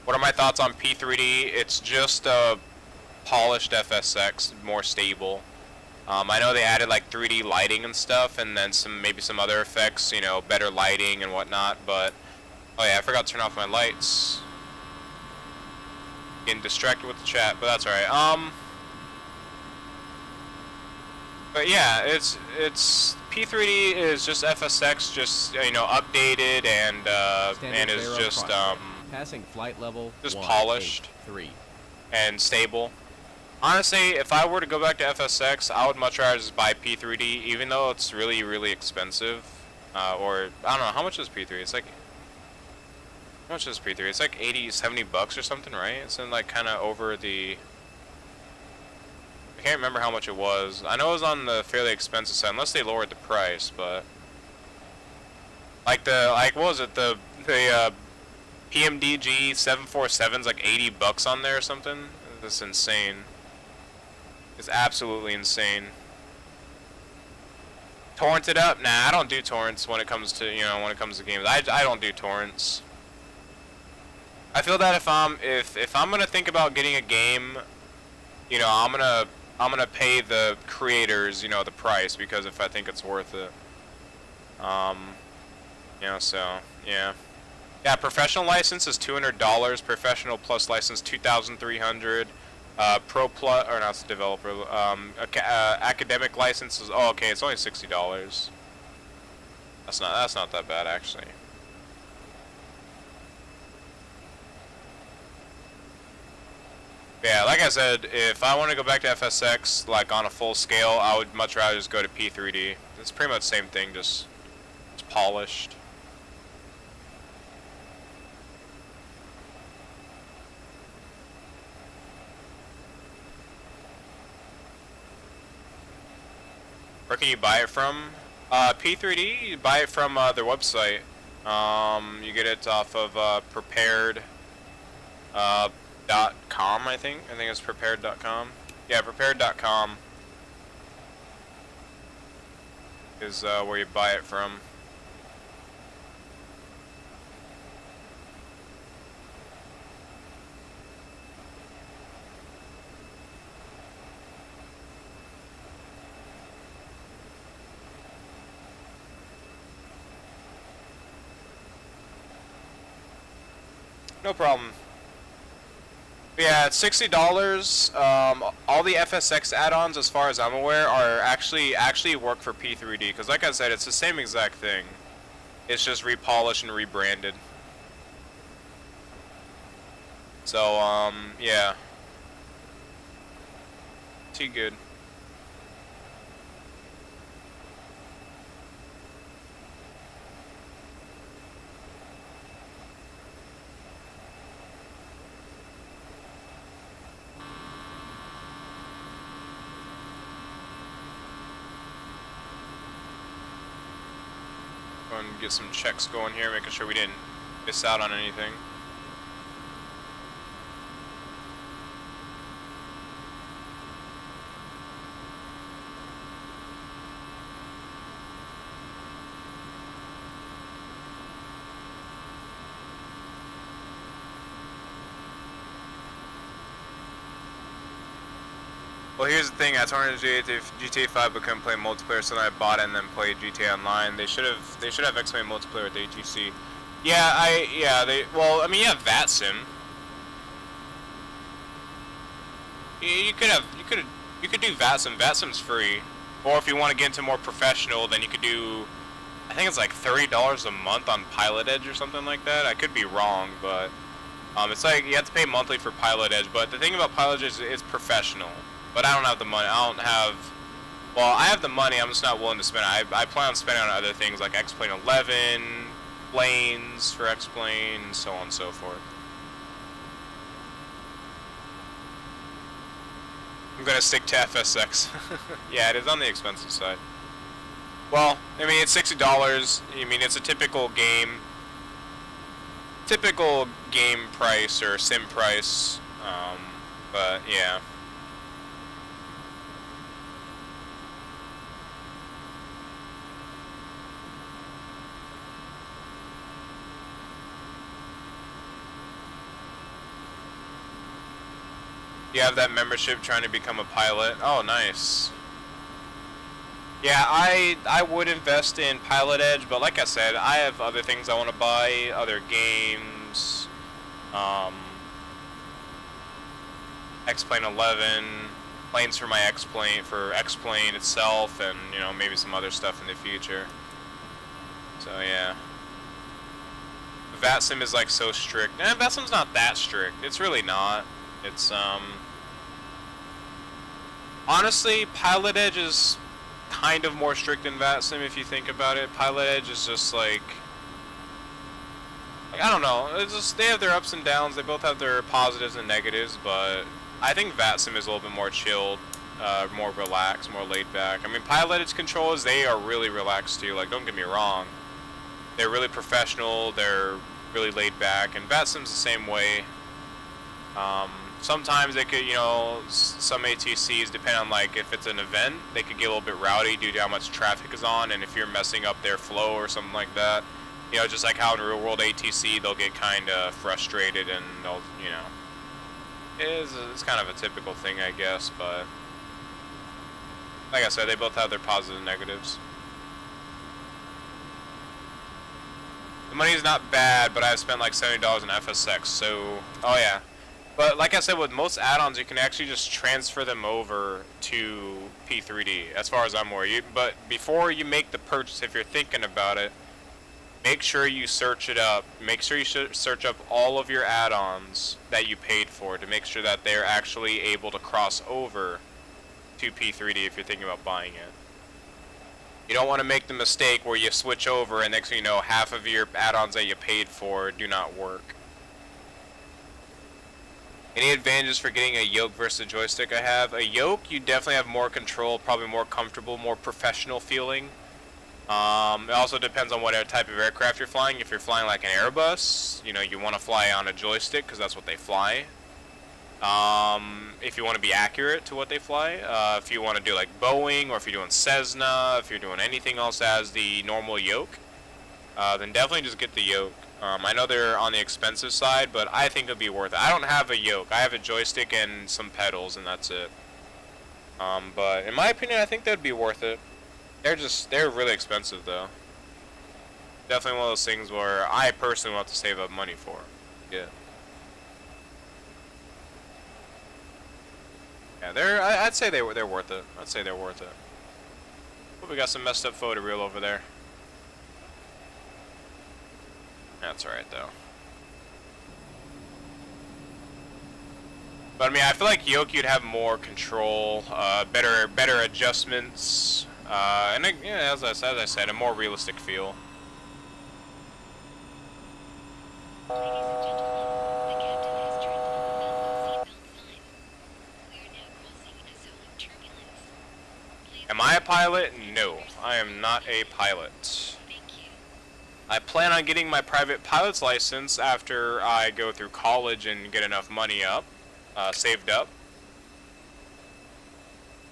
What are my thoughts on P3D? It's just a polished FSX, more stable. I know they added like 3D lighting and stuff, and then maybe some other effects, you know, better lighting and whatnot, but oh yeah, I forgot to turn off my lights. Getting distracted with the chat, but that's alright. But yeah, it's P3D is just FSX, just, you know, updated and is just passing flight level just polished 183 and stable. Honestly, if I were to go back to FSX, I would much rather just buy P3D, even though it's really, really expensive. Or, I don't know, how much is P3? It's like, how much is P3? It's like 80, 70 bucks or something, right? It's in like kind of over the, I can't remember how much it was. I know it was on the fairly expensive side, unless they lowered the price, but like what was it, the PMDG 747's like 80 bucks on there or something? That's insane. It's absolutely insane. Torrent it up? Nah, I don't do torrents when it comes to, you know, when it comes to games. I don't do torrents. I feel that if I'm gonna think about getting a game, you know, I'm gonna pay the creators, you know, the price, because if I think it's worth it. You know, so yeah. Yeah, professional license is $200. Professional plus license $2,300. Pro plus, or not, it's developer. Academic license is, oh, okay, it's only $60. That's not that bad actually. Yeah, like I said, if I want to go back to FSX like on a full scale, I would much rather just go to P3D. It's pretty much the same thing, just it's polished. Where can you buy it from? P3D, you buy it from their website. You get it off of prepared.com, I think. I think it's prepared.com. Yeah, prepared.com is where you buy it from. No problem. Yeah, it's $60. All the FSX add-ons, as far as I'm aware, are actually work for P3D. Because, like I said, it's the same exact thing. It's just repolished and rebranded. So, yeah. Too good. Go and get some checks going here, making sure we didn't miss out on anything. Well, here's the thing. I torrented GTA 5, but couldn't play multiplayer, so then I bought it and then played GTA Online. They should have explained multiplayer with ATC. Yeah, well, I mean, you have Vatsim. You could do Vatsim. Vatsim's free. Or if you want to get into more professional, then you could do, I think it's like $30 a month on Pilot Edge or something like that. I could be wrong, but it's like you have to pay monthly for Pilot Edge. But the thing about Pilot Edge is it's professional. But I don't have the money. Well, I have the money. I'm just not willing to spend it. I plan on spending on other things like X-Plane 11, lanes for X-Plane, and so on and so forth. I'm gonna stick to FSX. Yeah, it is on the expensive side. Well, I mean, it's $60. I mean, it's a typical game price or sim price. But yeah. You have that membership trying to become a pilot. Oh, nice. Yeah, I would invest in Pilot Edge, but like I said, I have other things I want to buy, other games, X-Plane 11, planes for my X-Plane itself, and you know, maybe some other stuff in the future. So yeah. Vatsim is like so strict. Vatsim's not that strict. It's really not. It's honestly, Pilot Edge is kind of more strict than Vatsim if you think about it. Pilot Edge is just like I don't know. It's just they have their ups and downs. They both have their positives and negatives, but I think Vatsim is a little bit more chilled, more relaxed, more laid back. I mean, Pilot Edge controllers, they are really relaxed too. Like, don't get me wrong. They're really professional. They're really laid back, and Vatsim's the same way. Sometimes they could, you know, some ATCs, depending on like if it's an event, they could get a little bit rowdy due to how much traffic is on, and if you're messing up their flow or something like that, you know, just like how in real world ATC, they'll get kind of frustrated and they'll, you know, it's kind of a typical thing, I guess, but like I said, they both have their positives and negatives. The money's not bad, but I've spent like $70 in FSX, so, oh yeah. But like I said, with most add-ons, you can actually just transfer them over to P3D, as far as I'm aware. But before you make the purchase, if you're thinking about it, make sure you search it up. Make sure you search up all of your add-ons that you paid for to make sure that they're actually able to cross over to P3D if you're thinking about buying it. You don't want to make the mistake where you switch over and next thing you know, half of your add-ons that you paid for do not work. Any advantages for getting a yoke versus a joystick? I have a yoke. You definitely have more control, probably more comfortable, more professional feeling. It also depends on what type of aircraft you're flying. If you're flying like an Airbus, you know, you want to fly on a joystick because that's what they fly. If you want to be accurate to what they fly, if you want to do like Boeing, or if you're doing Cessna, if you're doing anything else as the normal yoke, then definitely just get the yoke. I know they're on the expensive side, but I think it'll be worth it. I don't have a yoke. I have a joystick and some pedals, and that's it. But in my opinion, I think that'd be worth it. They're really expensive, though. Definitely one of those things where I personally want to save up money for. Yeah. Yeah, I'd say they're worth it. I'd say they're worth it. But we got some messed up photo reel over there. That's alright though. But I mean, I feel like yoke you'd have more control, better adjustments, and yeah, as I said, a more realistic feel. Ladies and gentlemen, the captain has turned on the seatbelt sign. We are now crossing a zone of turbulence. Please Am I a pilot? No, I am not a pilot. thank you. I plan on getting my private pilot's license after I go through college and get enough money up, saved up.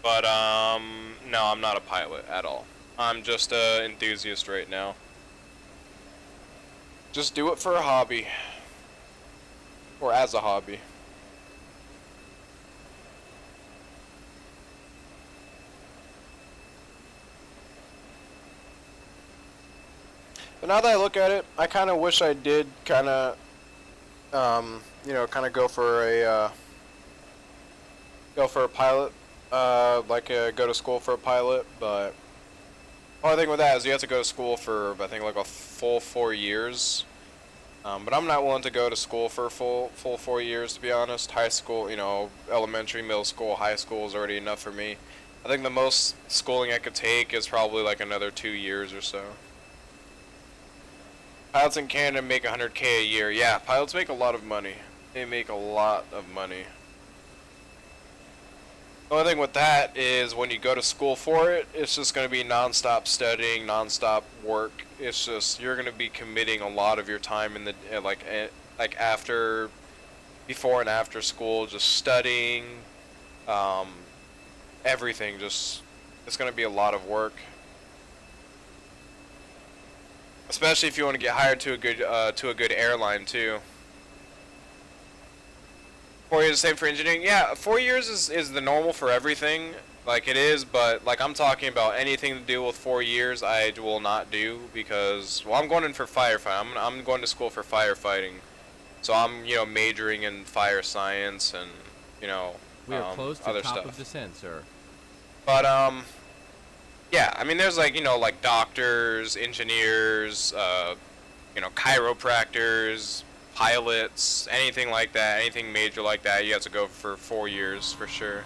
But, no, I'm not a pilot at all. I'm just a enthusiast right now. Just do it for a hobby. Or as a hobby. But now that I look at it, I kind of wish I did kind of, you know, kind of go for a pilot, go to school for a pilot. But the only thing with that is you have to go to school for, I think, like a full 4 years. But I'm not willing to go to school for full 4 years, to be honest. High school, you know, elementary, middle school, high school is already enough for me. I think the most schooling I could take is probably like another 2 years or so. Pilots in Canada make 100K a year. Yeah, pilots make a lot of money. They make a lot of money. The only thing with that is when you go to school for it, it's just going to be non-stop studying, non-stop work. It's just, you're going to be committing a lot of your time in the, like after, before and after school, just studying, everything. Just, it's going to be a lot of work. Especially if you want to get hired to a good airline too. 4 years, the same for engineering. Yeah, 4 years is the normal for everything. Like it is, but like I'm talking about anything to do with 4 years, I will not do because, well, I'm going in for firefighting. I'm going to school for firefighting, so I'm, you know, majoring in fire science and, you know, We are close to other top stuff. of descent, sir. But yeah, I mean, there's like, you know, like doctors, engineers, you know, chiropractors, pilots, anything like that, anything major like that, you have to go for 4 years for sure.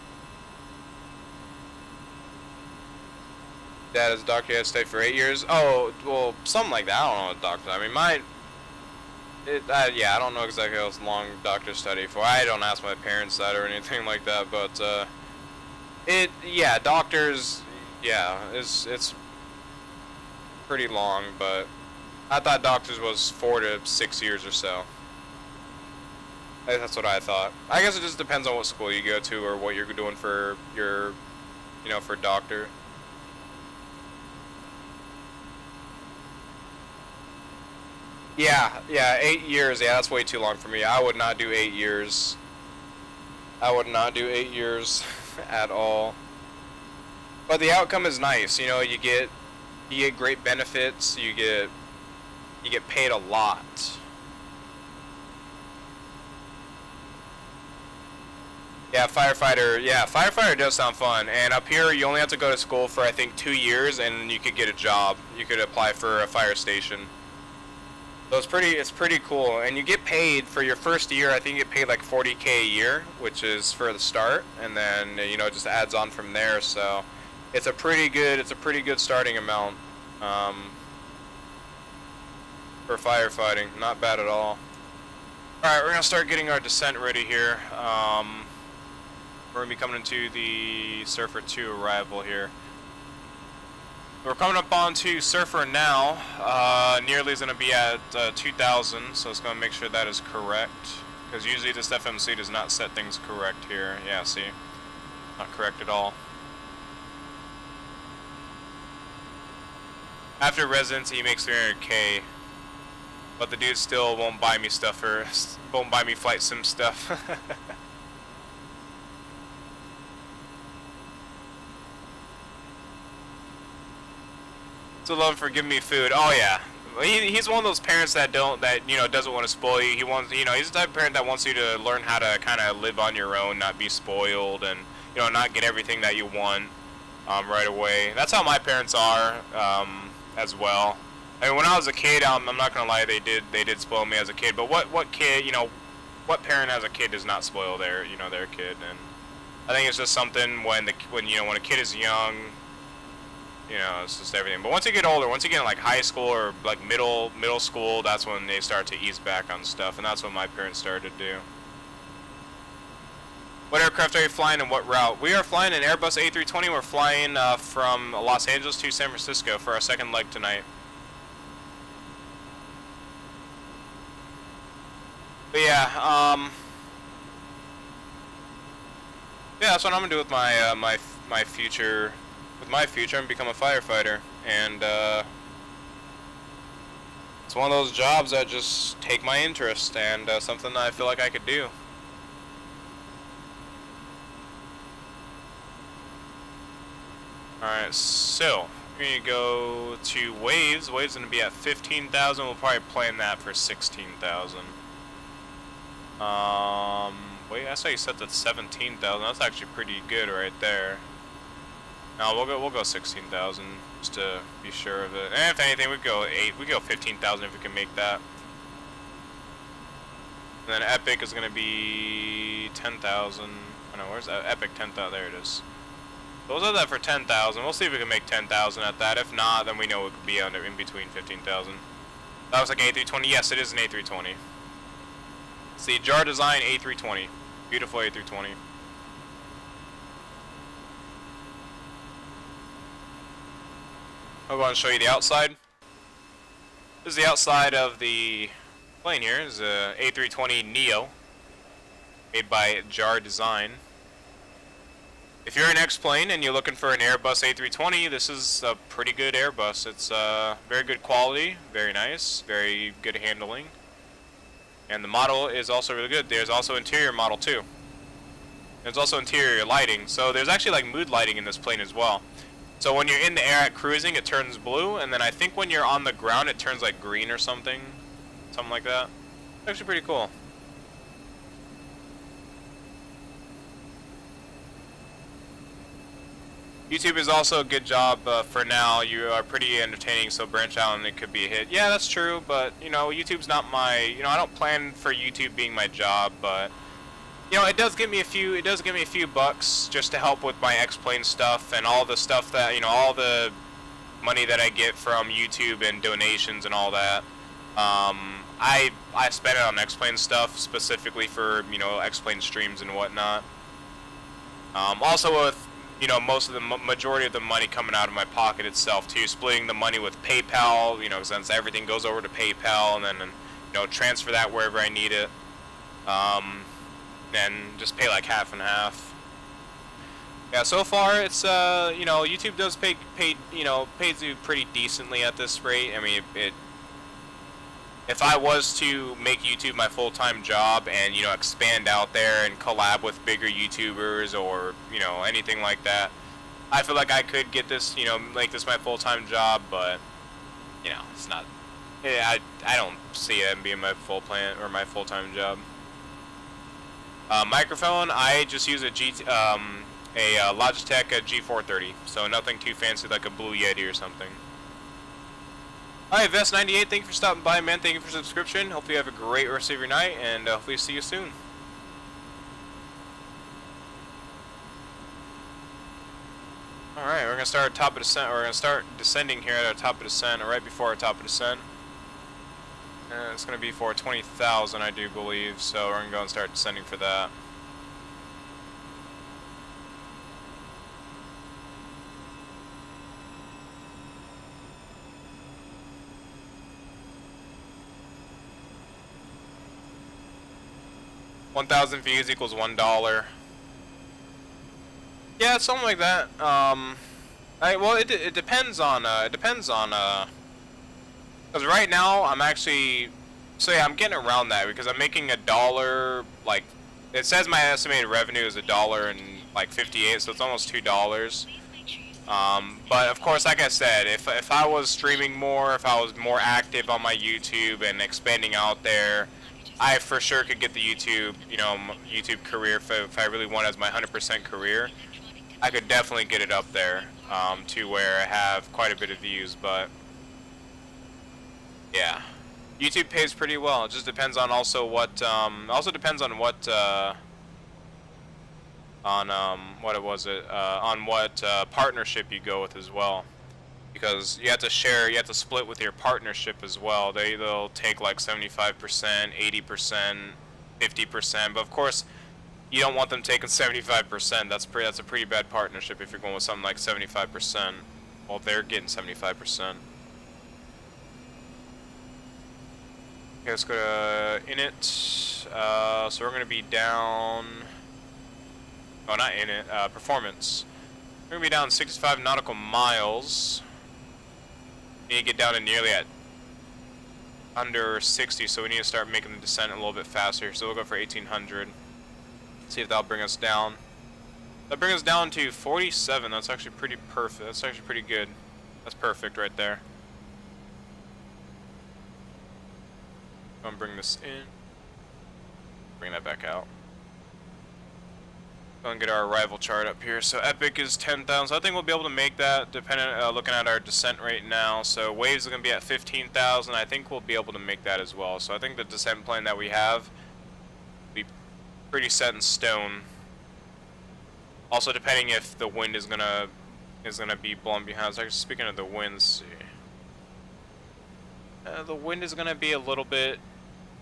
Dad is a doctor, you have to stay for 8 years. Oh, well, something like that. I don't know what doctor. I mean, yeah, I don't know exactly how long doctors study for. I don't ask my parents that or anything like that, but yeah, doctors, yeah, it's pretty long, but I thought doctors was 4 to 6 years or so. That's what I thought. I guess it just depends on what school you go to or what you're doing for your, you know, for doctor. Yeah, 8 years. Yeah, that's way too long for me. I would not do 8 years. I would not do 8 years at all. But the outcome is nice. You know, you get great benefits. You get paid a lot. Yeah, firefighter. Yeah, firefighter does sound fun. And up here, you only have to go to school for I think 2 years, and you could get a job. You could apply for a fire station. So it's pretty cool, and you get paid for your first year. I think you get paid like 40K a year, which is for the start, and then, you know, it just adds on from there. So it's a pretty good starting amount for firefighting. Not bad at all. All right, we're gonna start getting our descent ready here. We're gonna be coming into the Surfer 2 arrival here. We're coming up onto Surfer now. Nearly is going to be at 2,000, so it's going to make sure that is correct. Because usually this FMC does not set things correct here. Yeah, see? Not correct at all. After residency, he makes 300K. But the dude still won't buy me stuff or won't buy me flight sim stuff. So love for giving me food. Oh yeah, he's one of those parents that you know, doesn't want to spoil you. He wants, you know, he's the type of parent that wants you to learn how to kind of live on your own, not be spoiled, and, you know, not get everything that you want right away. That's how my parents are as well. I mean, when I was a kid, I'm not gonna lie, they did spoil me as a kid. But what kid, you know, what parent as a kid does not spoil their kid? And I think it's just something when a kid is young. You know, it's just everything. But once you get older, once you get in like high school or like middle school, that's when they start to ease back on stuff, and that's what my parents started to do. What aircraft are you flying and what route? We are flying an Airbus A320. We're flying from Los Angeles to San Francisco for our second leg tonight. But yeah, yeah, that's what I'm gonna do with my my future. With my future, and become a firefighter, and it's one of those jobs that just take my interest, and something that I feel like I could do. Alright, so we're gonna go to Waves. Waves gonna be at 15,000. We'll probably plan that for 16,000. Wait, I saw you set that 17,000. That's actually pretty good right there. No, we'll go 16,000 just to be sure of it. And if anything, we go 15,000 if we can make that. And then Epic is gonna be 10,000. I know, where's that? Epic 10,000. There it is. So we'll set that for 10,000. We'll see if we can make 10,000 at that. If not, then we know it could be under in between 15,000. That looks like an A320. Yes, it is an A320. It's the Jar Design A320. Beautiful A320. I'll go and show you the outside. This is the outside of the plane here. This is a A320 Neo, made by Jar Design. If you're an X-Plane and you're looking for an Airbus A320, this is a pretty good Airbus. It's very good quality, very nice, very good handling. And the model is also really good. There's also interior model too. There's also interior lighting. So there's actually like mood lighting in this plane as well. So when you're in the air at cruising, it turns blue, and then I think when you're on the ground, it turns like green or something. Something like that. It's actually pretty cool. YouTube is also a good job for now. You are pretty entertaining, so branch out and it could be a hit. Yeah, that's true, but you know, YouTube's not my, you know, I don't plan for YouTube being my job, but you know, it does give me a few bucks just to help with my X-Plane stuff and all the stuff that, you know, all the money that I get from YouTube and donations and all that. I spend it on X-Plane stuff specifically for, you know, X-Plane streams and whatnot. Also with, you know, most of the majority of the money coming out of my pocket itself too, splitting the money with PayPal, you know, since everything goes over to PayPal, and then, you know, transfer that wherever I need it, and just pay like half and half. Yeah, so far it's you know, YouTube does pays you pretty decently at this rate. I mean, if I was to make YouTube my full-time job and, you know, expand out there and collab with bigger YouTubers or, you know, anything like that, I feel like I could get this, you know, make this my full-time job, but, you know, it's not, I don't see it being my full-time job. Microphone, I just use a Logitech G430, so nothing too fancy like a Blue Yeti or something. Alright, Vest98, thank you for stopping by, man. Thank you for subscription. Hopefully you have a great rest of your night, and hopefully see you soon. Alright, we're going to start at top of descent. We're going to start descending here at our top of descent, or right before our top of descent. And it's going to be for 20,000, I do believe, so we're going to go and start descending for that. $1,000 views equals $1. Yeah, something like that. Well, it depends on because right now I'm actually, so yeah, I'm getting around that because I'm making $1, like, it says my estimated revenue is $1.58, so it's almost $2. But of course, like I said, if I was streaming more, if I was more active on my YouTube and expanding out there, I for sure could get the YouTube, you know, YouTube career if I really want as my 100% career. I could definitely get it up there to where I have quite a bit of views, but yeah, YouTube pays pretty well. It just depends on also what partnership you go with as well. Because you have to split with your partnership as well. They'll take like 75%, 80%, 50%, but of course you don't want them taking 75%. That's a pretty bad partnership if you're going with something like 75%. Well, they're getting 75%. Okay, let's go to init. So we're gonna be down. Oh, not init. Performance. We're gonna be down 65 nautical miles. We need to get down to nearly at under 60, so we need to start making the descent a little bit faster. So we'll go for 1800. See if that'll bring us down. That brings us down to 47. That's actually pretty perfect. That's actually pretty good. That's perfect right there. I'm gonna bring this in. Bring that back out. Go and get our arrival chart up here. So epic is 10,000. So I think we'll be able to make that, depending looking at our descent right now. So waves are gonna be at 15,000. I think we'll be able to make that as well. So I think the descent plan that we have will be pretty set in stone. Also, depending if the wind is gonna be blowing behind us. Speaking of the winds, the wind is gonna be a little bit.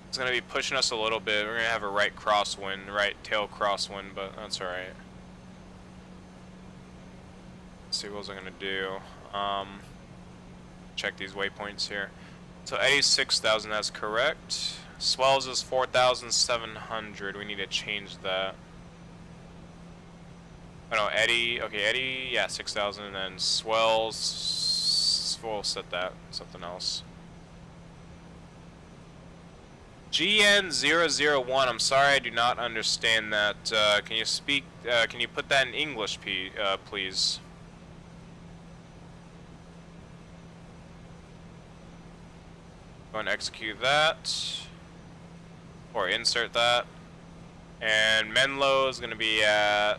It's gonna be pushing us a little bit. We're gonna have a right crosswind, right tail crosswind, but that's all right. Let's see what was I gonna do. Check these waypoints here. So eddy's 6,000. That's correct. Swells is 4,700. We need to change that. Oh no, eddy. Okay, eddy. Yeah, 6,000. And then swells. We'll set that something else. GN001. I'm sorry, I do not understand that. Can you speak? Can you put that in English, please? Go and execute that, or insert that. And Menlo is going to be at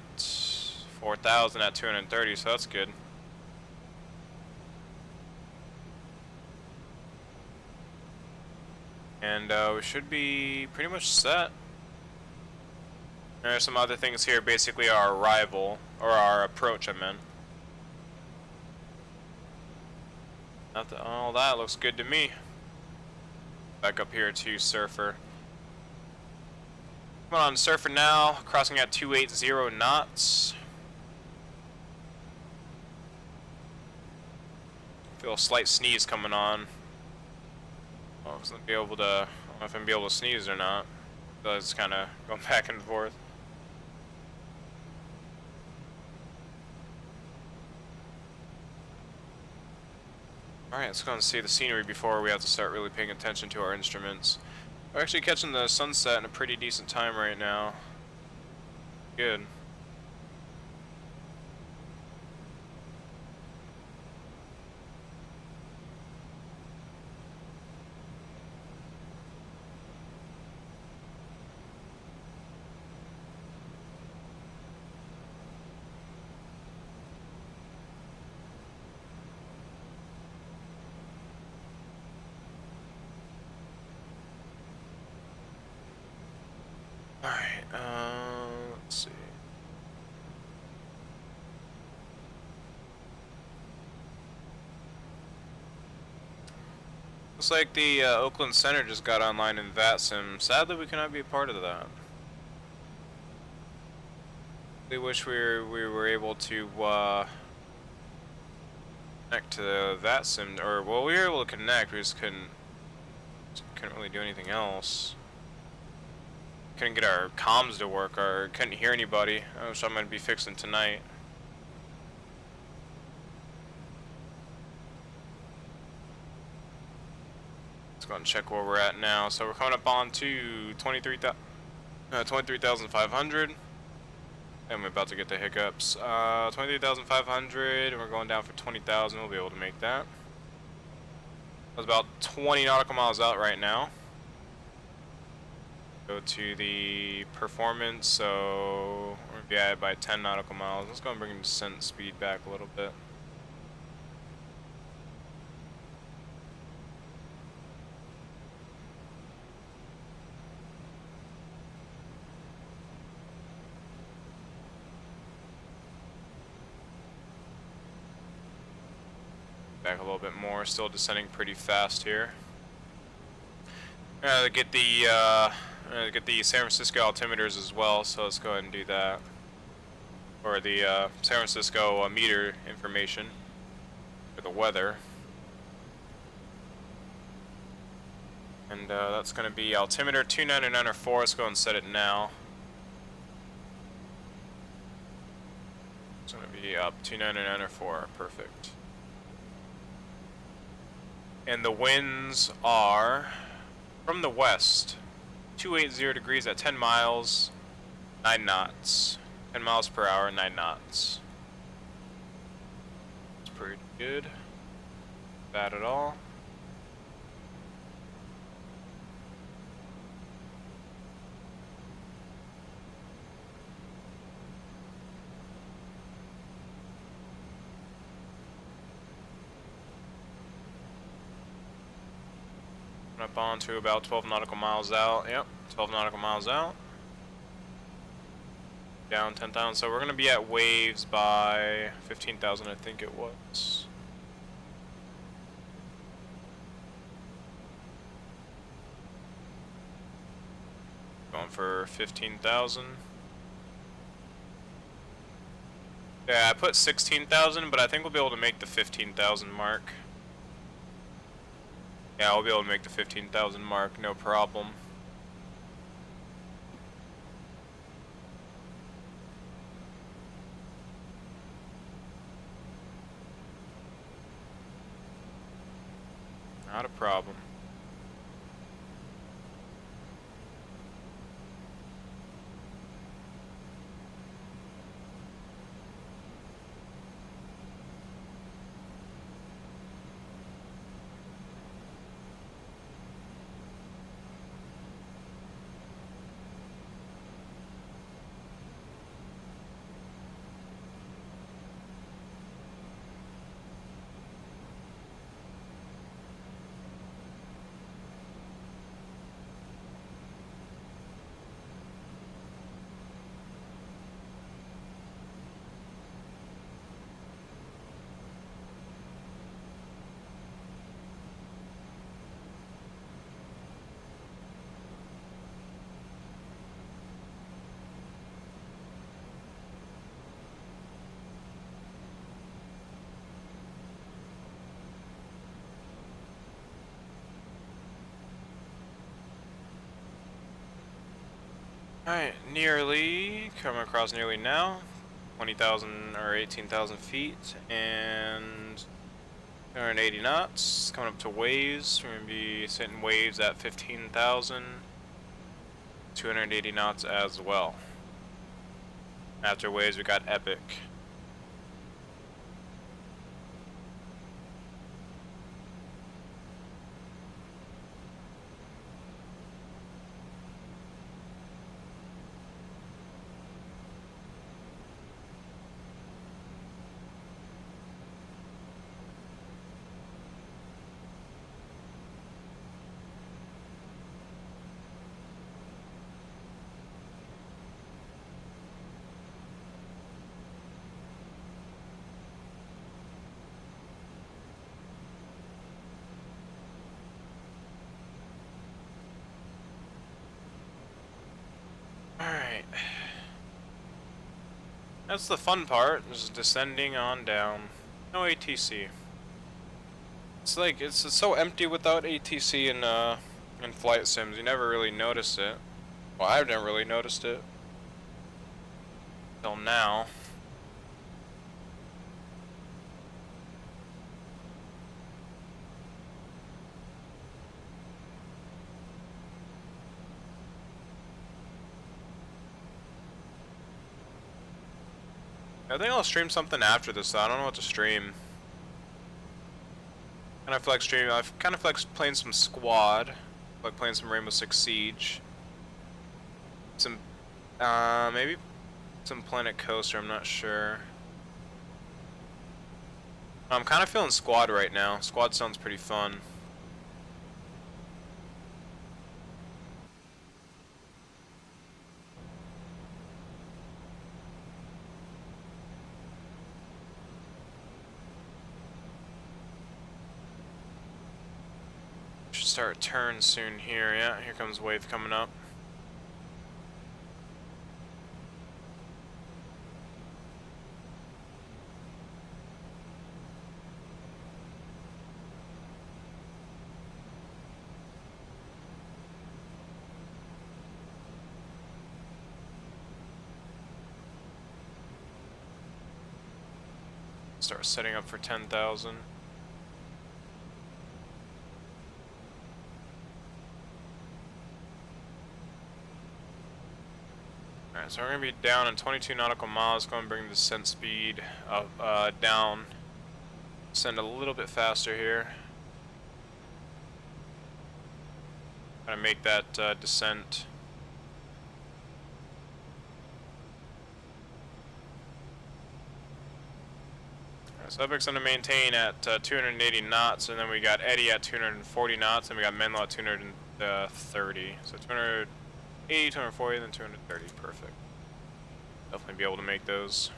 4,000 at 230, so that's good. And we should be pretty much set. There are some other things here, basically our arrival, or our approach, I meant. All that looks good to me. Back up here to Surfer. Come on, Surfer now, crossing at 280 knots. Feel a slight sneeze coming on. I don't know if I'm gonna be able to sneeze or not. So it's kind of going back and forth. Alright, let's go and see the scenery before we have to start really paying attention to our instruments. We're actually catching the sunset in a pretty decent time right now. Good. Alright, let's see. Looks like the Oakland Center just got online in Vatsim. Sadly, we cannot be a part of that. We wish we were able to connect to Vatsim, or well, we were able to connect. We just couldn't really do anything else. Couldn't get our comms to work, or couldn't hear anybody, which I'm going to be fixing tonight. Let's go and check where we're at now. So we're coming up on to 23,500. And we're about to get the hiccups. 23,500, and we're going down for 20,000. We'll be able to make that. That's about 20 nautical miles out right now. Go to the performance, so we're gonna be at by 10 nautical miles. Let's go and bring the descent speed back a little bit. Back a little bit more, still descending pretty fast here. Get the San Francisco altimeters as well, so let's go ahead and do that. Or the San Francisco meter information for the weather. And that's going to be altimeter 299.4. Let's go and set it now. It's going to be up 299.4. Perfect. And the winds are from the west, 280 degrees at 10 miles, 9 knots. 10 miles per hour, 9 knots. It's pretty good. Bad at all. Up on to about 12 nautical miles out. Yep, 12 nautical miles out. Down 10,000. So we're going to be at waves by 15,000, I think it was. Going for 15,000. Yeah, I put 16,000, but I think we'll be able to make the 15,000 mark. Yeah, I'll be able to make the 15,000 mark, no problem. Not a problem. Alright, nearly, coming across nearly now, 20,000 or 18,000 feet, and 280 knots, coming up to waves. We're going to be setting waves at 15,000, 280 knots as well. After waves, we got epic. Alright. That's the fun part, just descending on down. No ATC. It's like, it's so empty without ATC in flight sims. You never really notice it. Well, I've never really noticed it. Till now. I think I'll stream something after this though. I don't know what to stream. Kind of flex stream. I've kind of flexed playing some squad, like playing some Rainbow Six Siege. Some, maybe some Planet Coaster. I'm not sure. I'm kind of feeling squad right now. Squad sounds pretty fun. Should start turn soon here. Yeah, here comes wave coming up. Start setting up for 10,000. Alright, so we're going to be down in 22 nautical miles. Going to bring the descent speed of, down. Send a little bit faster here. Trying to make that descent. So Epic's going to maintain at 280 knots, and then we got Eddie at 240 knots, and we got Menlo at 230. So 280, 240, and then 230. Perfect. Definitely be able to make those.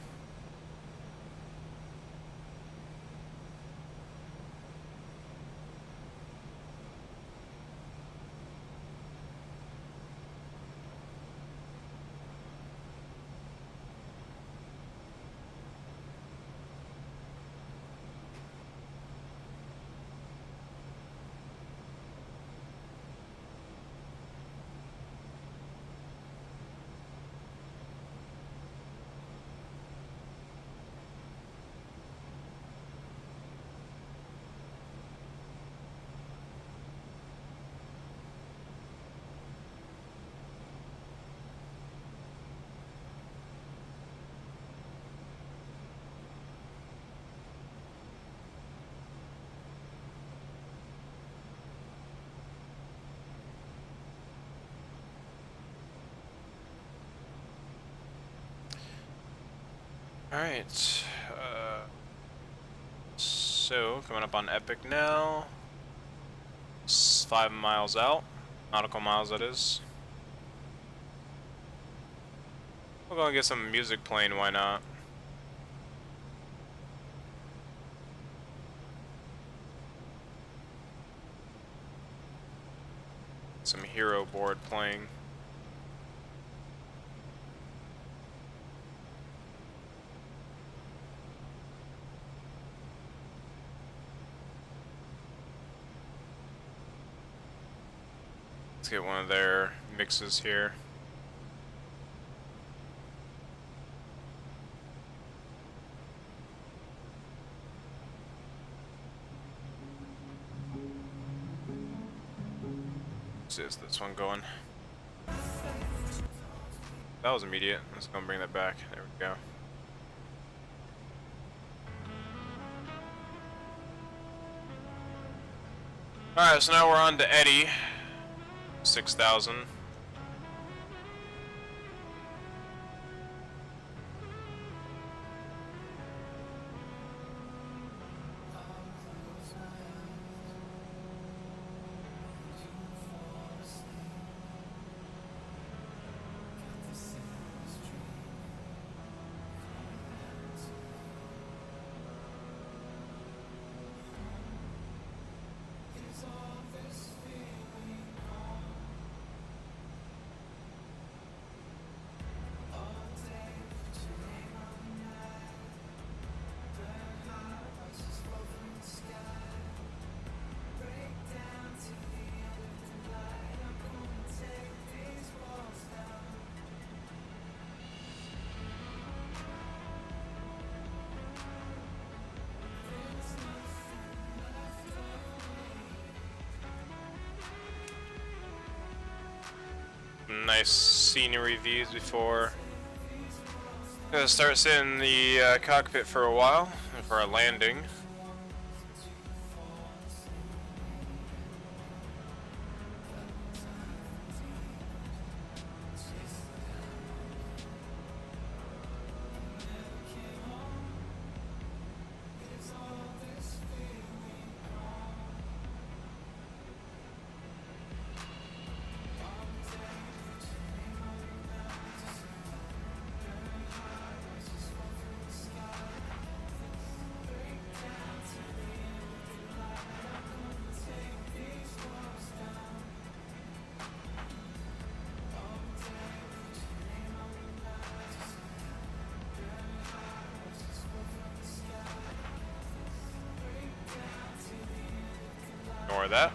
Alright, so coming up on Epic now. It's 5 miles out, nautical miles that is. We'll go and get some music playing, why not? Some hero board playing. Let's get one of their mixes here. Is this one going? That was immediate. Let's go and bring that back. There we go. Alright, so now we're on to Eddie. 6,000. Nice scenery views before. Gonna start sitting in the cockpit for a while for our landing. Ignore that.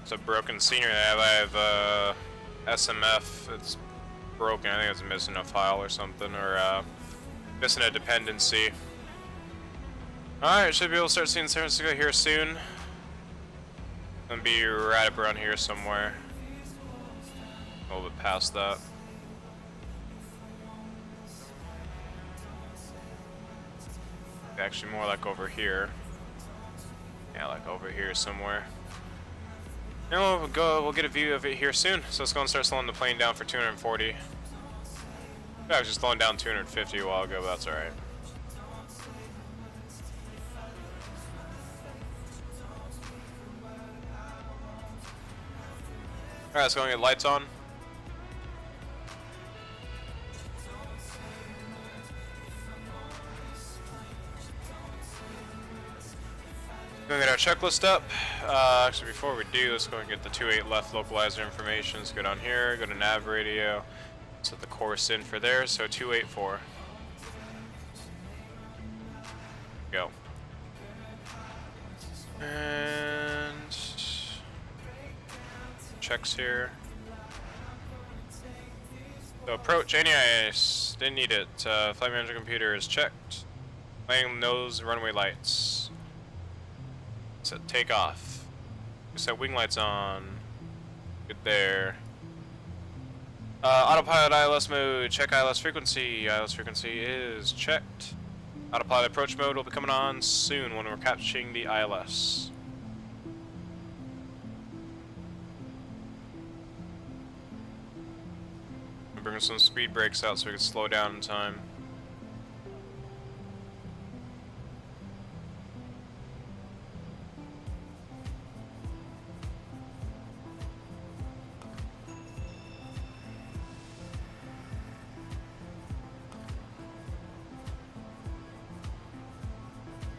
It's a broken scenery. I have SMF. It's broken. I think it's missing a file or something, or Missing a dependency. Alright, should be able to start seeing San Francisco here soon. Gonna be right up around here somewhere. A little bit past that. Actually, more like over here. Yeah, like over here somewhere. And we'll get a view of it here soon. So let's go and start slowing the plane down for 240. I was just slowing down 250 a while ago, but that's alright. Alright, let's go and get lights on. Gonna get our checklist up. Actually, before we do, let's go and get the 28 left localizer information. Let's go down here, go to nav radio, set the course in for there. So 284. Go. And checks here. So approach any ice. Didn't need it. Flight manager computer is checked. Plane nose runway lights. Set takeoff. Set wing lights on. Good there. Autopilot ILS mode. Check ILS frequency. ILS frequency is checked. Autopilot approach mode will be coming on soon when we're capturing the ILS. I'm bringing some speed brakes out so we can slow down in time.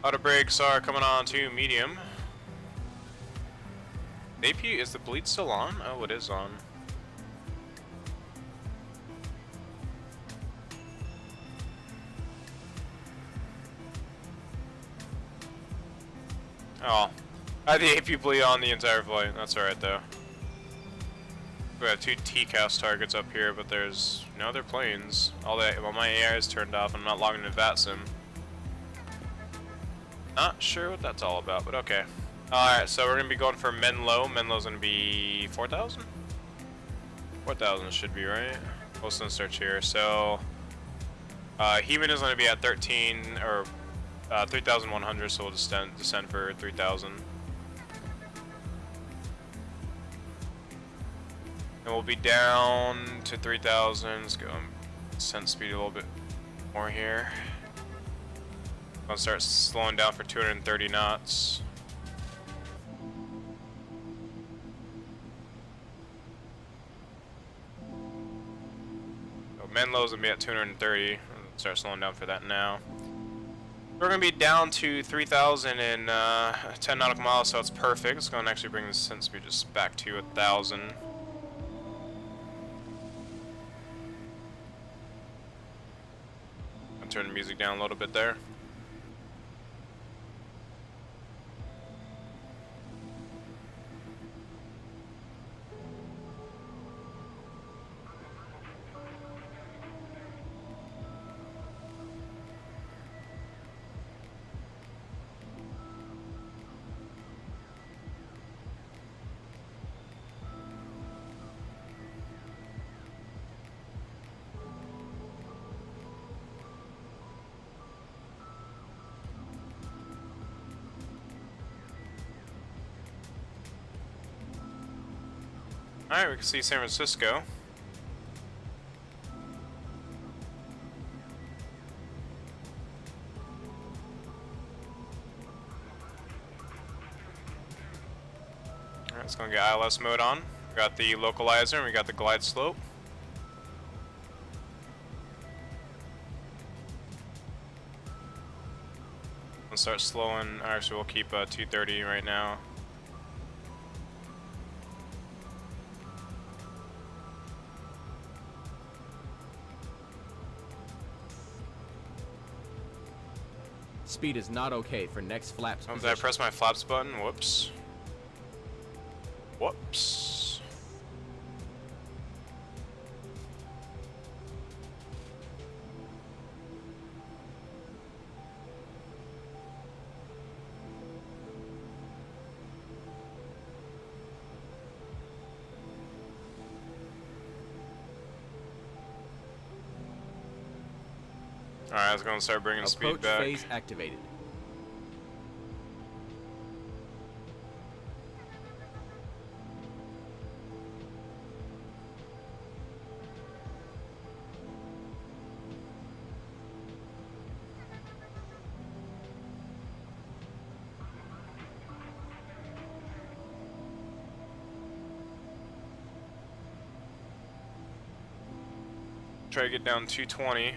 Auto brakes are coming on to medium. AP, is the bleed still on? Oh, it is on. Oh, I had the AP bleed on the entire flight. That's alright though. We have 2 TCAS targets up here, but there's no other planes. Well, my AI is turned off. I'm not logging into Vatsim. Not sure what that's all about, but okay. Alright, so we're going to be going for Menlo. Menlo's going to be 4,000? 4,000 should be right. We'll send search here. So, Heman is going to be at 13, or 3,100, so we'll descend for 3,000. And we'll be down to 3,000. Let's go descent speed a little bit more here. I'll start slowing down for 230 knots. So Menlo's gonna be at 230. I'll start slowing down for that now. We're gonna be down to 3,000 in 10 nautical miles, so it's perfect. It's gonna actually bring the descent speed just back to 1,000. I'll turn the music down a little bit there. Alright, we can see San Francisco. Alright, let's go and get ILS mode on. We got the localizer and we got the glide slope. Let's start slowing. Actually, we'll keep 230 right now. Speed is not okay for next flaps Oh, did position. I press my flaps button? Whoops. Whoops. Alright, let's go and start bringing speed Approach back. phase activated. Try to get down 220.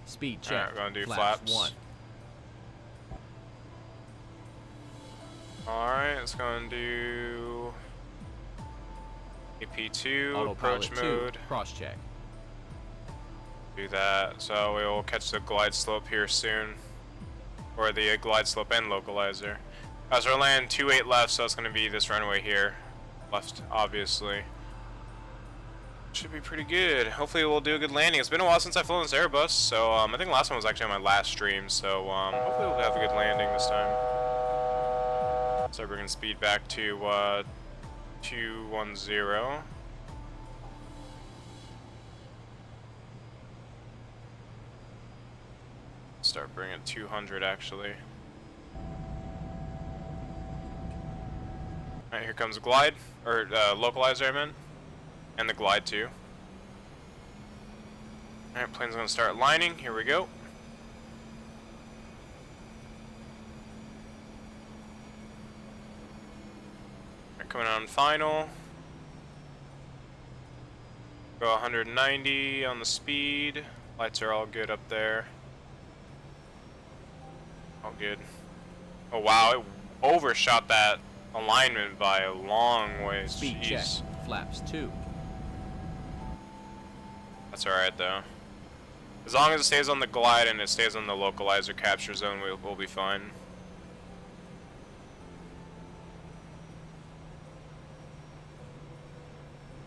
Speed check. Alright, we're gonna do Flaps flaps. 1. Alright, let's go and do AP2, approach Autopilot 2. mode. Cross check. Do that. So we will catch the glide slope here soon. Or the glide slope and localizer. As we're landing 28 left, so it's going to be this runway here. Left, obviously. Should be pretty good. Hopefully we'll do a good landing. It's been a while since I've flown this Airbus, so I think last one was actually on my last stream, so hopefully we'll have a good landing this time. Start bringing speed back to 210. Start bringing 200 actually. Alright, here comes glide, or localizer I meant, and the glide too. Alright, plane's gonna start lining, here we go. Alright, coming on final. Go 190 on the speed, lights are all good up there. Oh, good. Oh, wow, it overshot that alignment by a long way. Speed Jeez. check. Flaps 2. That's alright, though. As long as it stays on the glide and it stays on the localizer capture zone, we'll be fine.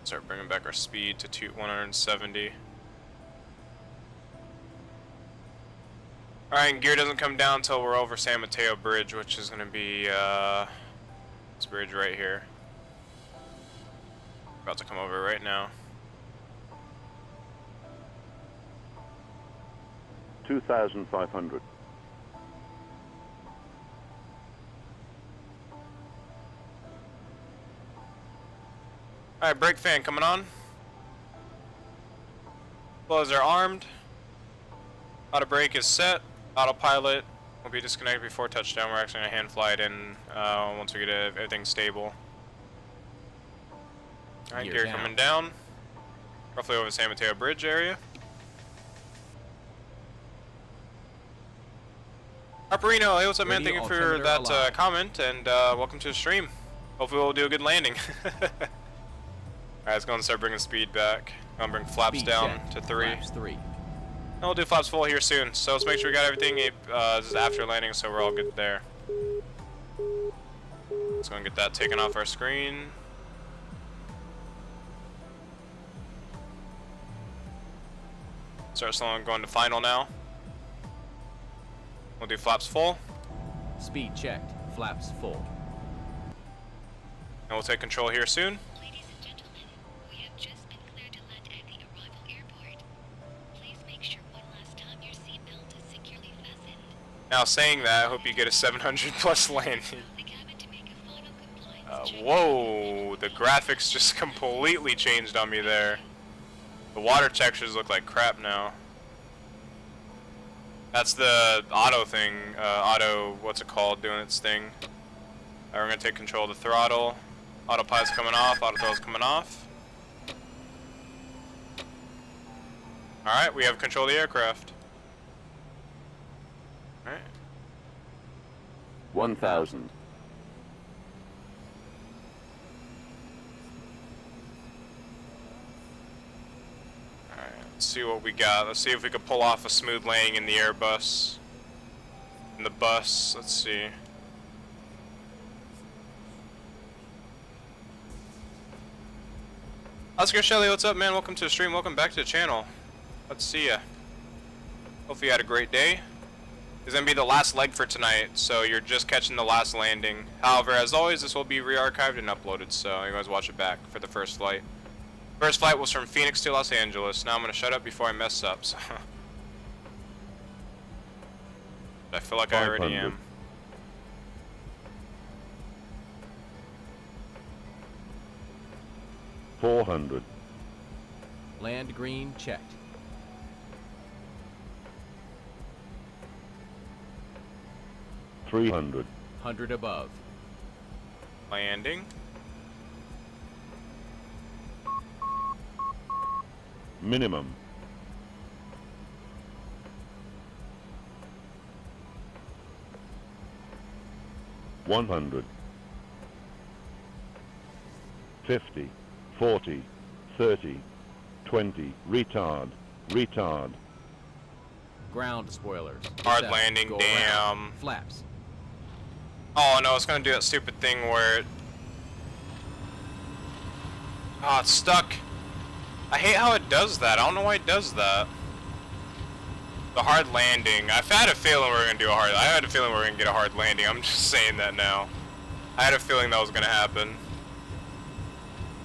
Start bringing back our speed to 170. Alright, and gear doesn't come down until we're over San Mateo Bridge, which is going to be this bridge right here. About to come over right now. 2,500. Alright, brake fan coming on. Blows are armed. Auto brake is set. Autopilot will be disconnected before touchdown. We're actually going to hand fly it in once we get everything stable. Alright, gear down. coming down. Roughly over the San Mateo Bridge area. Harperino, hey, what's up, man? Ready, Thank you for altimeter that alive. comment, and welcome to the stream. Hopefully we'll do a good landing. Alright, let's go and start bringing speed back. I'm gonna bring flaps Speed down check. to 3. Flaps 3. And we'll do flaps full here soon. So let's make sure we got everything this is after landing, so we're all good there. Let's go and get that taken off our screen. Start slowing, going to final now. We'll do flaps full, Speed checked. Flaps full. and we'll take control here soon. Ladies and gentlemen, we have just been cleared to land at the arrival airport. Please make sure one last time your seatbelt is securely fastened. Now saying that, I hope you get a 700 plus landing. The cabin to make a final compliance check. Whoa, the graphics just completely changed on me there. The water textures look like crap now. That's the auto thing, what's it called, doing its thing. We're gonna take control of the throttle. Autopilot's coming off, auto throttle's coming off. Alright, we have control of the aircraft. Alright. 1,000. Alright, let's see what we got. Let's see if we can pull off a smooth landing in the Airbus. In the bus, let's see. Oscar Shelley, what's up, man? Welcome to the stream. Welcome back to the channel. Let's see ya. Hopefully you had a great day. It's gonna be the last leg for tonight, so you're just catching the last landing. However, as always, this will be re-archived and uploaded, so you guys watch it back for the first flight. First flight was from Phoenix to Los Angeles. Now I'm gonna shut up before I mess up. So. I feel like I already am. 400. Land green checked. 300. 100 above. Landing. Minimum. 100. 50. 40. 30. 20. Retard. Ground spoilers. Hard Set. landing, Go damn. around. Flaps. Oh no, it's gonna do that stupid thing where it... Oh, it's stuck. I hate how it does that. I don't know why it does that. The hard landing. I've had a feeling we were gonna do a hard... I had a feeling we were gonna get a hard landing. I'm just saying that now. I had a feeling that was gonna happen.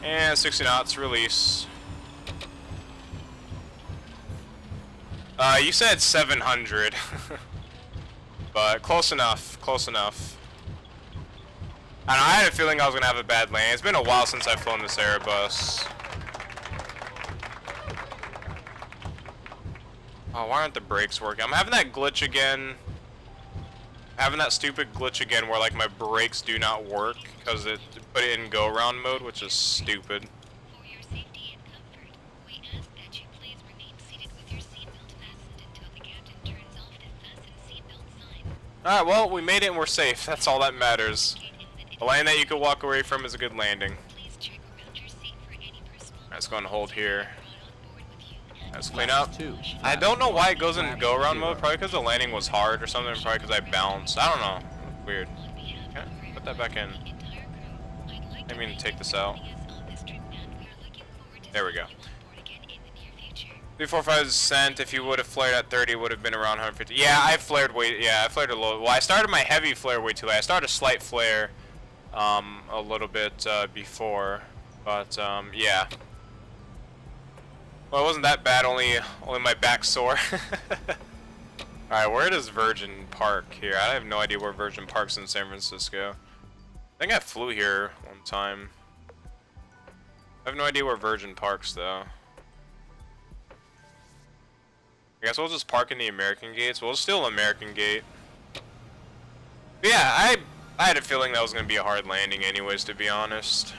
And 60 knots, release. You said 700. But close enough, close enough. I don't know, I had a feeling I was gonna have a bad landing. It's been a while since I've flown this Airbus. Oh, why aren't the brakes working? I'm having that glitch again. Having that stupid glitch again where like my brakes do not work because it put it in go around mode, which is stupid. For your safety and comfort, we ask that you please remain seated with your seatbelt fastened until the captain turns off the fasten seatbelt sign. Alright, well, we made it and we're safe. That's all that matters. A landing that you could walk away from is a good landing. Please check around your seat for any personal Let's go and hold here. brought on board with you. Let's clean up. Two. I Flaps. don't know why it goes in Flaps. go around Zero. mode. Probably because the landing was hard or something. Probably because I bounced. I don't know. Weird. On behalf Okay, of our put that back in. the entire crew, I'd like I to mean, thank take you this for out. joining us on this trip, and we are looking forward to There we seeing go. you on board again in the near future. 345 cent. If you would have flared at 30, would have been around 150. Yeah, I flared way. Yeah, I flared a little. Well, I started my heavy flare way too late. I started a slight flare, a little bit before, but yeah. Well, it wasn't that bad. Only my back sore. All right, where does Virgin park here? I have no idea where Virgin parks in San Francisco. I think I flew here one time. I have no idea where Virgin parks though. I guess we'll just park in the American gates. We'll steal American gate. But yeah, I had a feeling that was gonna be a hard landing anyways, to be honest.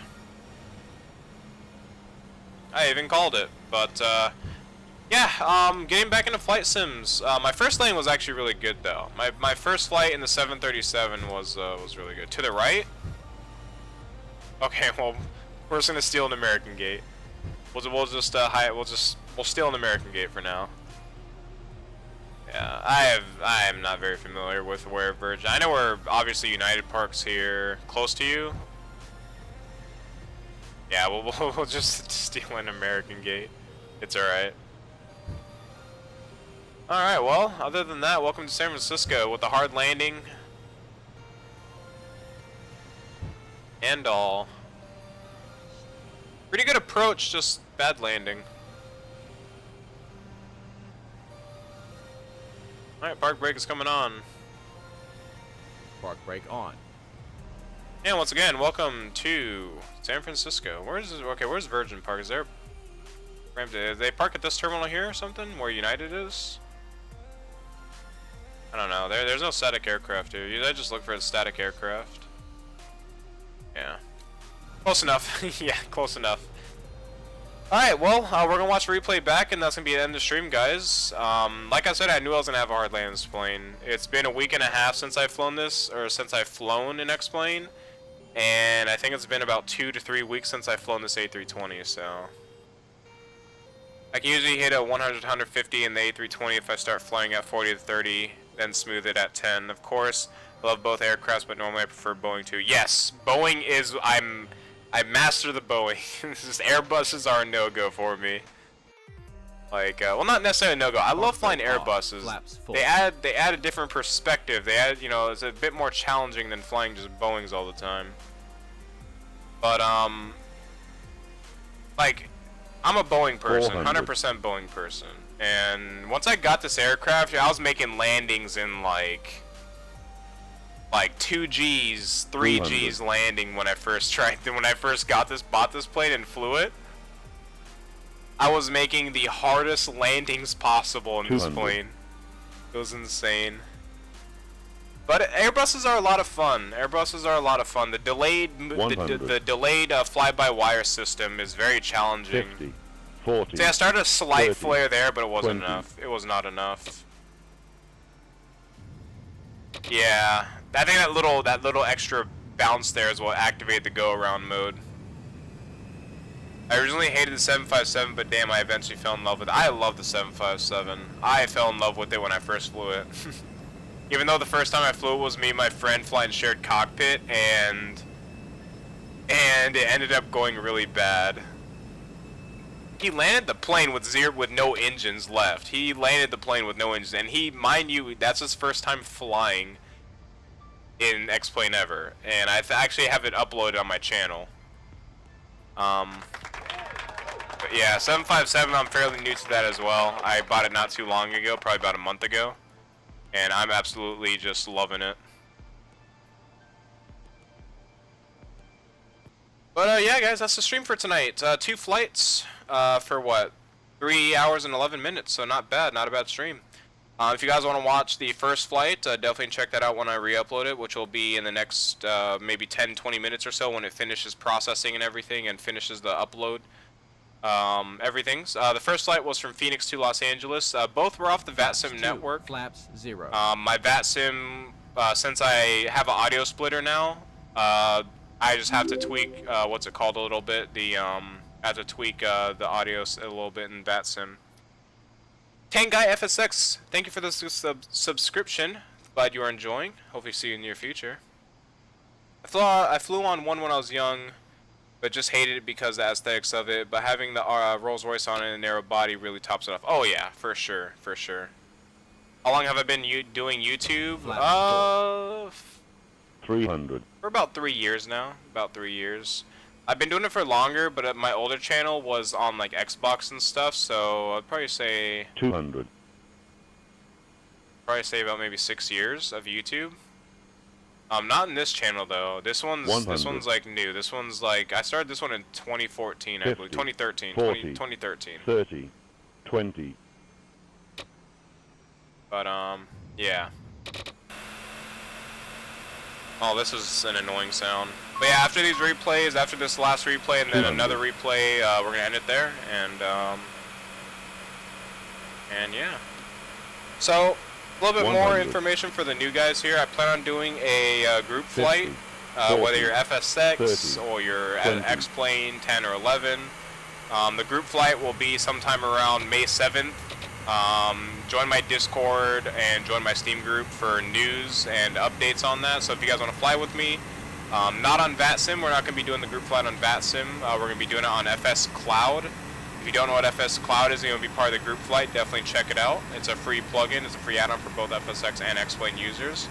I even called it, but yeah, getting back into flight sims. My first landing was actually really good though. My first flight in the 737 was really good. To the right? Okay, well, we're just gonna steal an American gate. We'll steal an American gate for now. Yeah, I am not very familiar with where Virgin. I know where obviously United parks here, close to you. Yeah, we'll just steal an American gate. It's alright. Alright, well, other than that, welcome to San Francisco with a hard landing. And all. Pretty good approach, just bad landing. Alright, park brake is coming on. Park brake on. And once again, welcome to San Francisco. Where's Virgin Park? Is there they park at this terminal here or something where United is? I don't know. There's no static aircraft here. You just look for a static aircraft. Yeah. Close enough. Yeah, close enough. Alright, well, we're gonna watch the replay back, and that's gonna be the end of the stream, guys. Like I said, I knew I was gonna have a hard land in this plane. It's been a week and a half since I've flown this, or since I've flown an X-plane, and I think it's been about 2 to 3 weeks since I've flown this A320, so... I can usually hit a 100 to 150 in the A320 if I start flying at 40 to 30, then smooth it at 10. Of course, I love both aircrafts, but normally I prefer Boeing too. Yes, Boeing is... I master the Boeing. Just Airbuses are a no-go for me. Like, well, not necessarily no-go. I love flying Cockpit off. Airbuses. Flaps full. They add a different perspective. They add, you know, it's a bit more challenging than flying just Boeings all the time. But like, I'm a Boeing person, 100% Boeing person. And once I got this aircraft, I was making landings in like 2 Gs, 3 Gs landing when I first bought this plane and flew it. I was making the hardest landings possible in this plane. It was insane. But Airbuses are a lot of fun. Airbuses are a lot of fun. The delayed fly-by-wire system is very challenging. 50, 40. See, I started a slight 30, flare there, but it wasn't 20. enough. It was not enough. Yeah, I think that little extra bounce there is what activated the go-around mode. I originally hated the 757, but damn, I eventually fell in love with it. I love the 757. I fell in love with it when I first flew it. Even though the first time I flew it was me and my friend flying shared cockpit, and it ended up going really bad. He landed the plane with no engines left. He landed the plane with no engines, and mind you, that's his first time flying in X-Plane ever, and I actually have it uploaded on my channel. But yeah, 757, I'm fairly new to that as well. I bought it not too long ago, probably about a month ago, and I'm absolutely just loving it. But yeah, guys, that's the stream for tonight. 2 flights for what? 3 hours and 11 minutes, so not bad, not a bad stream. If you guys want to watch the first flight, definitely check that out when I re-upload it, which will be in the next maybe 10-20 minutes or so when it finishes processing and everything and finishes the upload. Everything. The first flight was from Phoenix to Los Angeles. Both were off the Vatsim network. Flaps 0. My Vatsim, since I have an audio splitter now, I just have to tweak what's it called a little bit. I have to tweak the audio a little bit in Vatsim. Tank Guy FSX, thank you for the subscription. Glad you are enjoying. Hopefully see you in the near future. I flew on one when I was young, but just hated it because of the aesthetics of it. But having the Rolls Royce on it and a narrow body really tops it off. Oh yeah, for sure, for sure. How long have I been doing YouTube? 300. For about 3 years now. About 3 years. I've been doing it for longer, but my older channel was on like Xbox and stuff, so I'd probably say 200. Probably say about maybe 6 years of YouTube. Not in this channel though. This one's like new. This one's like I started this one in 2014, 50, I believe. 2013. 40, 2013. 30, 20. But yeah. Oh, this is an annoying sound. But yeah, after these replays, after this last replay and then another replay, we're gonna end it there, and yeah. So, a little bit more information for the new guys here. I plan on doing a group flight, 40, whether you're FSX 30, or you're 20. at X-Plane 10 or 11. The group flight will be sometime around May 7th. Join my Discord and join my Steam group for news and updates on that. So if you guys want to fly with me, not on Vatsim, we're not going to be doing the group flight on Vatsim. We're going to be doing it on FS Cloud. If you don't know what FS Cloud is and you want to be part of the group flight, definitely check it out. It's a free plugin. It's a free add-on for both FSX and X-Plane users.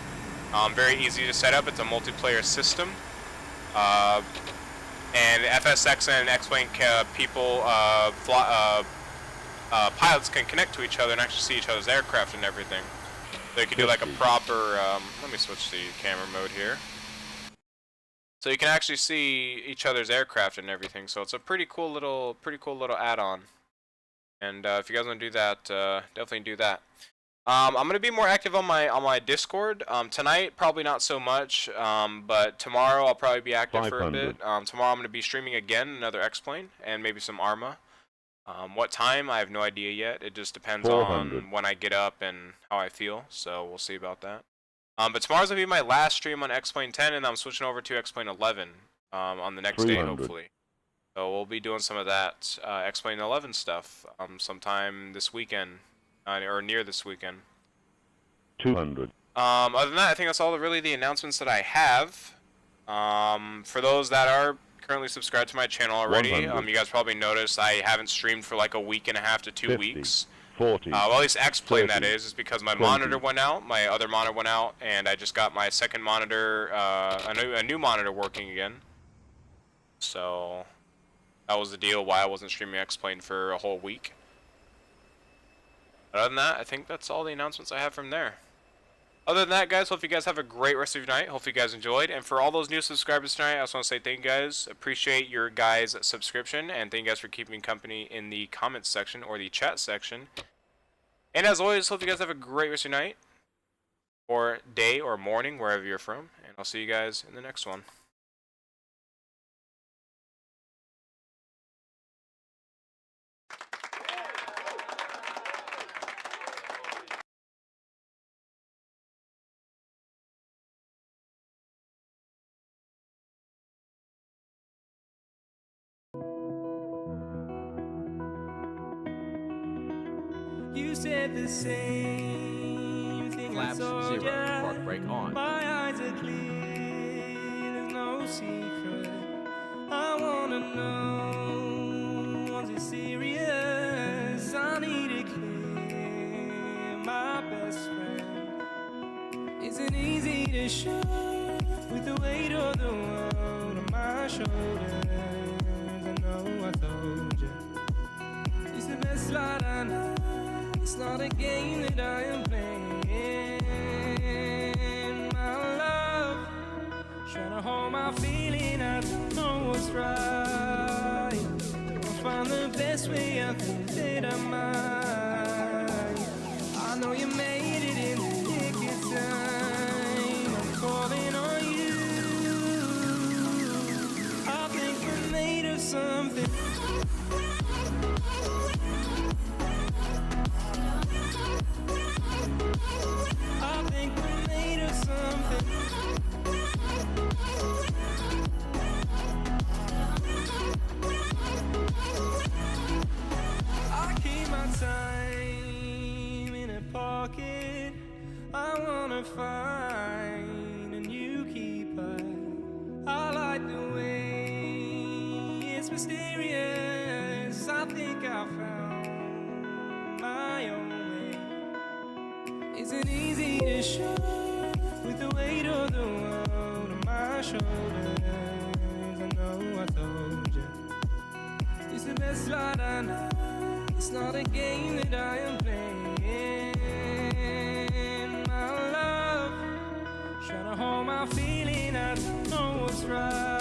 Very easy to set up. It's a multiplayer system. And FSX and X-Plane people, pilots can connect to each other and actually see each other's aircraft and everything. So you can do like a proper, let me switch the camera mode here. So you can actually see each other's aircraft and everything. So it's a pretty cool little add-on. And if you guys want to do that, definitely do that. I'm gonna be more active on my Discord. Tonight probably not so much, but tomorrow I'll probably be active 500. for a bit. Tomorrow I'm gonna be streaming again another X-Plane and maybe some Arma. What time I have no idea yet. It just depends 400. on when I get up and how I feel. So we'll see about that. But tomorrow's gonna be my last stream on X-Plane 10, and I'm switching over to X-Plane 11 on the next 300. day, hopefully. So we'll be doing some of that X-Plane 11 stuff sometime this weekend, or near this weekend. 200. Other than that, I think that's all really the announcements that I have. For those that are currently subscribed to my channel already. 100. You guys probably noticed I haven't streamed for like a week and a half to 2 50, weeks. 40, Well, at least X-Plane that 30, is because my 20. monitor went out, my other monitor went out, and I just got my second monitor, a new monitor working again. So that was the deal why I wasn't streaming X-Plane for a whole week. Other than that, I think that's all the announcements I have from there. Other than that, guys, hope you guys have a great rest of your night. Hope you guys enjoyed. And for all those new subscribers tonight, I just want to say thank you guys. Appreciate your guys' subscription. And thank you guys for keeping company in the comments section or the chat section. And as always, hope you guys have a great rest of your night. Or day or morning, wherever you're from. And I'll see you guys in the next one. You said the same thing. Flaps I told 0. ya. Park brake on. My eyes are clear, there's no secret. I wanna know, was it serious? I need it clear, my best friend. Isn't easy to show with the weight of the world on my shoulders. I know I told you, it's the best light I know. It's not a game that I am playing, my love. Trying to hold my feeling, I don't know what's right. I'll find the best way, I think that I might. I know you made it in the nick of time. I'm calling on you. I think we're made of something. I think we're made of something. I keep my time in a pocket. I wanna find a new keeper. I like the way it's mysterious. I think I found my own way. Isn't easy to show with the weight of the world on my shoulders. I know I told you, it's the best light I know. It's not a game that I am playing, my love. Trying to hold my feeling, I don't know what's right.